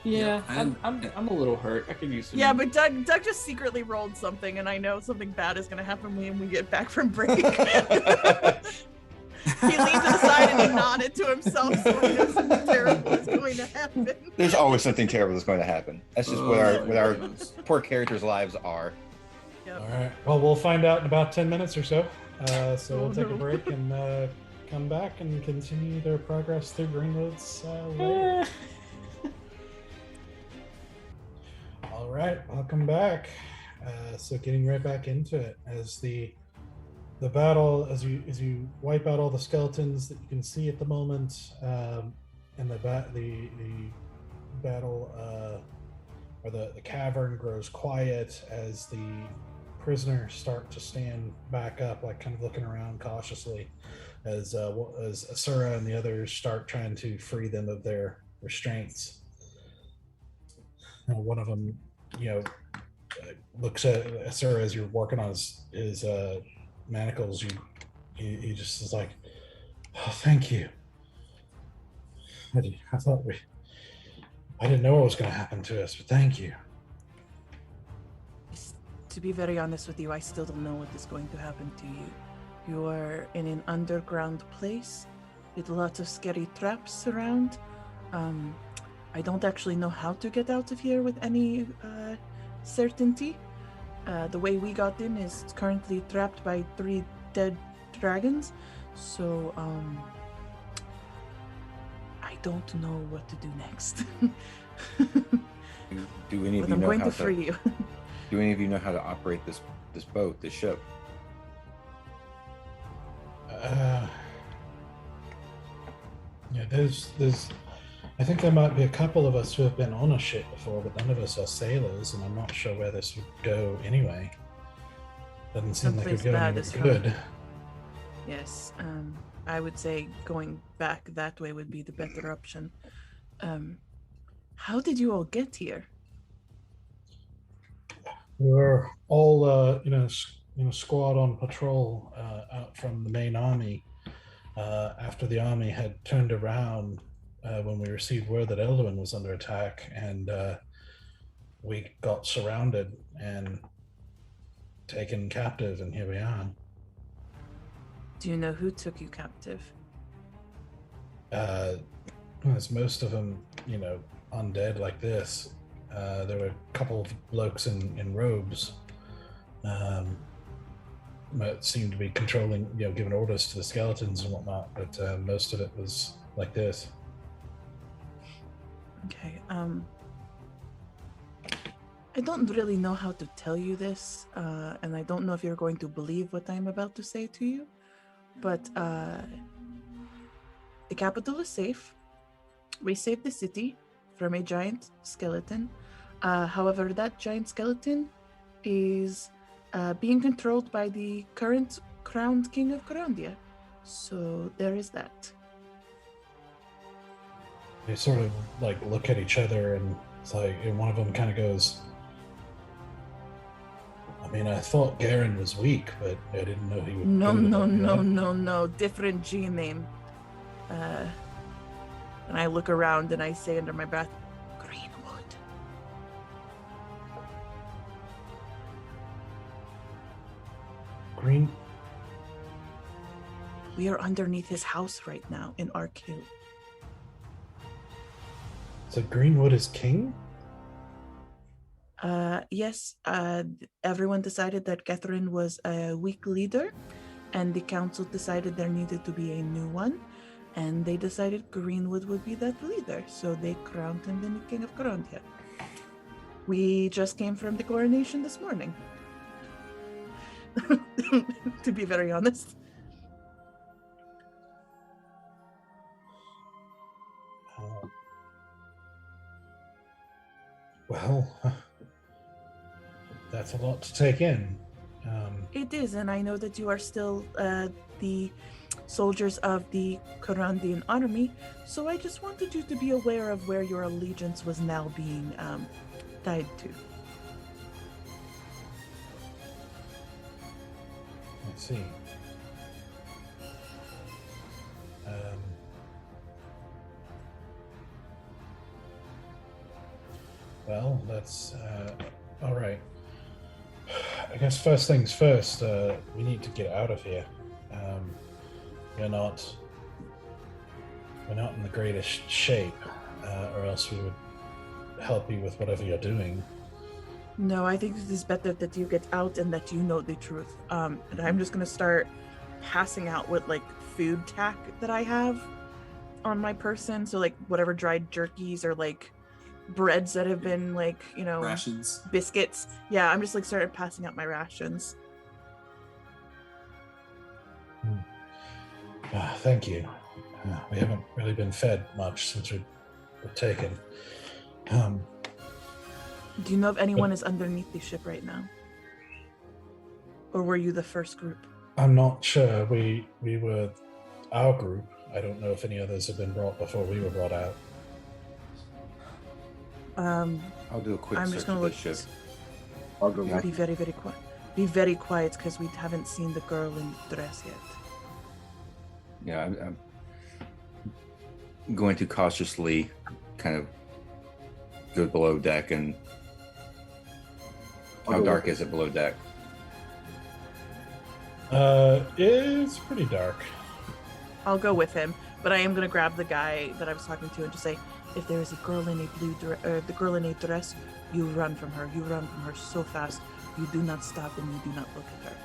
Yeah, Yeah, I'm a little hurt. I could use some. Yeah, but Doug just secretly rolled something, and I know something bad is going to happen when we get back from break. He leaned to the side and he nodded to himself, so he knows something terrible is going to happen. There's always something terrible that's going to happen. That's just what our poor characters' lives are. Yep. All right. Well, we'll find out in about 10 minutes or so. So we'll take a break and come back and continue their progress through Greenwood's lair. All right, welcome back. So getting right back into it, as the battle, as you wipe out all the skeletons that you can see at the moment, and the battle or the cavern grows quiet as the prisoners start to stand back up, like kind of looking around cautiously, as Asura and the others start trying to free them of their restraints. One of them, looks at Asura as you're working on his manacles. He just is like, "Oh, thank you. I didn't know what was going to happen to us, but thank you." To be very honest with you, I still don't know what is going to happen to you. You are in an underground place with lots of scary traps around. I don't actually know how to get out of here with any certainty. The way we got in is currently trapped by 3 dead dragons, so I don't know what to do next. Do any of but you I'm know going how to free you. Do any of you know how to operate this boat, this ship? Yeah, there's. I think there might be a couple of us who have been on a ship before, but none of us are sailors, and I'm not sure where this would go anyway. Doesn't seem like it would go anywhere good. Yes, I would say going back that way would be the better option. How did you all get here? We were all, squad on patrol out from the main army after the army had turned around when we received word that Everwind was under attack, and we got surrounded and taken captive, and here we are. Do you know who took you captive? As most of them, undead like this. There were a couple of blokes in robes. seemed to be controlling, giving orders to the skeletons and whatnot, but most of it was like this. Okay. I don't really know how to tell you this, and I don't know if you're going to believe what I'm about to say to you, but the capital is safe. We saved the city from a giant skeleton. However, that giant skeleton is being controlled by the current crowned king of Corandia. So there is that. They sort of like look at each other, and it's like, and one of them kind of goes, I mean, I thought Garen was weak, but I didn't know he would. No. Different G name. And I look around and I say under my breath, Greenwood. Green? We are underneath his house right now in Ark Hill. So Greenwood is king? Yes, everyone decided that Catherine was a weak leader, and the council decided there needed to be a new one, and they decided Greenwood would be that leader, so they crowned him the new king of Corandia. We just came from the coronation this morning. To be very honest. Well, that's a lot to take in. It is, and I know that you are still the soldiers of the Corandian army, so I just wanted you to be aware of where your allegiance was now being tied to. I see. Well, that's all right. I guess first things first, we need to get out of here. We're not in the greatest shape, or else we would help you with whatever you're doing. No, I think it is better that you get out and that you know the truth. And I'm just gonna start passing out with like food tack that I have on my person. So like whatever dried jerkies or like breads that have been like, rations, biscuits. Yeah, I'm just like started passing out my rations. Thank you. We haven't really been fed much since we were taken. Do you know if anyone is underneath the ship right now? Or were you the first group? I'm not sure. We were our group. I don't know if any others have been brought before we were brought out. I'll do a quick I'm search just gonna of look. the ship. I'll go Be very, very quiet. Be very quiet because we haven't seen the girl in dress yet. Yeah, I'm going to cautiously kind of go below deck. And how dark is it below deck? It's pretty dark. I'll go with him, but I am gonna grab the guy that I was talking to and just say, if there is a girl in a the girl in a dress, you run from her. You run from her so fast. You do not stop and you do not look at her.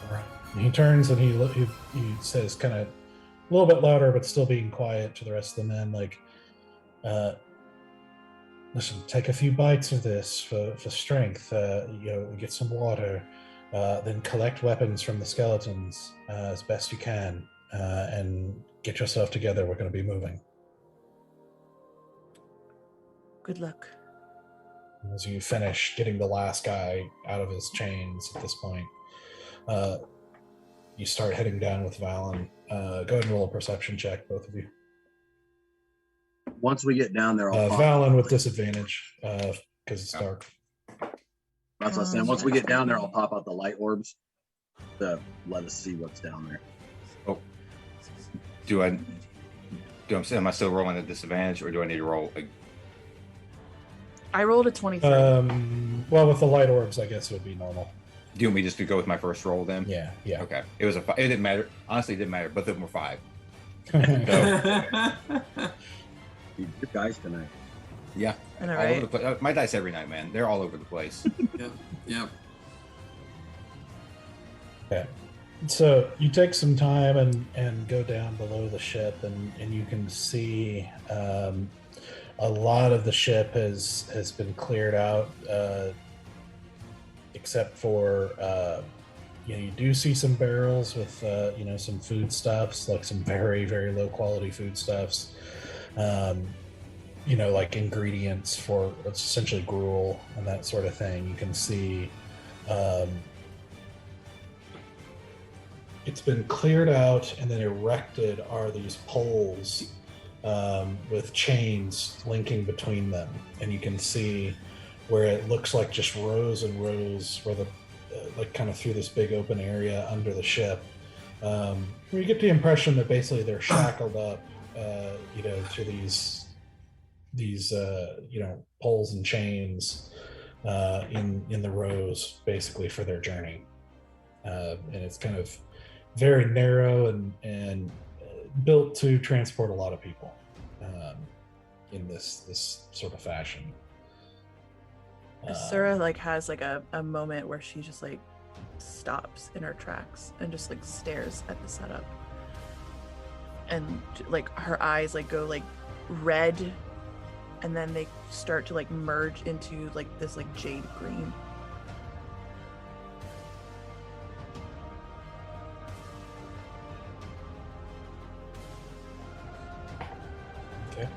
All right. And he turns and he says, kind of a little bit louder, but still being quiet to the rest of the men, like, listen, take a few bites of this for strength. Get some water, then collect weapons from the skeletons as best you can, and get yourself together. We're going to be moving. Good luck. As you finish getting the last guy out of his chains at this point, you start heading down with Valen. Go ahead and roll a perception check, both of you. Once we get down there, I'll pop. Valen with disadvantage because it's dark. That's what I'm saying. Once we get down there, I'll pop out the light orbs to let us see what's down there. Oh, am I still rolling at disadvantage, or do I need to roll? I rolled a 23. Well, with the light orbs, I guess it would be normal. Do you want me just to go with my first roll then? Yeah. Okay. It was it didn't matter. Honestly, it didn't matter. Both of them were 5. Dude, good guys tonight. Yeah. I know, All over right? the place. My dice every night, man. They're all over the place. Yep. Okay. So you take some time and go down below the ship, and you can see a lot of the ship has been cleared out, except for you do see some barrels with some foodstuffs, like some very very low quality foodstuffs, like ingredients for essentially gruel and that sort of thing. You can see. It's been cleared out, and then erected are these poles with chains linking between them, and you can see where it looks like just rows and rows, where the like kind of through this big open area under the ship. Where you get the impression that basically they're shackled up, to these poles and chains in the rows, basically for their journey, and it's kind of very narrow and built to transport a lot of people in this sort of fashion. Sura has a moment where she just stops in her tracks and just stares at the setup, and her eyes go red, and then they start to merge into this jade green.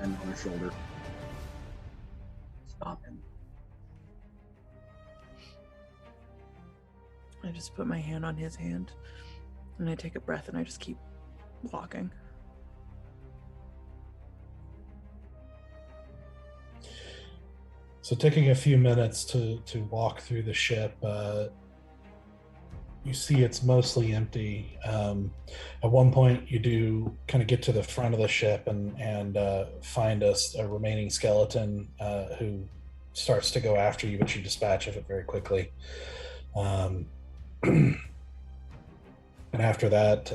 And on her shoulder. Stop him. I just put my hand on his hand, and I take a breath, and I just keep walking. So taking a few minutes to walk through the ship, you see it's mostly empty. At one point, you do kind of get to the front of the ship and find a remaining skeleton who starts to go after you, but you dispatch of it very quickly. And after that,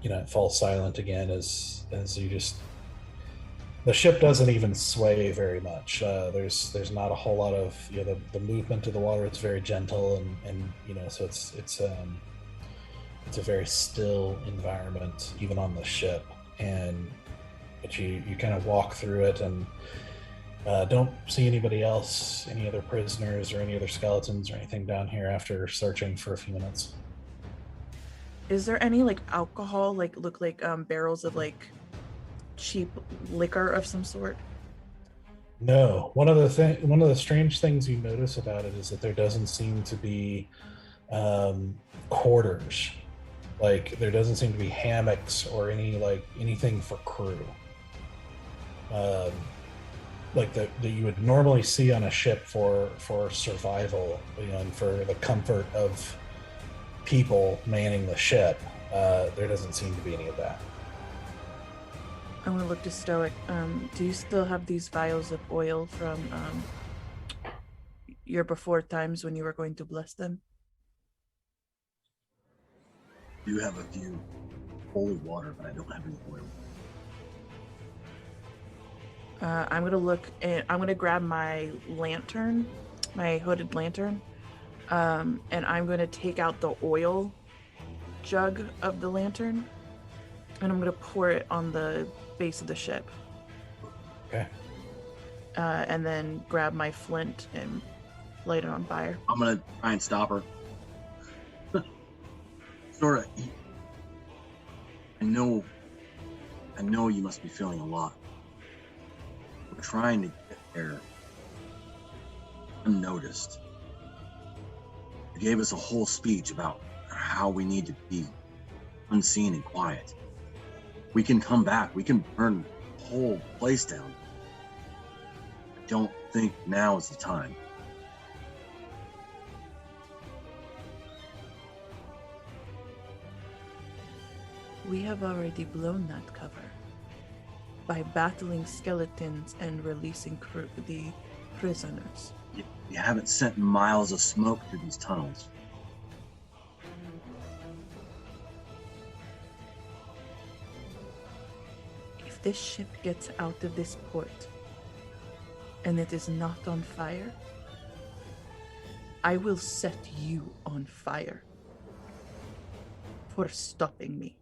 it falls silent again as you just. The ship doesn't even sway very much. There's not a whole lot of the movement of the water. It's very gentle and so it's a very still environment even on the ship. But you kind of walk through it and don't see anybody else, any other prisoners or any other skeletons or anything down here after searching for a few minutes. Is there any alcohol look like barrels of cheap liquor of some sort? No. One of the strange things you notice about it is that there doesn't seem to be quarters. There doesn't seem to be hammocks or anything for crew. That you would normally see on a ship for survival, and for the comfort of people manning the ship. There doesn't seem to be any of that. I'm gonna look to Stoic. Do you still have these vials of oil from your before times when you were going to bless them? I do have a few holy water, but I don't have any oil. I'm gonna look and I'm gonna grab my lantern, my hooded lantern, and I'm gonna take out the oil jug of the lantern, and I'm gonna pour it on the base of the ship. Okay. And then grab my flint and light it on fire. I'm gonna try and stop her. Sora, I know you must be feeling a lot. We're trying to get there unnoticed. You gave us a whole speech about how we need to be unseen and quiet. We can come back. We can burn the whole place down. I don't think now is the time. We have already blown that cover by battling skeletons and releasing the prisoners. You haven't sent miles of smoke through these tunnels. If this ship gets out of this port and it is not on fire, I will set you on fire. for stopping me.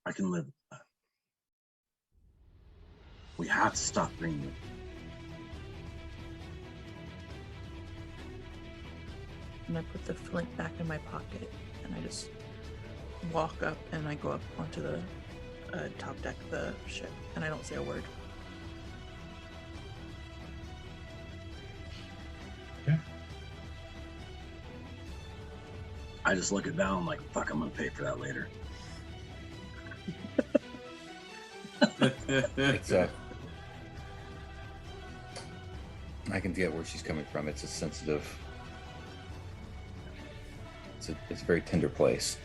I can live with that. We have to stop Greenwood. And I put the flint back in my pocket, and I just walk up, and I go up onto the top deck of the ship, and I don't say a word. Okay. I just look at Val and like, fuck, I'm gonna pay for that later. It's I can get where she's coming from. It's a sensitive. It's a very tender place,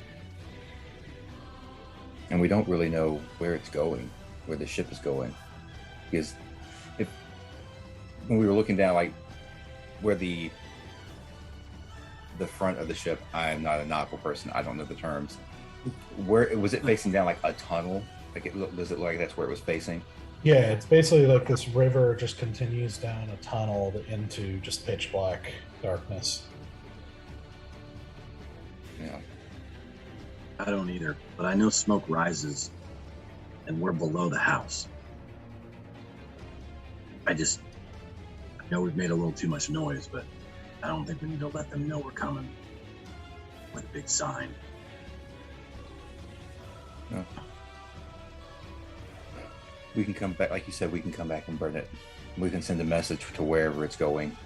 and we don't really know where it's going, where the ship is going, because when we were looking down, like where the front of the ship, I'm not a nautical person. I don't know the terms. Where was it facing down, like a tunnel? Like does it look like that's where it was facing? Yeah, it's basically like this river just continues down a tunnel into just pitch black darkness. Yeah. I don't either, but I know smoke rises and we're below the house. I know we've made a little too much noise, but I don't think we need to let them know we're coming with a big sign. No. We can come back, like you said, we can come back and burn it. We can send a message to wherever it's going.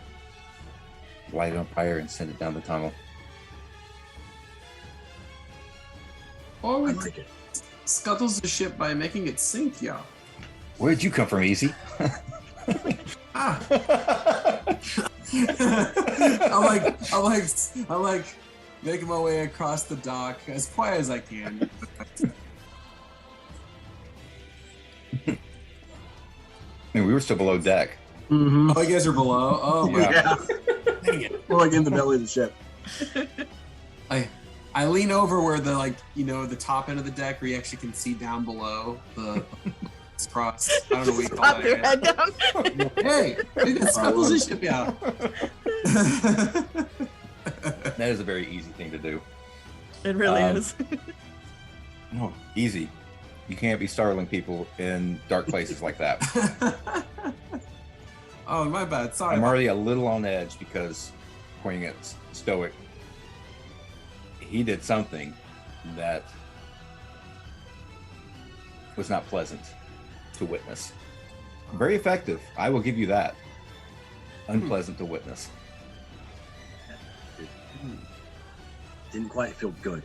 Light it on fire and send it down the tunnel. Or we I like it. scuttles the ship by making it sink, yeah. Where'd you come from, Easy? Ah. I like making my way across the dock as quiet as I can. I mean, we were still below deck. Mm-hmm. Oh, you guys are below? Oh, my Yeah. Dang it. We're like in the belly of the ship. I lean over where the top end of the deck where you actually can see down below the it's crossed. I don't know what you call Pop that. your head down. Hey, that scuttles the ship, yeah. That is a very easy thing to do. It really is. No, easy. You can't be startling people in dark places like that. Oh, my bad. Sorry. I'm already a little on edge because, pointing at Stoic, he did something that was not pleasant to witness. Very effective. I will give you that. Unpleasant to witness. It didn't quite feel good.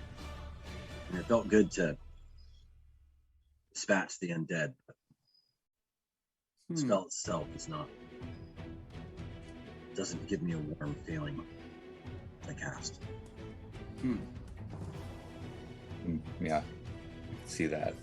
And it felt good to dispatch the undead. But the spell itself is not. Doesn't give me a warm feeling to cast. Yeah, see that.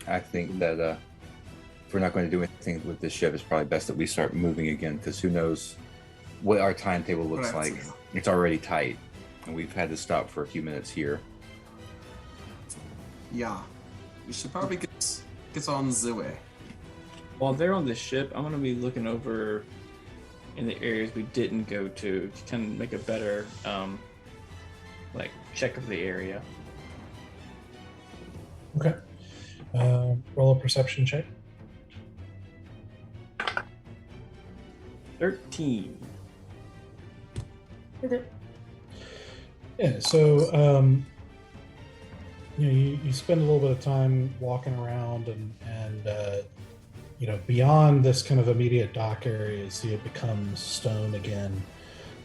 I think that if we're not going to do anything with this ship, it's probably best that we start moving again, because who knows what our timetable looks like. It's already tight, and we've had to stop for a few minutes here. Yeah. We should probably get on the way. While they're on the ship, I'm going to be looking over in the areas we didn't go to kind of make a better check of the area. Okay. Roll a perception check. 13. Okay. Yeah, so you spend a little bit of time walking around and beyond this kind of immediate dock area, you see it becomes stone again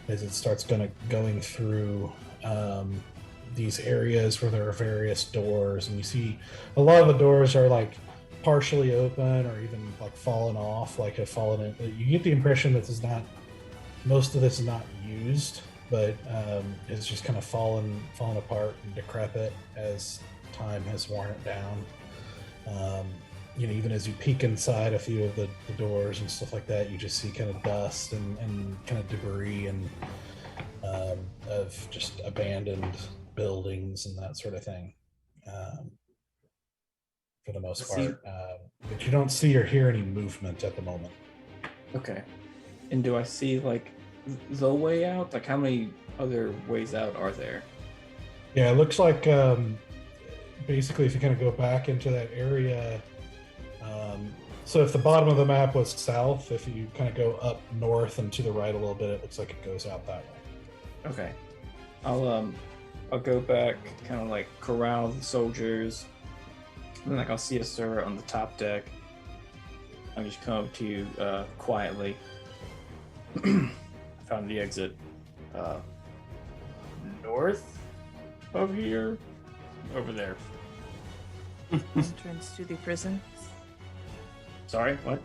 as it starts going through these areas where there are various doors, and you see a lot of the doors are like partially open or even like fallen off, like have fallen in. You get the impression that most of this is not used, but it's just kind of fallen apart and decrepit as time has worn it down. Even as you peek inside a few of the doors and stuff like that, you just see kind of dust and kind of debris and of just abandoned buildings and that sort of thing, for the most part. But you don't see or hear any movement at the moment. Okay. And do I see like the way out? Like how many other ways out are there? Yeah, it looks like basically if you kind of go back into that area, so if the bottom of the map was south, if you kind of go up north and to the right a little bit, it looks like it goes out that way. Okay. I'll go back, kind of like corral the soldiers, and like I'll see a sir on the top deck. I'll just come up to you quietly. Found the exit north of here, over there. Entrance to the prison. Sorry, what?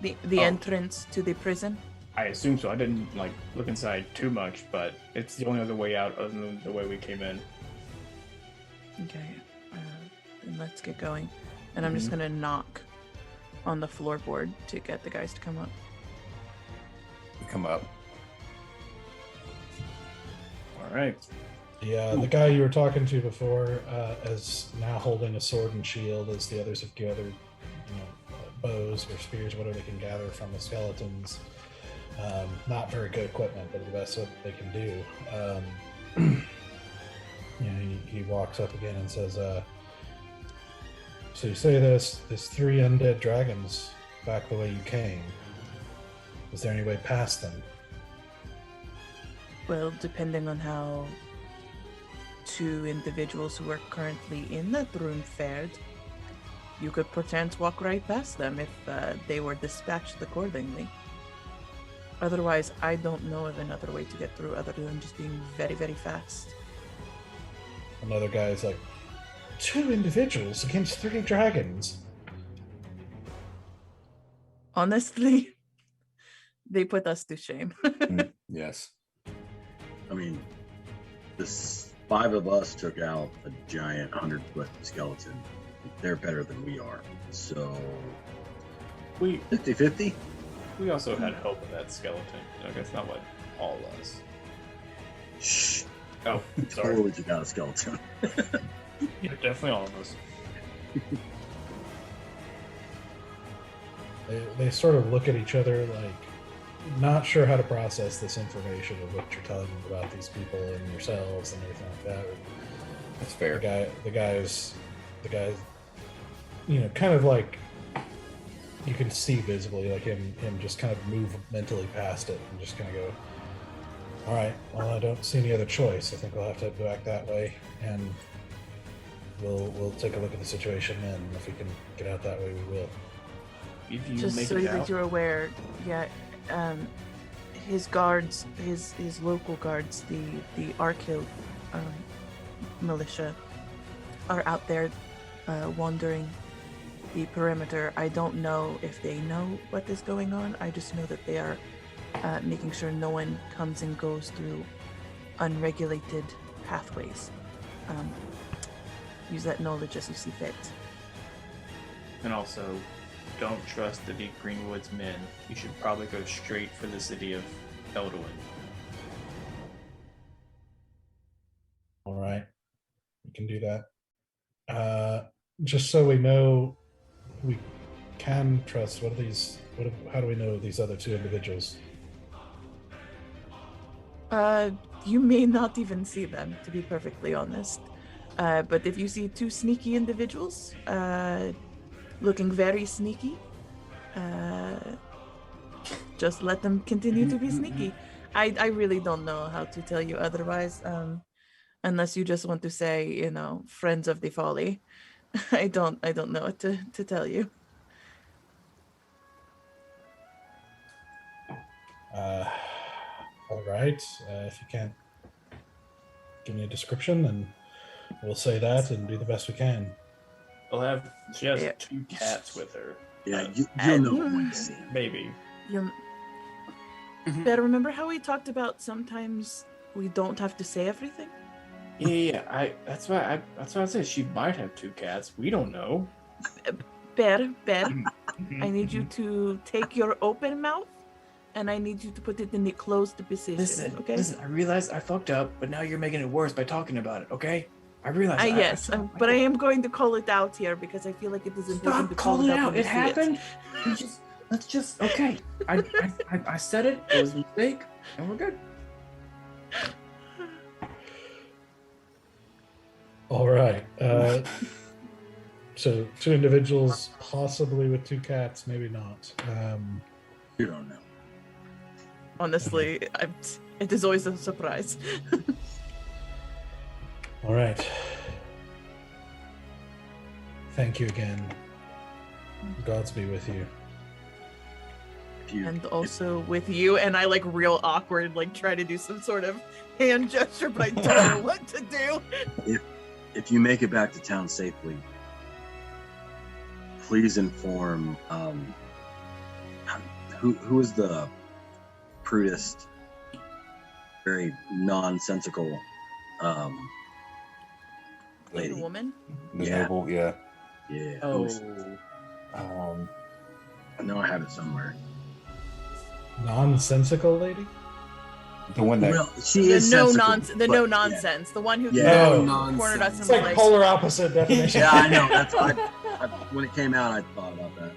The entrance to the prison. I assume so. I didn't like look inside too much, but it's the only other way out other than the way we came in. Okay, then let's get going. And I'm just gonna knock on the floorboard to get the guys to come up. Come up. All right. The guy you were talking to before is now holding a sword and shield as the others have gathered, bows or spears, whatever they can gather from the skeletons. Not very good equipment, but the best what they can do. He walks up again and says, so you say there's 3 undead dragons back the way you came. Is there any way past them? Well, depending on how 2 individuals who are currently in that room fared, you could perchance walk right past them if they were dispatched accordingly. Otherwise, I don't know of another way to get through other than just being very, very fast. Another guy's like, 2 individuals against 3 dragons. Honestly, they put us to shame. Yes. I mean, 5 of us took out a giant 100-foot skeleton. They're better than we are. So, We 50-50? we also had help with that skeleton. Okay, it's not like all of us. Shh. Oh, sorry. Totally took out a skeleton. Yeah, definitely all of us. They sort of look at each other like, not sure how to process this information of what you're telling them about these people and yourselves and everything like that. That's fair. The guys, kind of like, you can see visibly, like him just kind of move mentally past it and just kind of go, all right, well, I don't see any other choice. I think we'll have to go back that way, and we'll take a look at the situation, and if we can get out that way, we will. If you Just make so it that out, you're aware, his guards, his local guards, the Arkhill militia, are out there wandering the perimeter. I don't know if they know what is going on. I just know that they are making sure no one comes and goes through unregulated pathways. Use that knowledge as you see fit. and also don't trust the Lord Greenwood's men. You should probably go straight for the city of Everwind. All right, we can do that. Just so we know, we can trust. How do we know these other 2 individuals? You may not even see them, to be perfectly honest. But if you see 2 sneaky individuals, looking very sneaky, just let them continue to be sneaky. I really don't know how to tell you otherwise, unless you just want to say, friends of the folly. I don't know what to tell you. All right. If you can't give me a description, then we'll say that and do the best we can. She has 2 cats with her. Yeah, you'll know when you see. Maybe. But remember how we talked about sometimes we don't have to say everything? Yeah. That's why I said she might have 2 cats. We don't know. Bear, I need you to take your open mouth and I need you to put it in the closed position. Listen, I realize I fucked up, but now you're making it worse by talking about it, okay? I realize yes, but I am going to call it out here because I feel like it is important to call it out. It happened. Let's just okay. I said it. It was a mistake, and we're good. All right. So 2 individuals, possibly with 2 cats, maybe not. You don't know. Honestly, it is always a surprise. All right. Thank you again. Gods be with you. And also with you, and I like real awkward, like try to do some sort of hand gesture, but I don't know what to do. If you make it back to town safely, please inform who is the prudest, very nonsensical lady. The woman? The Yeah. noble, yeah. Yeah. Oh, I know I have it somewhere. Nonsensical lady? The one that Well, she The is no sensical, nonsense, the but- no nonsense, the one who Yeah. No cornered us nonsense. in It's like place. polar opposite definition. Yeah, I know. That's I, when it came out, I thought about that.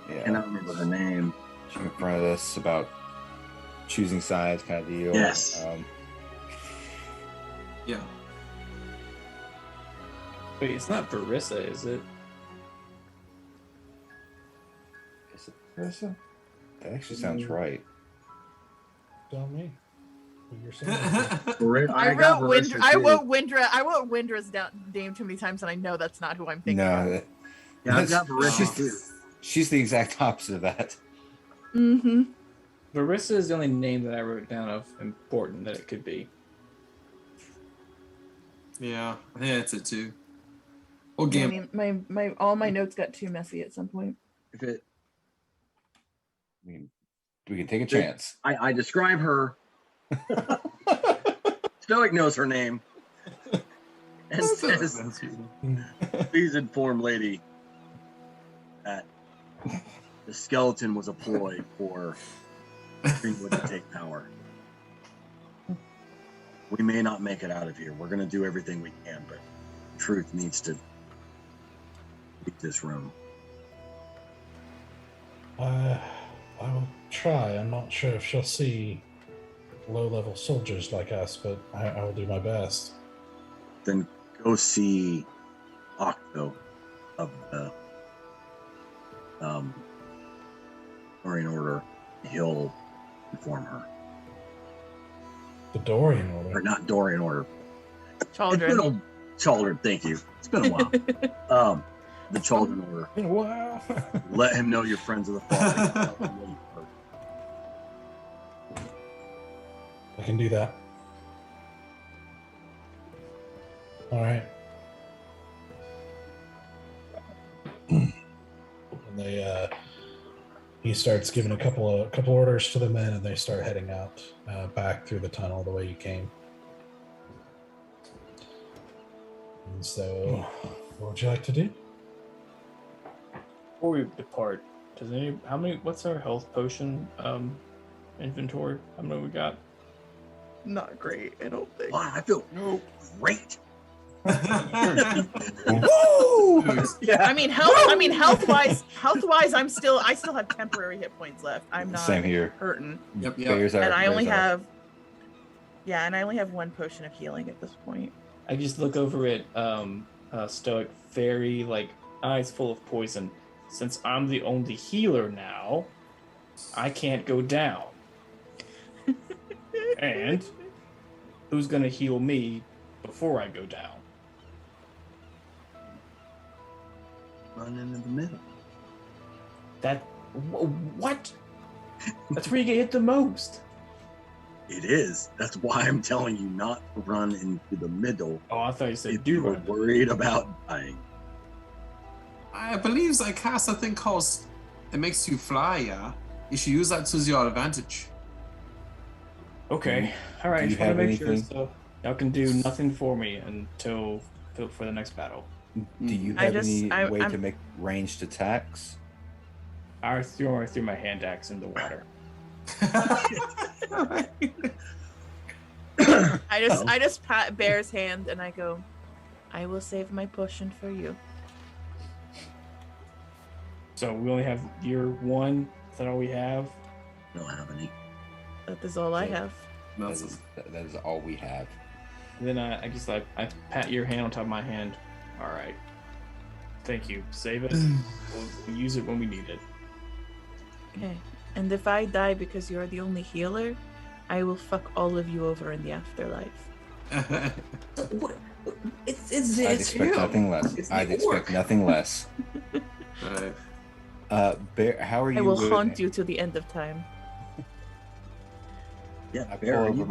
I yeah, cannot remember her name. she confronted us about choosing sides kind of deal. Yes. Yeah. wait, it's not Barissa, is it? Is it Carissa? That actually sounds right. Tell me. Who you're saying. I got wrote Marissa, too. I wrote Windra's name too many times, and I know that's not who I'm thinking of. No, Yeah, I've got Marissa she's, too. she's the exact opposite of that. Mm-hmm. Barissa is the only name that I wrote down of important that it could be. Yeah, I think that's it too. Well, I game. mean, my all my notes got too messy at some point. If it, We can take a chance. I describe her. Stoic knows her name. And says, please inform lady that the skeleton was a ploy for Greenwood to take power. We may not make it out of here. We're going to do everything we can, but truth needs to leave this room. I will try. I'm not sure if she'll see low-level soldiers like us, but I will do my best. Then go see Octo of the Dorian Order. He'll inform her. The Dorian Or Order. not Dorian Order. Children. Chaldron, thank you. It's been a while. The Chaldron Order. Wow. Let him know you're friends of the father. I can do that. All right. And he starts giving a couple orders to the men, and they start heading out back through the tunnel the way you came. And so, what would you like to do? Before we depart, what's our health potion inventory? How many we got? Not great, I don't think. Wow, I feel great. Woo! Yeah. I mean, health-wise, I still have temporary hit points left. I'm not Same here. hurting, Yep. Bears are- and I only bears are- have one potion of healing at this point. I just look over at Stoic, very like eyes full of poison. Since I'm the only healer now, I can't go down. And who's gonna heal me before I go down? Run into the middle. What? That's where you get hit the most. It is. That's why I'm telling you not to run into the middle. Oh, I thought you said If do you're run. worried about dying. I believe I cast a thing called it makes you fly. Yeah, you should use that to your advantage. Okay, all right. Do you Just want to have make sure. anything? So y'all can do nothing for me until for the next battle. Do you I have just- any I- way I'm- to make ranged attacks? I threw my hand axe in the water. I just pat Bear's hand and I go, I will save my potion for you. So we only have year one. Is that all we have? I don't have any. That is all I Okay. have. That is all we have. And then I just I pat your hand on top of my hand. All right. Thank you. Save it. We'll use it when we need it. Okay. And if I die because you're the only healer, I will fuck all of you over in the afterlife. What? It's I'd expect nothing less. It's the I'd expect orc. nothing less. Bear, how are you? I will with- haunt you till the end of time. Yeah, I Bear, are you-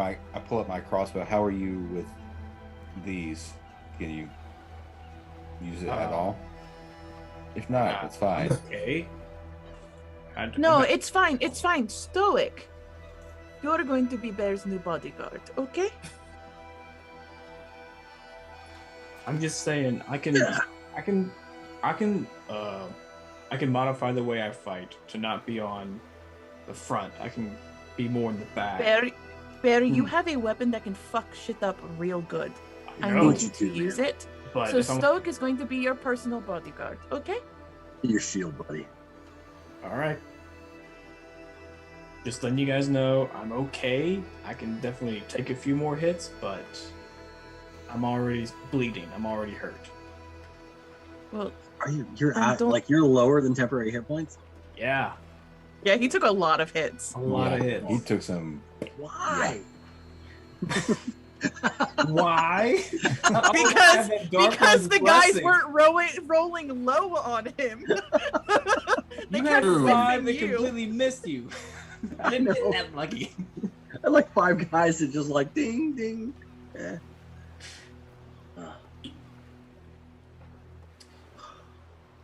pull up my crossbow. How are you with these? Can you use it at all? If not, it's fine. Okay. No, it's fine. It's fine. Stoic. You're going to be Bear's new bodyguard, okay? I'm just saying I can modify the way I fight to not be on the front. I can be more in the back. Bear, you have a weapon that can fuck shit up real good. I know, need you to use it. but So if I'm- Stoic is going to be your personal bodyguard, okay? Your shield, buddy. all right. Just letting you guys know I'm okay. I can definitely take a few more hits, but I'm already bleeding. I'm already hurt. Well, Are you? You're I at, don't- like you're lower than temporary hit points. Yeah, yeah, he took a lot of hits. a lot of hits. He took some. Why? Why? Because the guys weren't rolling low on him. They You had kept 5 that missing you. completely missed you. I didn't get that lucky. I like 5 guys that just like ding ding. Eh.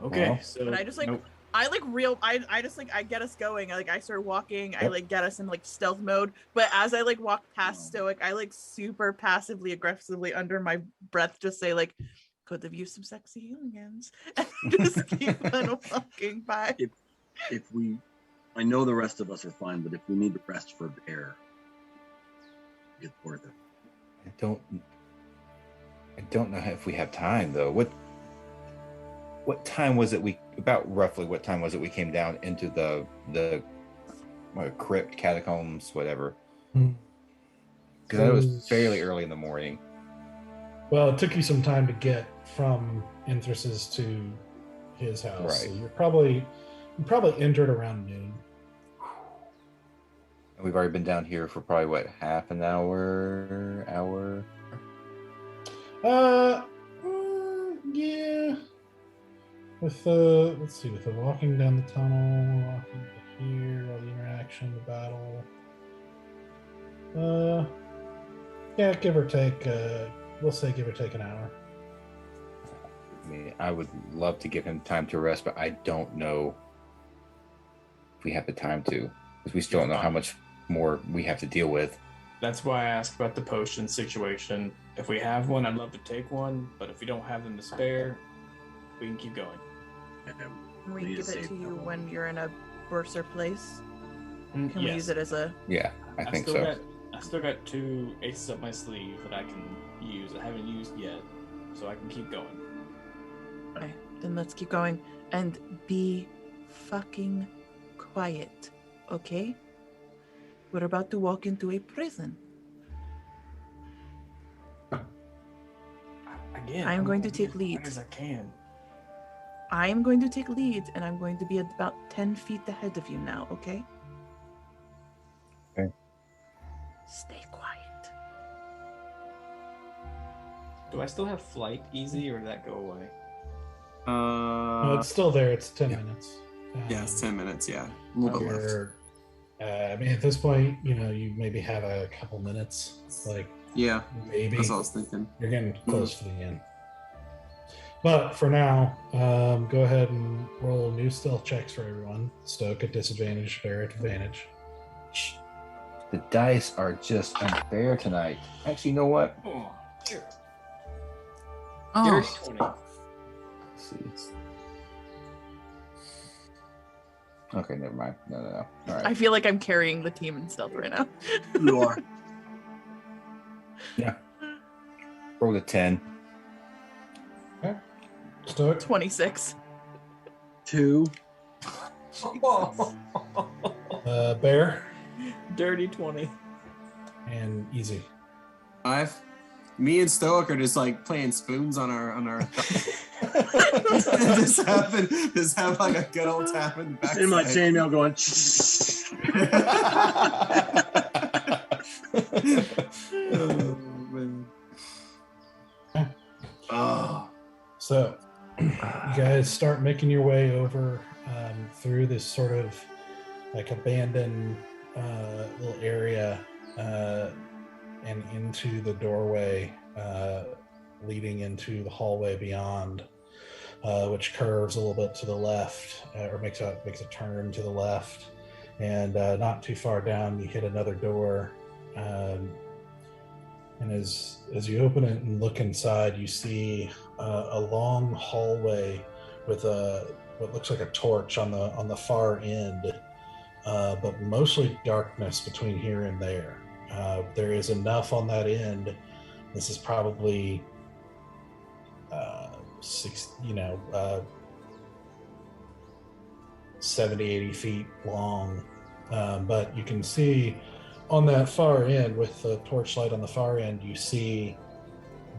Okay, Well. so But I just like nope. I get us going. I start walking. I Yep. like get us in like stealth mode. But as I like walk past Stoic, I like super passively aggressively under my breath just say like, could have used some sexy healing hands. And just keep on walking by. If we, I know the rest of us are fine, but if we need to rest for Bear, it's worth it. I don't know if we have time though. What time was it? Roughly what time was it we came down into the crypt, catacombs, whatever? Because it was fairly early in the morning. Well, it took you some time to get from Inthras's to his house. Right. So you probably entered around noon. And we've already been down here for probably what, half an hour? Yeah. With the with the walking down the tunnel, walking to here, all the interaction, the battle. Yeah, give or take. We'll say give or take an hour. I mean, I would love to give him time to rest, but I don't know if we have the time to, because we still don't know how much more we have to deal with. That's why I asked about the potion situation. If we have one, I'd love to take one, but if we don't have them to spare, we can keep going. Can we Need to give it save to you them. when you're in a worser place? Can we Yes. use it as a? Yeah, I think still so. I still got 2 aces up my sleeve that I can use. I haven't used yet, so I can keep going. Okay, then let's keep going and be fucking quiet, okay? We're about to walk into a prison. Again, I'm going to be take as lead. quiet as I can. I am going to take lead, and I'm going to be about 10 feet ahead of you now, okay? Okay. Stay quiet. Do I still have flight easy, or did that go away? No, it's still there. It's 10 yeah. minutes. Yeah, it's 10 minutes. Yeah, a little bit left. You're, I mean, at this point, you maybe have a couple minutes. Like Yeah, maybe that's what I was thinking. you're getting close to the end. But for now, go ahead and roll new stealth checks for everyone. Stoke at disadvantage, Bear at advantage. The dice are just unfair tonight. Actually, you know what? Oh, here. Oh, Dirty 20. Let's see. Okay, never mind. No. All right. I feel like I'm carrying the team in stealth right now. You are. Roll a 10. Stoke, 26. 2. Bear Dirty 20. and Easy. 5. Me and Stoic are just like playing spoons on our just have like a good old tap in the back. In my chainmail going. Oh, man. Oh. So you guys start making your way over through this sort of like abandoned little area and into the doorway leading into the hallway beyond, which curves a little bit to the left or makes a turn to the left, and not too far down you hit another door. And as you open it and look inside, you see a long hallway with what looks like a torch on the far end, but mostly darkness between here and there. There is enough on that end. This is probably 70, 80 feet long, but you can see on that far end with the torchlight on the far end, you see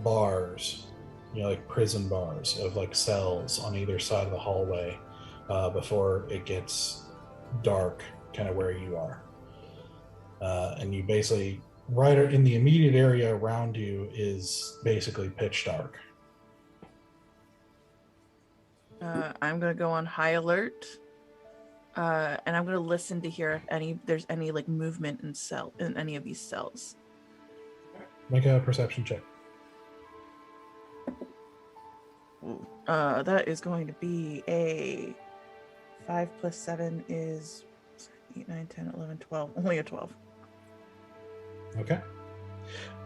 bars, like prison bars of like cells on either side of the hallway before it gets dark, kind of where you are. And you basically, right in the immediate area around you is basically pitch dark. I'm going to go on high alert. And I'm going to listen to hear if there's any like movement in any of these cells. Make a perception check. That is going to be a 5 + 7 is 8, 9, 10, 11, 12. Only a 12. Okay.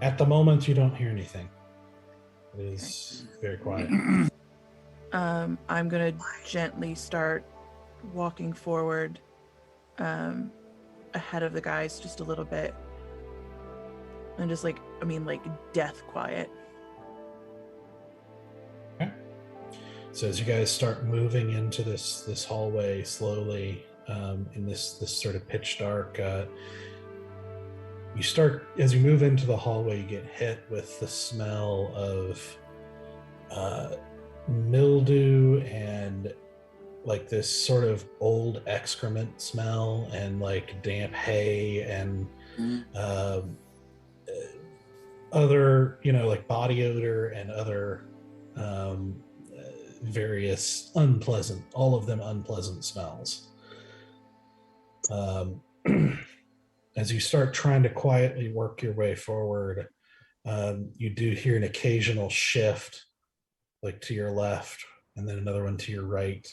At the moment, you don't hear anything. It is very quiet. I'm going to gently start walking forward ahead of the guys just a little bit, and just like death quiet. Okay. So as you guys start moving into this hallway slowly, in this sort of pitch dark, as you move into the hallway, you get hit with the smell of mildew and like this sort of old excrement smell and like damp hay and other, like body odor and other various all of them unpleasant smells. As you start trying to quietly work your way forward, you do hear an occasional shift, like to your left, and then another one to your right,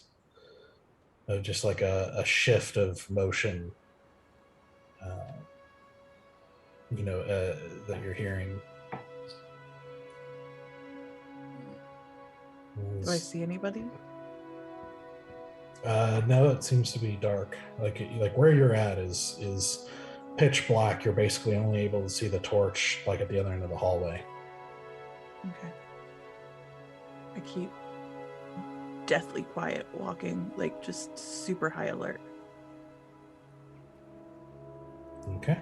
of just like a shift of motion, that you're hearing. Do I see anybody? No, it seems to be dark. Like where you're at is pitch black. You're basically only able to see the torch like at the other end of the hallway. Okay. I keep deathly quiet walking, like just super high alert. Okay.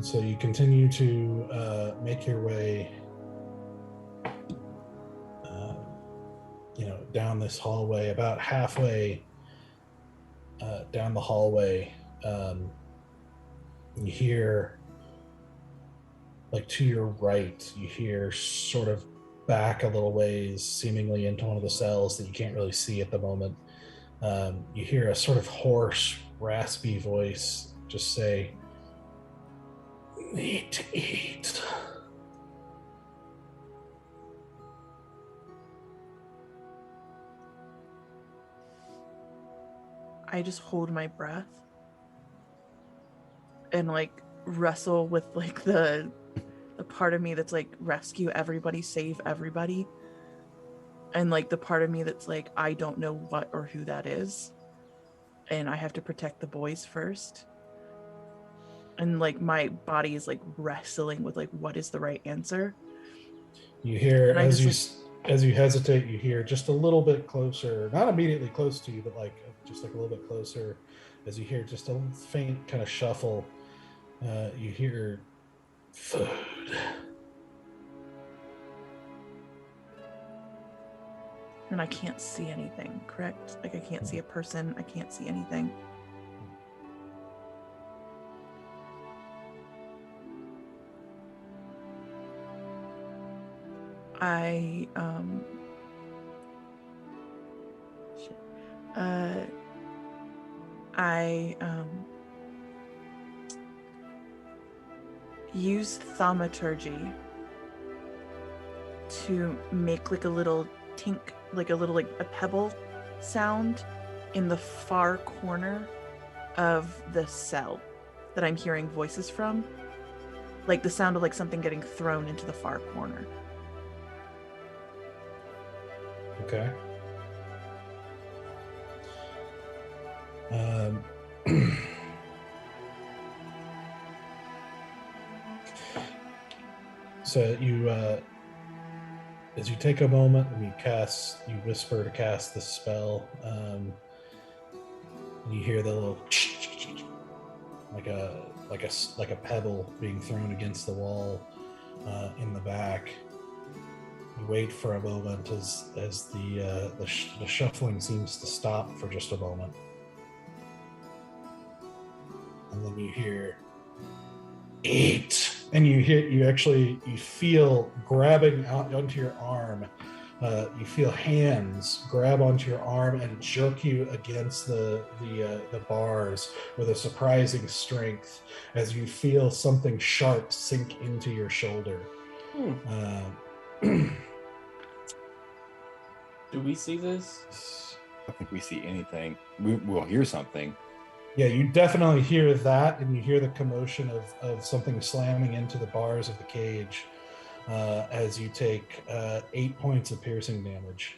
So you continue to make your way down this hallway. About halfway down the hallway, you hear, like to your right, you hear sort of back a little ways, seemingly into one of the cells that you can't really see at the moment. You hear a sort of hoarse, raspy voice just say, "Need to eat." I just hold my breath and like wrestle with like the part of me that's like rescue everybody, save everybody, and like the part of me that's like I don't know what or who that is, and I have to protect the boys first. And like my body is like wrestling with like what is the right answer. You hear and as you hesitate, you hear just a little bit closer, not immediately close to you, but like just like a little bit closer. As you hear just a faint kind of shuffle, you hear food. And I can't see anything, correct? Like I can't see a person, I can't see anything. I use thaumaturgy to make like a little tink, like a little like a pebble sound in the far corner of the cell that I'm hearing voices from. Like the sound of like something getting thrown into the far corner. Okay. So you, as you take a moment and you whisper to cast the spell, and you hear the little like a pebble being thrown against the wall in the back. You wait for a moment as the shuffling seems to stop for just a moment, and then you hear eat, and you feel grabbing out onto your arm. You feel hands grab onto your arm and jerk you against the bars with a surprising strength as you feel something sharp sink into your shoulder. Do we see this? I don't think we see anything. We'll hear something. Yeah, you definitely hear that, and you hear the commotion of something slamming into the bars of the cage as you take 8 points of piercing damage.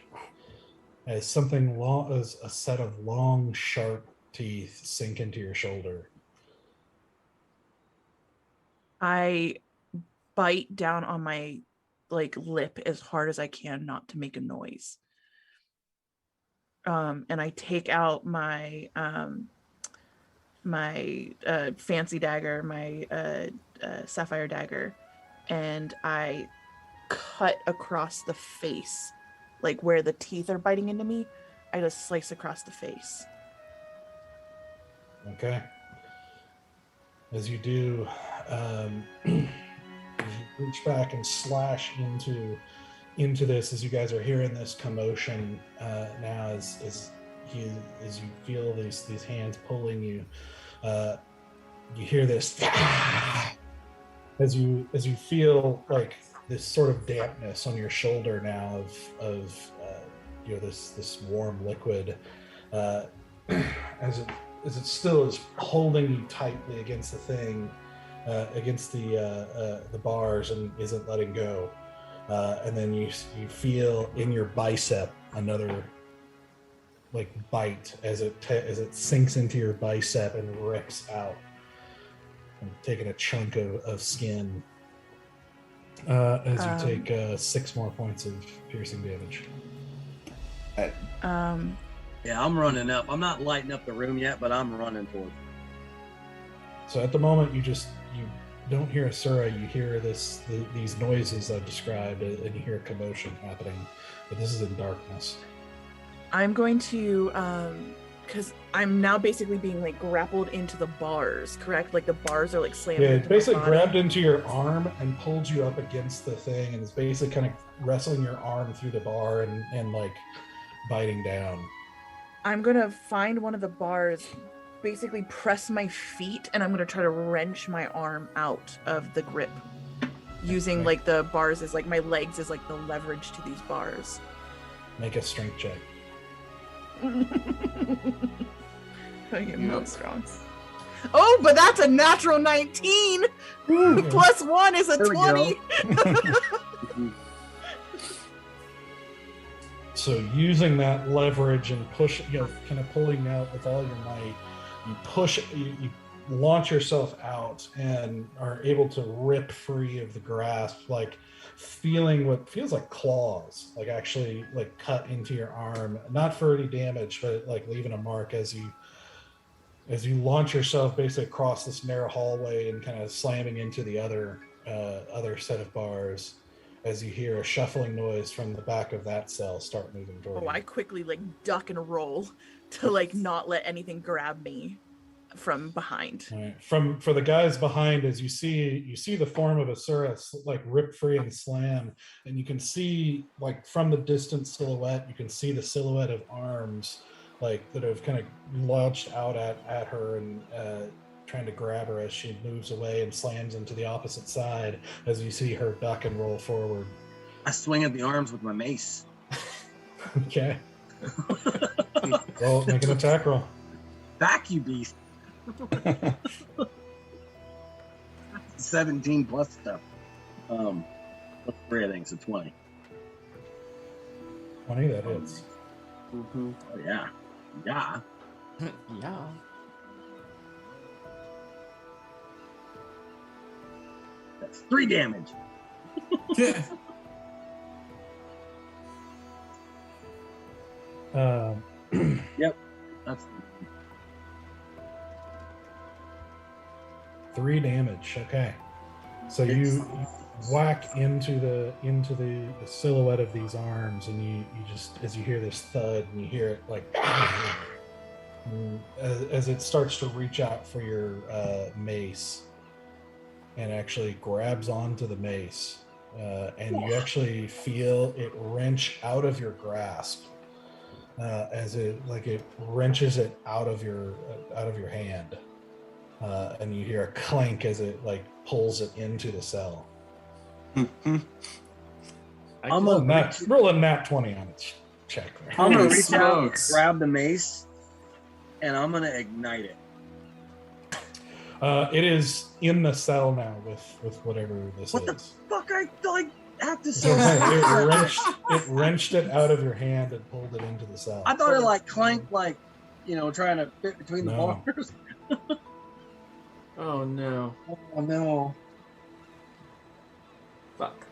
As something long, as a set of long, sharp teeth sink into your shoulder. I bite down on my lip as hard as I can not to make a noise. And I take out my my fancy dagger, my sapphire dagger, and I cut across the face, like where the teeth are biting into me. I just slice across the face. Okay. As you do, you reach back and slash into this as you guys are hearing this commotion now as you feel these hands pulling you. You hear this as you feel like this sort of dampness on your shoulder now of this warm liquid as it still is holding you tightly against the thing, against the bars, and isn't letting go. And then you feel in your bicep another bite as it sinks into your bicep and rips out, and taking a chunk of skin. As you take 6 more points of piercing damage. Yeah, I'm running up. I'm not lighting up the room yet, but I'm running for it. So at the moment, you don't hear a Sura. You hear these noises I've described, and you hear a commotion happening. But this is in darkness. I'm going to, because I'm now basically being grappled into the bars, correct? Like the bars are slamming. Yeah, into it basically my body. grabbed into your arm and pulled you up against the thing, and is basically kind of wrestling your arm through the bar and biting down. I'm gonna find one of the bars, basically press my feet, and I'm gonna try to wrench my arm out of the grip, using the bars as my legs as the leverage to these bars. Make a strength check. I get milk strong. Oh, but that's a natural 19. Plus 1 is a 20. So using that leverage and push, kind of pulling out with all your might, you launch yourself out and are able to rip free of the grasp, like feeling what feels like claws, like actually like cut into your arm, not for any damage, but like leaving a mark as you launch yourself basically across this narrow hallway and kind of slamming into the other set of bars as you hear a shuffling noise from the back of that cell start moving toward you. I quickly like duck and roll to like not let anything grab me from behind. Right. For the guys behind, as you see the form of Asura like rip free and slam, and you can see like from the distant silhouette, you can see the silhouette of arms like that have kind of launched out at her and trying to grab her as she moves away and slams into the opposite side as you see her duck and roll forward. I swing at the arms with my mace. Okay. Roll, make an attack roll. Back, you beast. 17 plus stuff. Plus 3, I think, so 20. 20, that hits. Mm-hmm. Oh, yeah. Yeah. Yeah. That's 3 damage. Yep. That's 3 damage. Okay. So you whack into the silhouette of these arms, and you just, as you hear this thud and you hear it like as it starts to reach out for your mace and actually grabs onto the mace, and you actually feel it wrench out of your grasp as it wrenches it out of your hand. And you hear a clank as it like pulls it into the cell. I'm gonna roll a nat 20 on its check there. I'm gonna reach out, grab the mace, and I'm gonna ignite it. It is in the cell now with whatever this What is. the fuck? I have to So say. it wrenched it out of your hand and pulled it into the cell. I thought it like clanked, like, trying to fit between the No. bars. Oh no. Oh no. Fuck.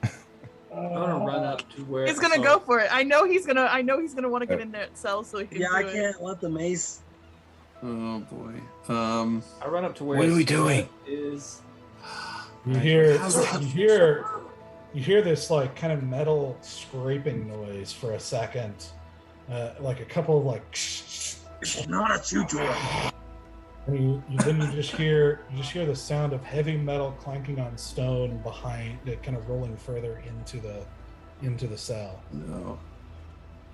I'm gonna run up to where He's gonna go for it. I know he's gonna want to get in that cell so he can Yeah, do I it. can't let the mace. Oh boy. I run up to where What are we doing? Is You hear this like kind of metal scraping noise for a second, like a couple of like, It's not a tutorial. and then you just hear the sound of heavy metal clanking on stone behind it, kind of rolling further into the cell. No.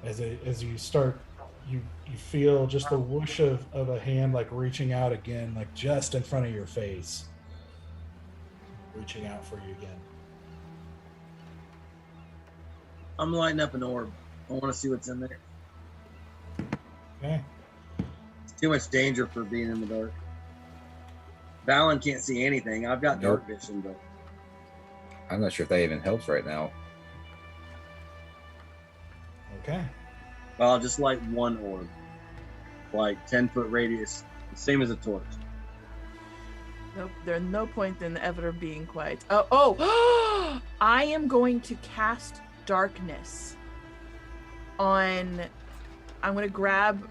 As you start, you feel just the whoosh of a hand like reaching out again, like just in front of your face, reaching out for you again. I'm lighting up an orb. I want to see what's in there. Okay. It's too much danger for being in the dark. Valen can't see anything. I've got dark vision, but I'm not sure if that even helps right now. Okay. well, I'll just light one orb, like 10-foot radius, same as a torch. Nope, there's no point in ever being quiet. Oh, I am going to cast darkness on. I'm going to grab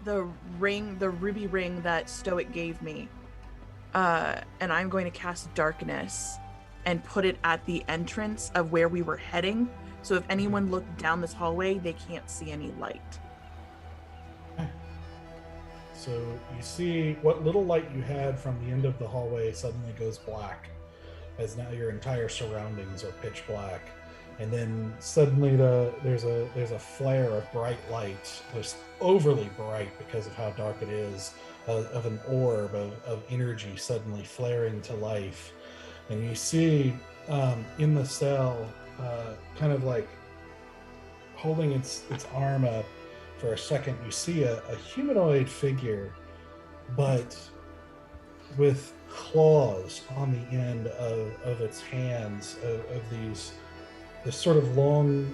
the ruby ring that Stoic gave me, and I'm going to cast darkness and put it at the entrance of where we were heading. So if anyone looked down this hallway, they can't see any light. So you see what little light you had from the end of the hallway suddenly goes black, as now your entire surroundings are pitch black. And then suddenly there's a flare of bright light, just overly bright because of how dark it is, of an orb of energy suddenly flaring to life. And you see in the cell, kind of like holding its arm up for a second, you see a humanoid figure, but with claws on the end of its hands, of this sort of long,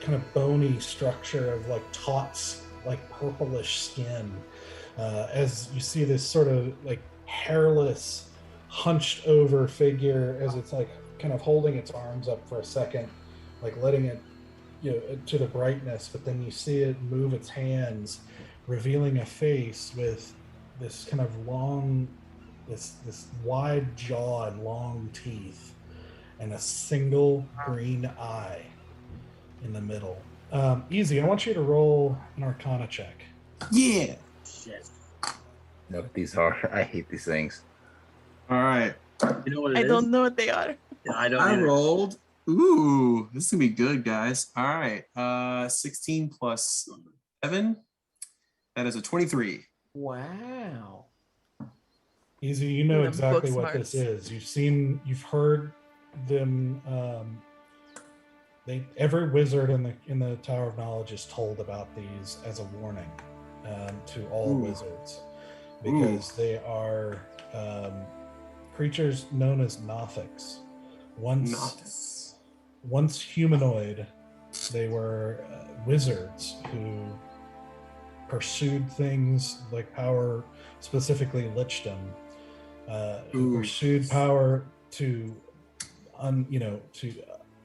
kind of bony structure of like taut, like purplish skin, as you see this sort of like hairless, hunched over figure as it's like kind of holding its arms up for a second, like letting it, to the brightness, but then you see it move its hands, revealing a face with this kind of long, this wide jaw and long teeth, and a single green eye in the middle. Easy. I want you to roll an Arcana check. Yeah. Shit. No, these are. I hate these things. All right. You know what it I is? don't know what they are. Yeah, I don't. I either. rolled. Ooh, this is gonna be good, guys. All right. 16 plus 7. That is a 23. Wow. Easy. You know Them exactly book what this smarts. is. You've heard them. Every wizard in the Tower of Knowledge is told about these as a warning to all wizards, because they are creatures known as Nothics. Once humanoid, they were wizards who pursued things like power, specifically lichdom, who pursued power to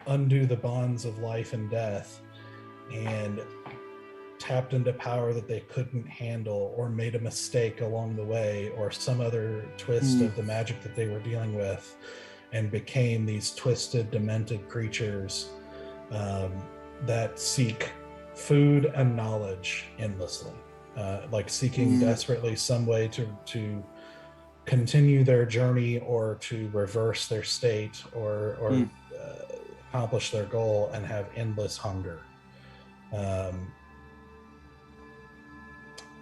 undo the bonds of life and death, and tapped into power that they couldn't handle, or made a mistake along the way, or some other twist of the magic that they were dealing with, and became these twisted, demented creatures that seek food and knowledge endlessly, like seeking desperately some way to continue their journey, or to reverse their state, or accomplish their goal, and have endless hunger.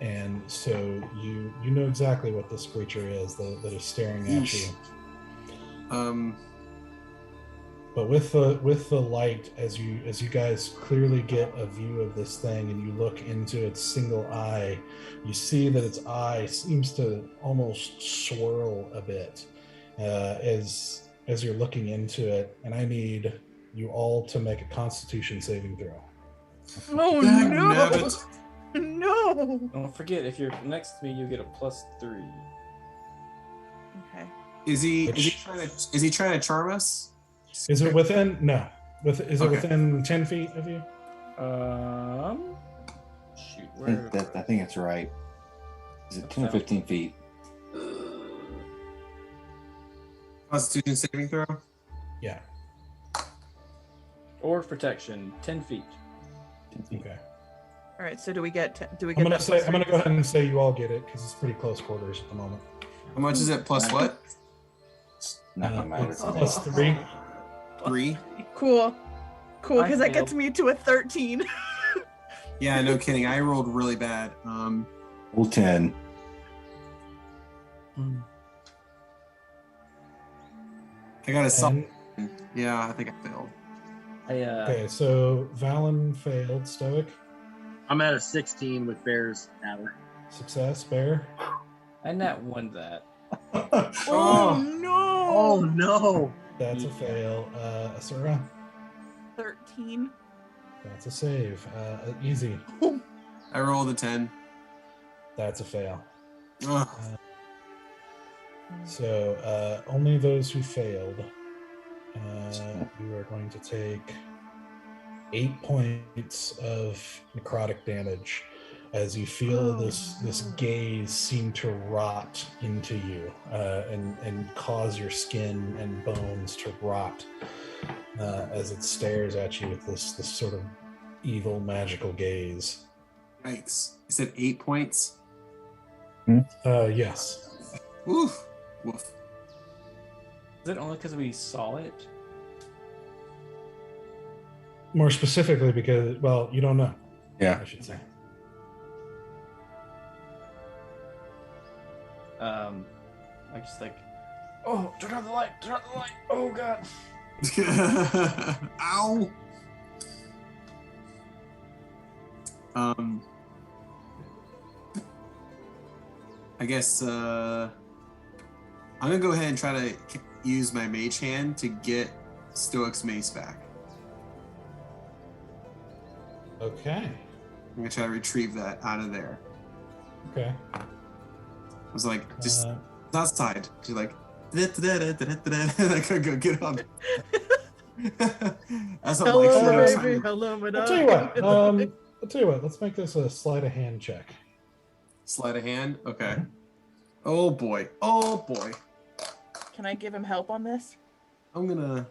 And so you know exactly what this creature is that is staring at you. But with the light, as you guys clearly get a view of this thing, and you look into its single eye, you see that its eye seems to almost swirl a bit as you're looking into it. And I need you all to make a Constitution saving throw. Oh no! No. Don't forget, if you're next to me, you get a +3. Okay. Is he trying to charm us? Is it within? No. Is it within 10 feet of you? Shoot, I think that's right. Is it 10 or 15 feet? Constitution saving throw? Yeah. Or protection, 10 feet. 10 feet. Okay. All right. So do we get? I'm I'm gonna go ahead and say you all get it, because it's pretty close quarters at the moment. How much is it? Plus what? Not gonna matter. It's +3. 3? Cool, because that failed. gets me to a 13. Yeah, no kidding. I rolled really bad. Roll 10. I got a 10. Yeah, I think I failed. Okay, so Valen failed. Stoic. I'm at a 16 with Bear's Adder. Success. Bear. I nat won that. Oh no! Oh no! That's a fail. Asura. 13. That's a save. Easy. I rolled a 10. That's a fail. Ugh. So only those who failed. You are going to take 8 points of necrotic damage as you feel this gaze seem to rot into you, and cause your skin and bones to rot as it stares at you with this sort of evil magical gaze. Yikes. You said 8 points? Yes. Oof. Woof. Is it only because we saw it? More specifically because, well, you don't know. Yeah. I should say. I just like, oh, turn on the light, oh god. Ow. I guess I'm gonna go ahead and try to use my mage hand to get Stoic's mace back. Okay. I'm gonna try to retrieve that out of there. Okay. I was like, just outside. She's like, I could go get on. As I'm Hello, like, baby. Hello, I'll tell you what. I'll tell you what. Let's make this a sleight of hand check. Sleight of hand. Okay. Oh boy. Oh boy. Can I give him help on this? I'm gonna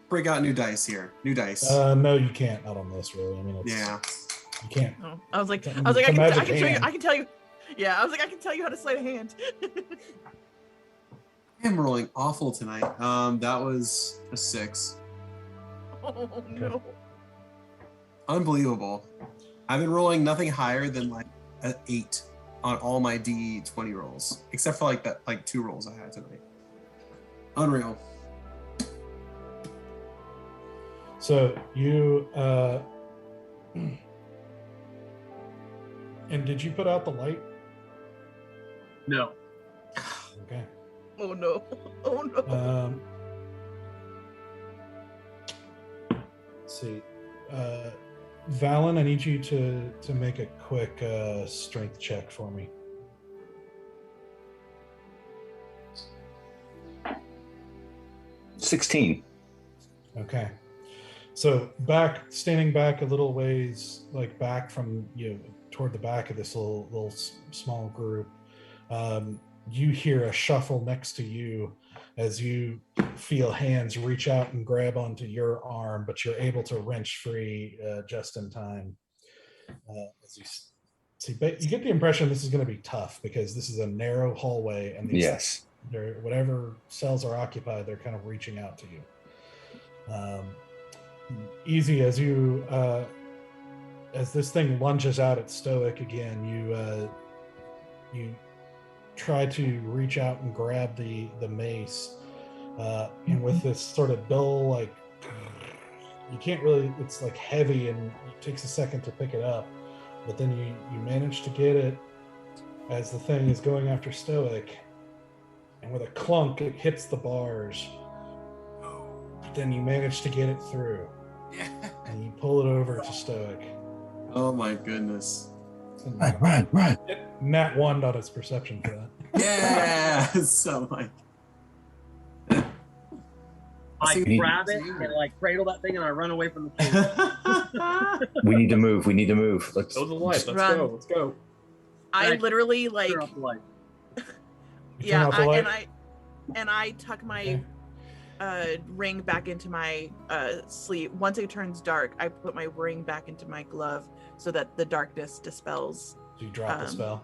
break out new dice here. New dice. No, you can't. Not on this, really. I mean, it's, Yeah. you can't. Oh, I was like, It's I a can magic show you. hand. I can tell you. Yeah, I was like, I can tell you how to sleight a hand. I am rolling awful tonight. That was a 6. Oh no. Unbelievable. I've been rolling nothing higher than like an 8 on all my D20 rolls, except for like 2 rolls I had tonight. Unreal. So you and did you put out the light? No. Okay. Oh no. Oh no. Let's see. Valen, I need you to make a quick strength check for me. $16. Okay. So standing back a little ways, like back from toward the back of this little small group, you hear a shuffle next to you as you feel hands reach out and grab onto your arm, but you're able to wrench free just in time. As you see, but you get the impression this is going to be tough because this is a narrow hallway, and these Yes. whatever cells are occupied, they're kind of reaching out to you. Easy as you as this thing lunges out at Stoic again, you try to reach out and grab the mace, and with this sort of dull, like, you can't really, it's like heavy and it takes a second to pick it up, but then you manage to get it as the thing is going after Stoic, and with a clunk it hits the bars, but then you manage to get it through. And you pull it over to Stoic. Oh my goodness. Run. Nat 1 on its perception for that. Yeah. So like, I grab it and like cradle that thing and I run away from the cave. We need to move. Let's Go to the light. Let's Run. go. Let's go. I Right. literally like, Turn off the light. You turn off the light? and I tuck my ring back into my sleeve. Once it turns dark, I put my ring back into my glove so that the darkness dispels. Do you drop the spell?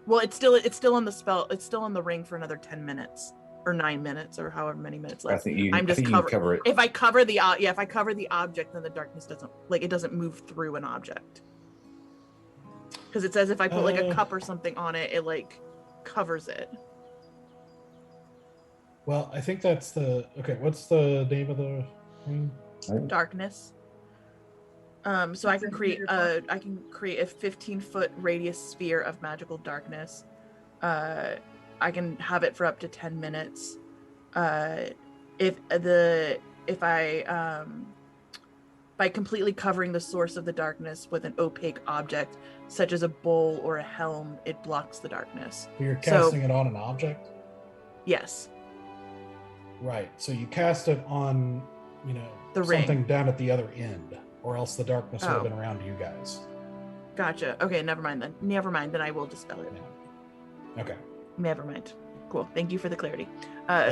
Well, it's still on the spell. It's still on the ring for another 10 minutes or 9 minutes or however many minutes left. I think you I'm just you can cover it. If I cover the if I cover the object, then the darkness doesn't move through an object. Because it says if I put like a cup or something on it, it like covers it. Well, I think that's what's the name of the ring? Darkness. So I can create a 15-foot radius sphere of magical darkness. I can have it for up to 10 minutes. By completely covering the source of the darkness with an opaque object, such as a bowl or a helm, it blocks the darkness. You're casting it on an object? Yes. Right. So you cast it on, The something ring. down at the other end, or else the darkness would have been around you guys. Gotcha. Okay, never mind then. Then I will dispel it. Okay. Never mind. Cool. Thank you for the clarity.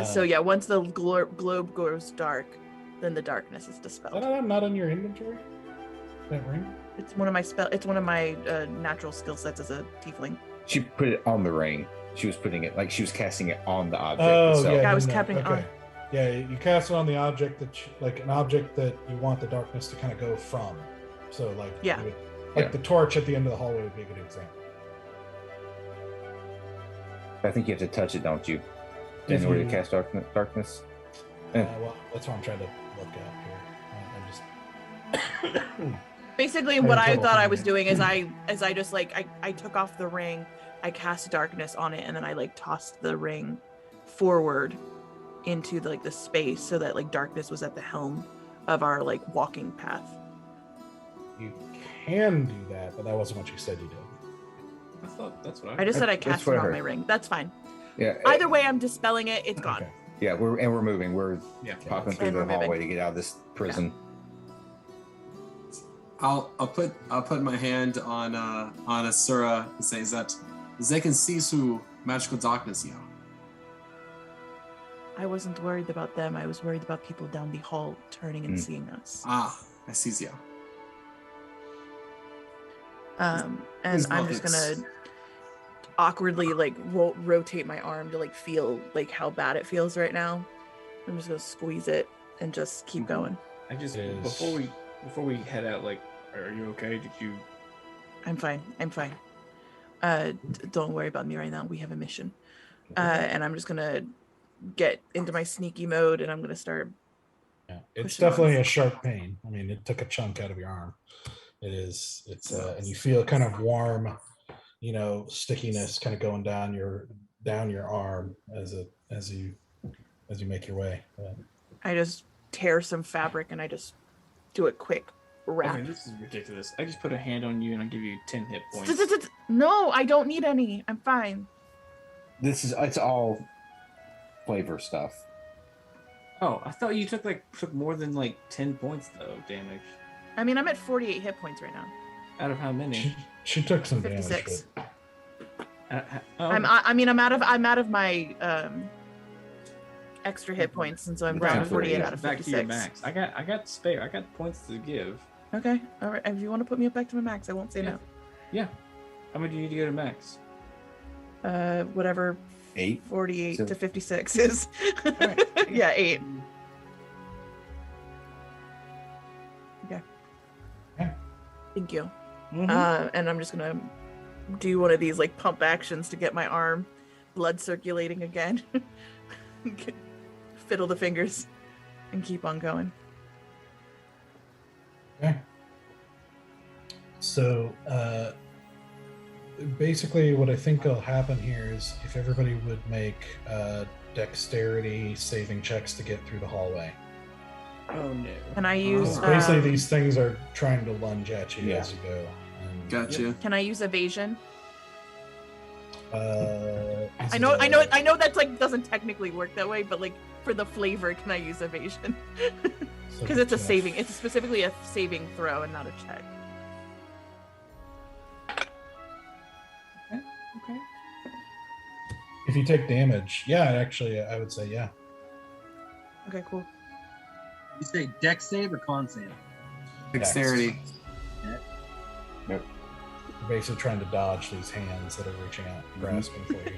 So yeah, once the globe goes dark, then the darkness is dispelled. Is that not in your inventory? That ring? It's one of my It's one of my natural skill sets as a tiefling. She put it on the ring. She was putting it, like she was casting it on the object. Oh, itself. yeah. I was capping it on. Yeah, you cast it on the object an object that you want the darkness to kind of go from. So like, Yeah. The torch at the end of the hallway would be a good example. I think you have to touch it, don't you? In order to cast darkness. Well, that's what I'm trying to look at here. I'm just. Basically, what I thought I was doing is I just like I took off the ring, I cast darkness on it, and then I like tossed the ring forward into the space so that like darkness was at the helm of our like walking path. You can do that, but that wasn't what you said you did. I thought that's what I just said I That's cast what it I on heard. my ring. That's fine. Yeah. Either way, I'm dispelling it. It's gone. Okay. Yeah, we're moving. We're Yeah. popping through And the we're moving. hallway to get out of this prison. I'll put my hand on Asura and say that they can see through magical darkness here. I wasn't worried about them. I was worried about people down the hall turning and seeing us. Ah, I see you. And These I'm just buckets. gonna awkwardly like rotate my arm to like feel like how bad it feels right now. I'm just gonna squeeze it and just keep going. I just It is- before we head out, like, are you okay? Did you? I'm fine. Don't worry about me right now. We have a mission. And I'm just gonna get into my sneaky mode, and I'm gonna start. Yeah, it's Pushing on. definitely a sharp pain. I mean, it took a chunk out of your arm. It's and you feel kind of warm, stickiness kind of going down your arm as you make your way. I just tear some fabric and I just do a quick wrap. Okay, this is ridiculous. I just put a hand on you and I give you 10 hit points. No, I don't need any. I'm fine. It's all flavor stuff. Oh, I thought you took more than 10 points though damage. I mean, I'm at 48 hit points right now. Out of how many? She took some damage. 56. But Oh, I'm out of my extra hit points, and so I'm down to 48 out of back to your 56. max. I got spare. I got points to give. Okay, all right. If you want to put me back to my max, I won't say no. Yeah. How many do you need to go to max? Whatever 8. 48 So- to 56 is. Alright. Yeah, 8. Okay. Yeah. Thank you. Mhm. And I'm just gonna do one of these pump actions to get my arm blood circulating again. Fiddle the fingers and keep on going. Okay. So basically what I think will happen here is if everybody would make dexterity saving checks to get through the hallway. Oh no. Can I use Basically these things are trying to lunge at you Yeah. as you go. And, Gotcha. can I use evasion? is I know it that doesn't technically work that way, but for the flavor, can I use evasion? Because it's a saving. It's specifically a saving throw and not a check. Okay. If you take damage, yeah, actually I would say yeah. Okay, cool. You say dex save or con save? Dexterity. You're basically trying to dodge these hands that are reaching out and grasping for you.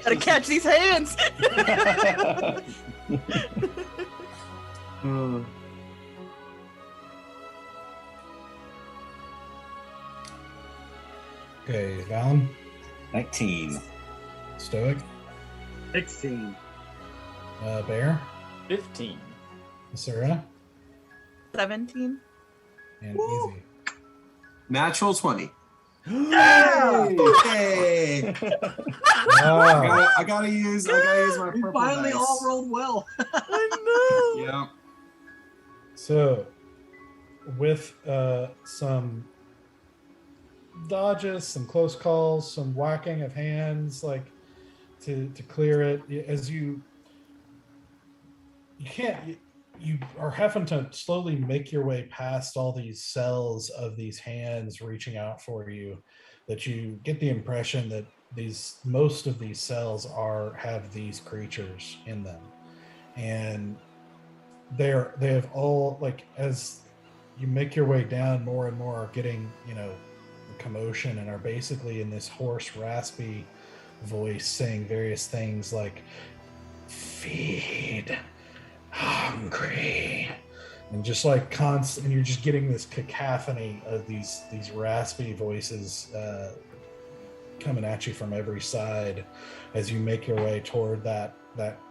Gotta catch these hands. Okay, Valen, 19. Stoic, 16. Bear, 15. Sarah, 17. and Easy. Natural 20. Yay! Wow. I gotta use my We purple finally dice. all rolled well. I know. Yeah. So, with some dodges, some close calls, some whacking of hands, to clear it, as you are having to slowly make your way past all these cells of these hands reaching out for you, that you get the impression that most of these cells have these creatures in them, and they have all, as you make your way down, more and more are getting the commotion and are basically in this hoarse, raspy voice saying various things like feed hungry, and just constant, and you're just getting this cacophony of these raspy voices coming at you from every side as you make your way toward that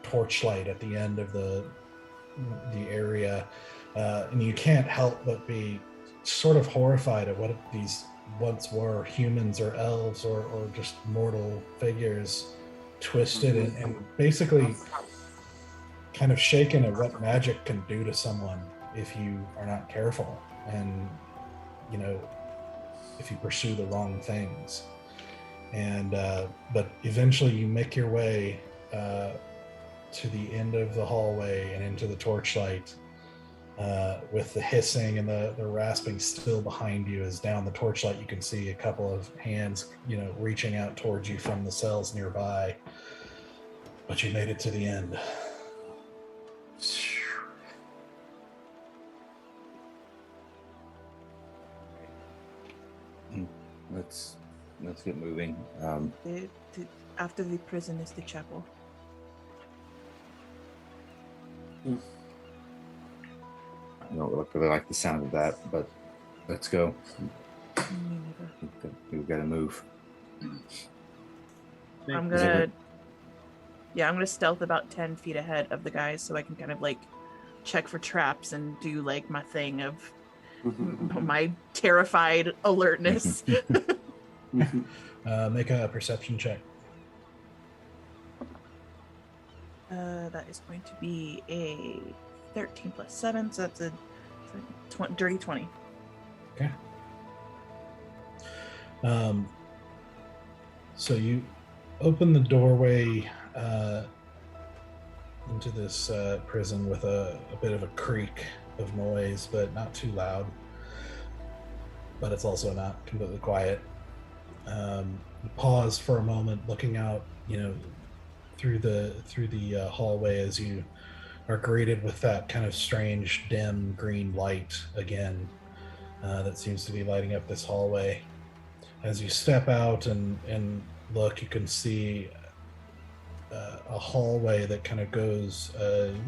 torchlight at the end of the area, and you can't help but be sort of horrified at what these once were humans or elves or just mortal figures, twisted and basically kind of shaken at what magic can do to someone if you are not careful, and if you pursue the wrong things. and but eventually you make your way to the end of the hallway and into the torchlight, with the hissing and the rasping still behind you. As down the torchlight you can see a couple of hands, reaching out towards you from the cells nearby. But you made it to the end. Let's get moving. After the prison is the chapel. I don't really like the sound of that, but let's go. We've got to move. I'm gonna stealth about 10 feet ahead of the guys so I can kind of like check for traps and do like my thing of my terrified alertness. Make a perception check. That is going to be a 13 plus 7, so that's a dirty 20. Okay. So you open the doorway into this prison with a bit of a creak of noise, but not too loud. But it's also not completely quiet. You pause for a moment, looking out, through the hallway as you are greeted with that kind of strange dim green light again that seems to be lighting up this hallway. As you step out and look, you can see a hallway that kind of goes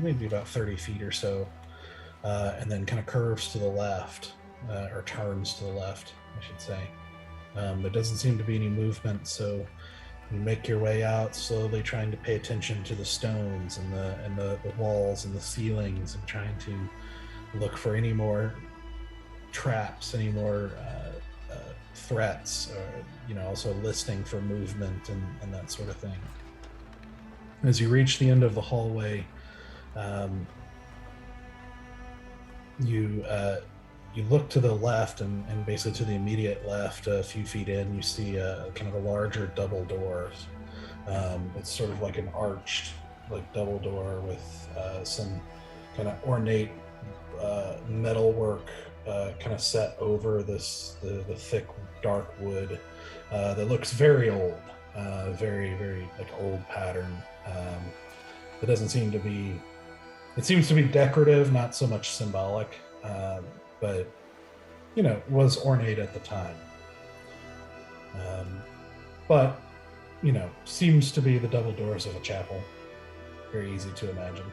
maybe about 30 feet or so, and then kind of curves to the left, or turns to the left, I should say. There doesn't seem to be any movement, so you make your way out slowly, trying to pay attention to the stones and the walls and the ceilings, and trying to look for any more traps, any more threats, or also listening for movement and that sort of thing. As you reach the end of the hallway, you look to the left, and basically to the immediate left, a few feet in, you see kind of a larger double door. It's sort of like an arched, like double door with some kind of ornate metalwork kind of set over the thick, dark wood that looks very old, very, very like old pattern. It doesn't seem to be. It seems to be decorative, not so much symbolic. But was ornate at the time. But seems to be the double doors of a chapel. Very easy to imagine.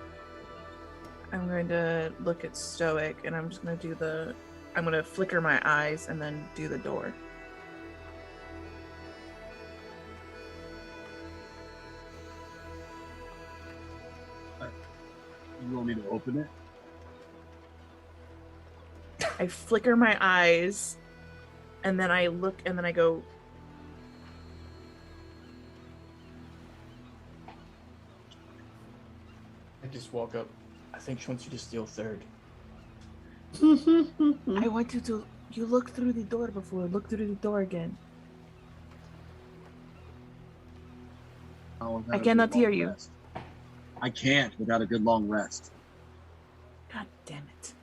I'm going to look at Stoic, and I'm just going to do I'm going to flicker my eyes and then do the door. You want me to open it? I flicker my eyes, and then I look, and then I go. I just walk up. I think she wants you to steal third. I want you to. You look through the door before. Look through the door again. I cannot hear you. Rest. I can't without a good long rest. God damn it.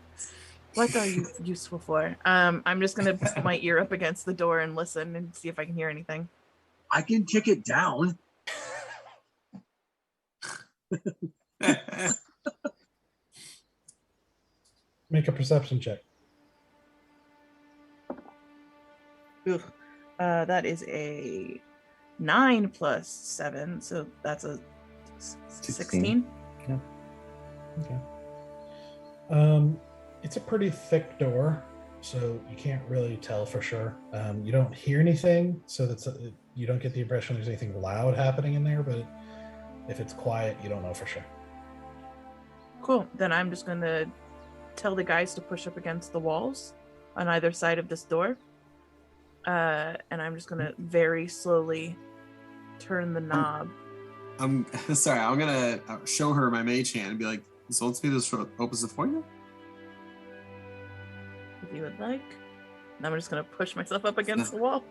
What are you useful for? I'm just gonna put my ear up against the door and listen and see if I can hear anything. I can kick it down. Make a perception check. Ooh, that is a 9 plus 7, so that's a 16. Yeah. Okay. It's a pretty thick door, so you can't really tell for sure. You don't hear anything, so you don't get the impression there's anything loud happening in there, but if it's quiet, you don't know for sure. Cool. Then I'm just going to tell the guys to push up against the walls on either side of this door. And I'm just going to very slowly turn the knob. I'm sorry, I'm going to show her my mage hand and be like, so let's do this opens it for you? If you would like. Now I'm just gonna push myself up against the wall.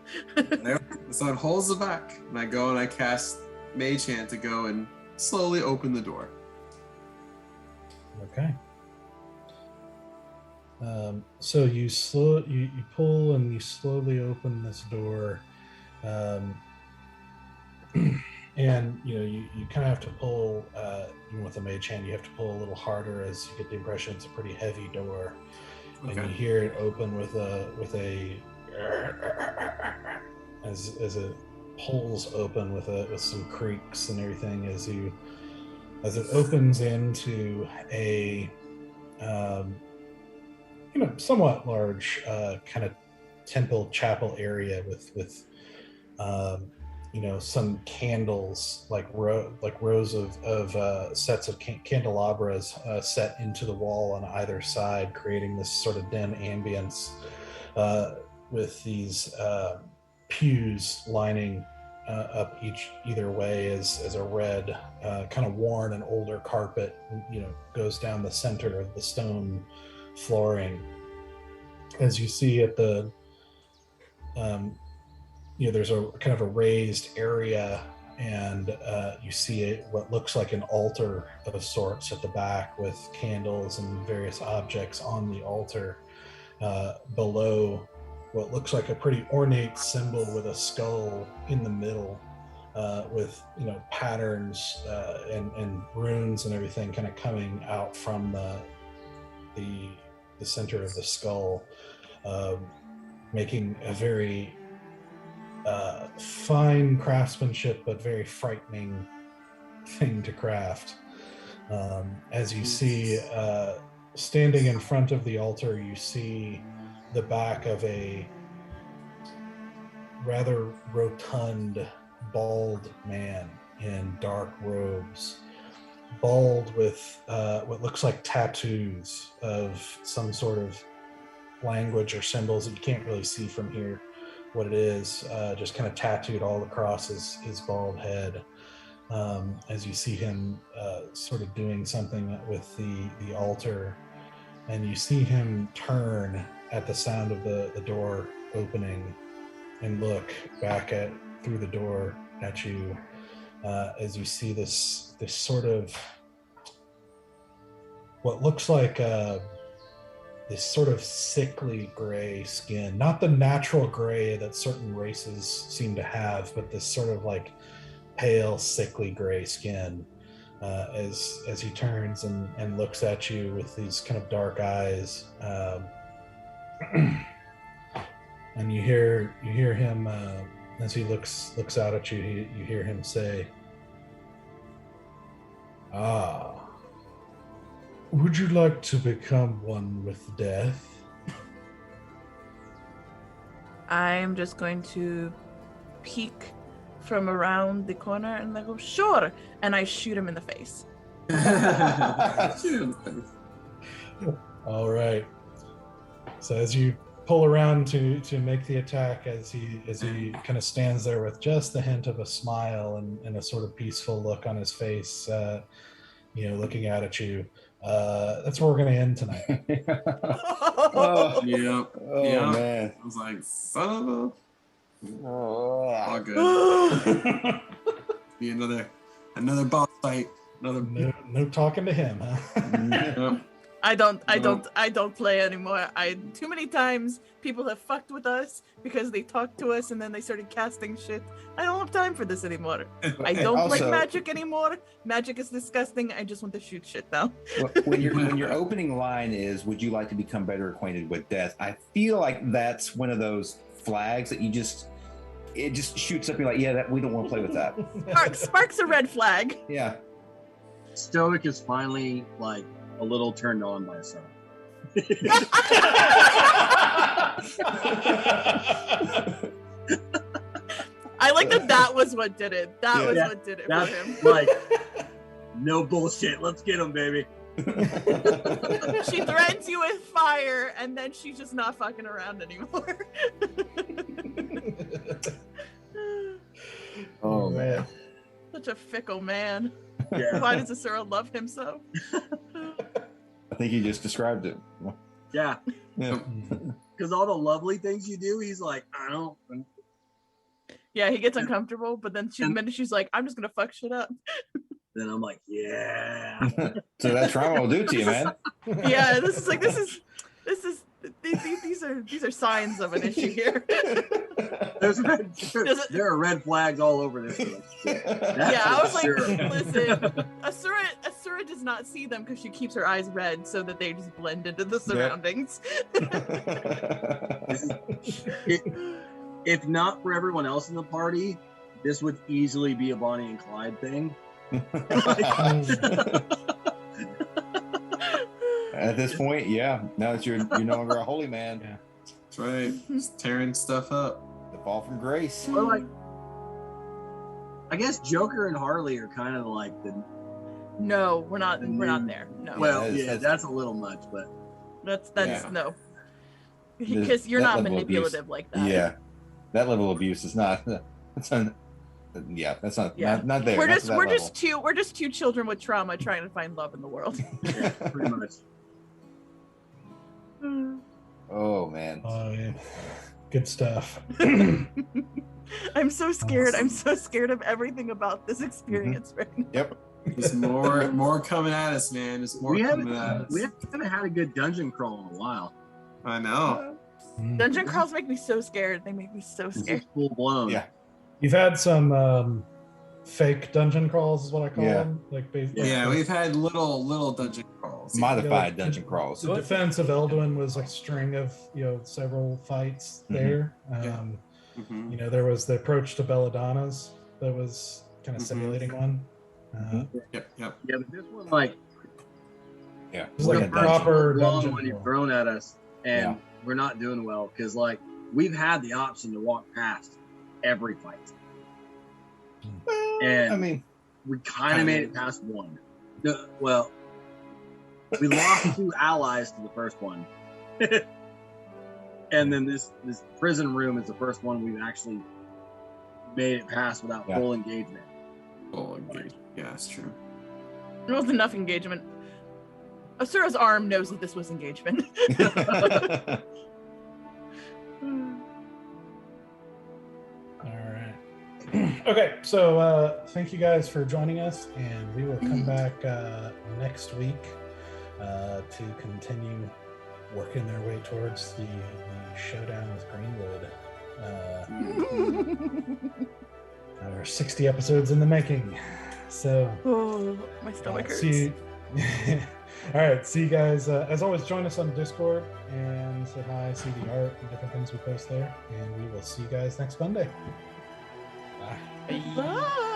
So it holds the back, and I go and I cast Mage Hand to go and slowly open the door. Okay. So you pull and you slowly open this door, and you kind of have to pull. Even with a mage hand, you have to pull a little harder, as you get the impression it's a pretty heavy door. Okay. And you hear it open with a as it pulls open with some creaks and everything as it opens into a somewhat large kind of temple chapel area with some candles, like rows of sets of candelabras set into the wall on either side, creating this sort of dim ambience with these pews lining up either way as a red kind of worn and older carpet goes down the center of the stone flooring. As you see at the there's a kind of a raised area, and you see what looks like an altar of sorts at the back with candles and various objects on the altar. Below what looks like a pretty ornate symbol with a skull in the middle, with patterns and runes and everything kind of coming out from the center of the skull, making a very fine craftsmanship but very frightening thing to craft. As you see, standing in front of the altar, you see the back of a rather rotund, bald man in dark robes, bald with what looks like tattoos of some sort of language or symbols that you can't really see from here what it is, just kind of tattooed all across his bald head. As you see him sort of doing something with the altar, and you see him turn at the sound of the door opening and look back through the door at you, as you see this sort of what looks like this sort of sickly gray skin, not the natural gray that certain races seem to have, but this sort of like pale, sickly gray skin, as he turns and looks at you with these kind of dark eyes. And you hear him as he looks out at you. You hear him say, "Ah, would you like to become one with death?" I'm just going to peek from around the corner and I go, "Sure," and I shoot him in the face. All right. So as you pull around to make the attack, as he kind of stands there with just the hint of a smile and a sort of peaceful look on his face, looking out at you. That's where we're going to end tonight. Oh, yep. Oh, man. I was like, son of a... all good. Be another boss fight. No talking to him, huh? Yep. I don't play anymore. Too many times people have fucked with us because they talked to us and then they started casting shit. I don't have time for this anymore. I don't like magic anymore. Magic is disgusting. I just want to shoot shit now. when your opening line is, "Would you like to become better acquainted with death?" I feel like that's one of those flags that it just shoots up. You're like, yeah, we don't want to play with that. Sparks a red flag. Yeah. Stoic is finally like a little turned on by himself. I like that was what did it. That was what did it for him. Like, no bullshit. Let's get him, baby. She threatens you with fire, and then she's just not fucking around anymore. Oh, man. Such a fickle man. Yeah. Why does Asura love him so? I think you just described it. Yeah, Yeah. because all the lovely things you do, he's like, I don't. Yeah, he gets uncomfortable, but then the minute she's like, I'm just gonna fuck shit up. Then I'm like, yeah. So that trauma will do to you, man. Yeah, these are signs of an issue here. There are red flags all over this. Like, Yeah, I was like, sure. listen, Asura does not see them because she keeps her eyes red so that they just blend into the surroundings. If not for everyone else in the party, this would easily be a Bonnie and Clyde thing. At this point, yeah. Now that you're no longer a holy man, Yeah. That's right. Just tearing stuff up. the fall from grace. Or like, I guess Joker and Harley are kind of like the. No, we're not there. No. Well, Yeah, yeah, that's a little much, but That's Yeah. no. Because you're that not level of manipulative abuse. like that. Yeah, that level of abuse is not. That's not. Yeah, that's not. Yeah. Not there. We're not just to that we're level. just two children with trauma trying to find love in the world. yeah, pretty much. Oh man. Oh yeah, good stuff. I'm so scared. I'm so scared of everything about this experience right now. Yep. There's more coming at us, man. There's more We coming at haven't, us. we haven't had a good dungeon crawl in a while. I know. Dungeon crawls make me so scared. They make me so This is scared. full blown. Yeah. You've had some fake dungeon crawls, is what I call Yeah. them. Like Yeah, we've had little dungeon crawls. Modified dungeon crawls. The defense of Elduin was a string of several fights there. Mhm. There was the approach to Belladonna's that was kind of simulating one. Yep. Yeah, but this one, like, Yeah. It's like a dungeon. proper long dungeon when you've crawl. thrown at us, and Yeah. we're not doing well because, like, we've had the option to walk past every fight, and I mean, we kind of made it past one. Well, we lost 2 allies to the first one, and then this prison room is the first one we've actually made it past without Yeah. full engagement. Oh, engage. Yeah, that's true. There was enough engagement. Asura's arm knows that this was engagement. All right. Okay, so thank you guys for joining us, and we will come back next week to continue working their way towards the showdown with Greenwood. There are 60 episodes in the making, so Oh, my stomach hurts. see you. All right, see you guys. As always, join us on Discord and say hi, see the art and different things we post there, and we will see you guys next Monday. Bye. Bye.